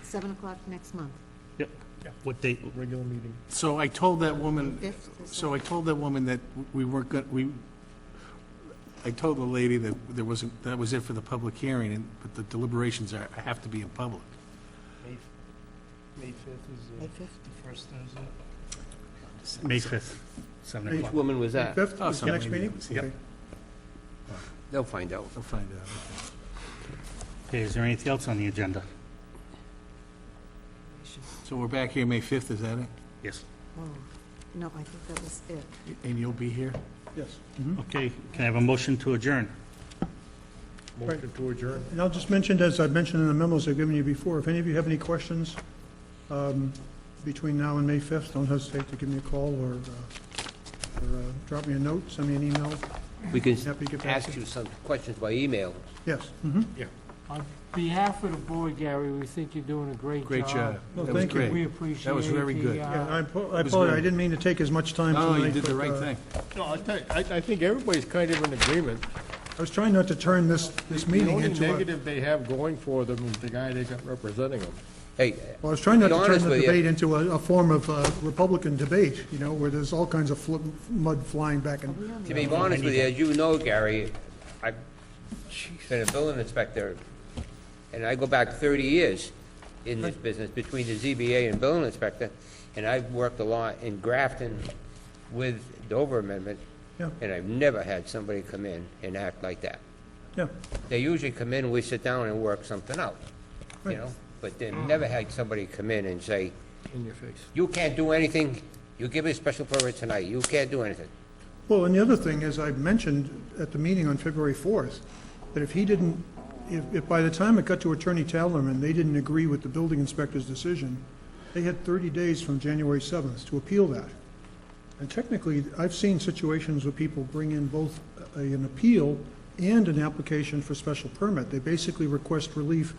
7 o'clock next month? Yep. What date? Regular meeting. So I told that woman, Fifth, is so I told that woman that we weren't going, I told the lady that there wasn't, that was it for the public hearing, but the deliberations have to be in public. May 5th is May the 5th? first Thursday. May 5th, 7 Which o'clock. woman was that? 5th Oh, is the next somebody meeting? was- yep. Okay. They'll find out. I'll find out. Okay, is there anything else on the agenda? So we're back here May 5th, is that it? Yes. No, I think that was it. And you'll be here? Yes. Okay, can I have a motion to adjourn? Motion to adjourn? And I'll just mention, as I've mentioned in the memos I've given you before, if any of you have any questions between now and May 5th, don't hesitate to give me a call or drop me a note, send me an email. We can Happy to get back ask to you some questions by email. Yes. Yeah. On behalf of the board, Gary, we think you're doing a great job. Great job. Well, That was thank you. great. We appreciate That was very the, good. Yeah, I was apologize. good. I didn't mean to take as much time No, tonight. you did the but, right thing. No, I think everybody's kind of in agreement. I was trying not to turn this meeting The only into a... negative they have going for them is the guy they got representing them. Hey, Well, I was trying not be to turn honest the with you. debate into a form of Republican debate, you know, where there's all kinds of mud flying back and... To be honest with you, as you know, Gary, I've been a building inspector, and I go back 30 years in this business between the ZBA and building inspector, and I've worked a lot in Grafton with Dover Amendment, Yeah. and I've never had somebody come in and act like that. Yeah. They usually come in, we sit down and work something out, you Right. know? But they've never had somebody come in and say, In your face. you can't do anything, you give me a special permit tonight, you can't do anything. Well, and the other thing, as I mentioned at the meeting on February 4th, that if he didn't, if by the time it got to Attorney Tallerman, they didn't agree with the building inspector's decision, they had 30 days from January 7th to appeal that. And technically, I've seen situations where people bring in both an appeal and an application for special permit. They basically request relief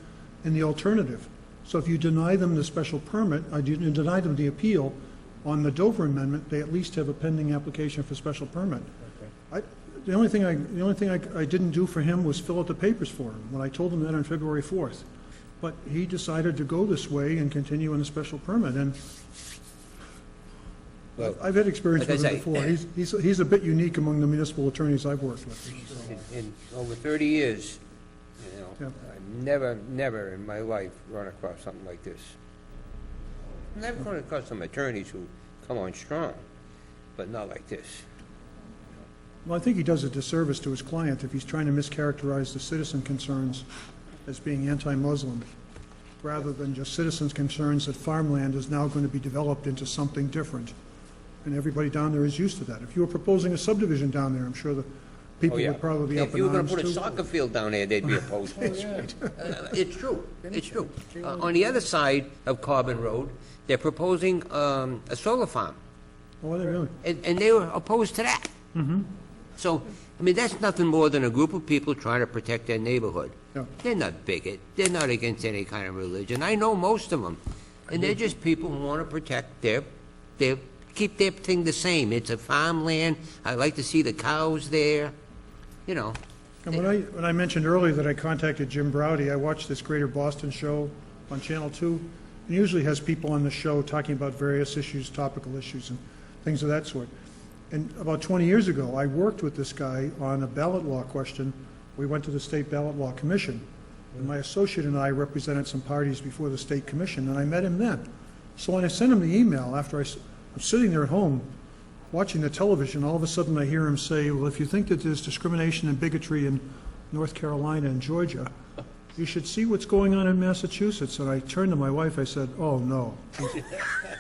in the alternative. So if you deny them the special permit, you deny them the appeal on the Dover Amendment, they at least have a pending application for special permit. The only thing I didn't do for him was fill out the papers for him when I told him that on February 4th. But he decided to go this way and continue on the special permit. And Well, I've had experience like I with him say- before. He's a bit unique among the municipal attorneys I've worked with. In over 30 years, you know, Yeah. I've never in my life run across something like this. I've never run across some attorneys who come on strong, but not like this. Well, I think he does a disservice to his client if he's trying to mischaracterize the citizen concerns as being anti-Muslim, rather than just citizens' concerns that farmland is now going to be developed into something different. And everybody down there is used to that. If you were proposing a subdivision down there, I'm sure the people Oh, yeah. would probably be Yeah, up if in you were going arms to put a too. soccer field down there, they'd be opposed. It's true, it's true. On the other side of Corbin Road, they're proposing a solar farm, Oh, are they really? and they were opposed to that. So, I mean, that's nothing more than a group of people trying to protect their neighborhood. Yeah. They're not bigot, they're not against any kind of religion. I know most of them, and they're just people who want to protect their keep their thing the same. It's a farmland, I like to see the cows there, you know. And when I mentioned earlier that I contacted Jim Browdy, I watched this Greater Boston show on Channel 2. He usually has people on the show talking about various issues, topical issues, and things of that sort. And about 20 years ago, I worked with this guy on a ballot law question. We went to the State Ballot Law Commission, and my associate and I represented some parties before the State Commission, and I met him then. So when I sent him the email, after I'm sitting there at home watching the television, all of a sudden I hear him say, well, if you think that there's discrimination and bigotry in North Carolina and Georgia, you should see what's going on in Massachusetts. And I turned to my wife, I said, oh, no.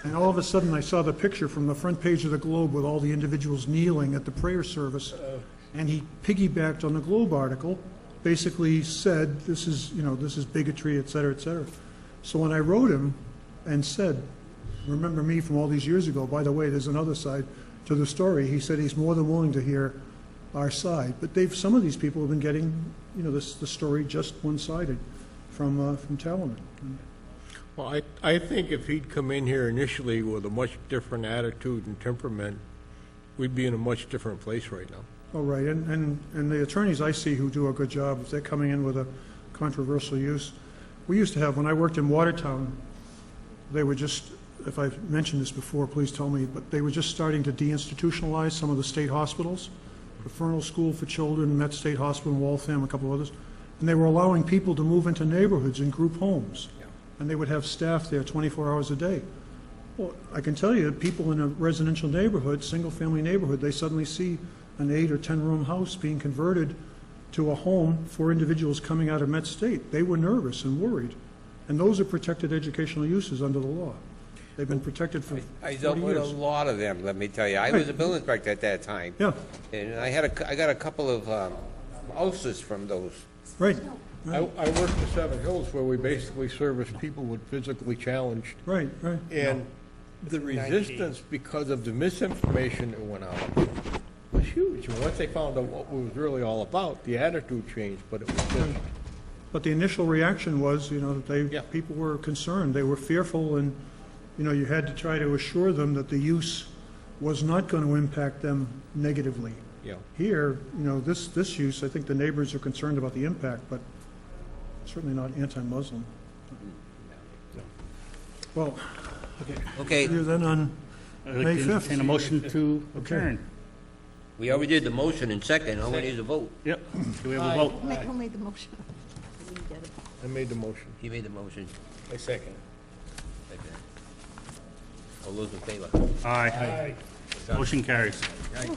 And all of a sudden I saw the picture from the front page of the Globe with all the individuals kneeling at the prayer service. And he piggybacked on the Globe article, basically said, this is bigotry, et cetera, et cetera. So when I wrote him and said, remember me from all these years ago, by the way, there's another side to the story, he said he's more than willing to hear our side. But some of these people have been getting, the story just one-sided from Tallerman. Well, I think if he'd come in here initially with a much different attitude and temperament, we'd be in a much different place right now. Oh, right, and the attorneys I see who do a good job, if they're coming in with a controversial use, we used to have, when I worked in Watertown, they were just, if I've mentioned this before, please tell me, but they were just starting to deinstitutionalize some of the state hospitals, the Fernald School for Children, Met State Hospital in Waltham, a couple of others, and they were allowing people to move into neighborhoods in group homes, and they would have staff there 24 hours a day. Well, I can tell you, people in a residential neighborhood, single-family neighborhood, they suddenly see an 8 or 10-room house being converted to a home for individuals coming out of Met State. They were nervous and worried, and those are protected educational uses under the law. They've been protected for I 40 dealt with a years. lot of them, let me tell you. I Right. was a building inspector at that time. Yeah. And I got a couple of houses from those. Right. I worked in Seven Hills where we basically serviced people with physically challenged. Right, right. And the resistance because of the misinformation that went out was huge. And once they found out what it was really all about, the attitude changed, but it was just, But the initial reaction was, that people were concerned, they were fearful, and, you had to try to assure them that the use was not going to impact them negatively. Yeah. Here, this use, I think the neighbors are concerned about the impact, but certainly not anti-Muslim. Well, Okay. see you then on I'd like May to 5th. entertain a motion to adjourn. We already did the motion in second, all we need is a vote. Yep. Do we have a vote? Who made the motion? I made the motion. He made the motion. I second. Okay. All those in favor? Aye. Motion carries. Aye.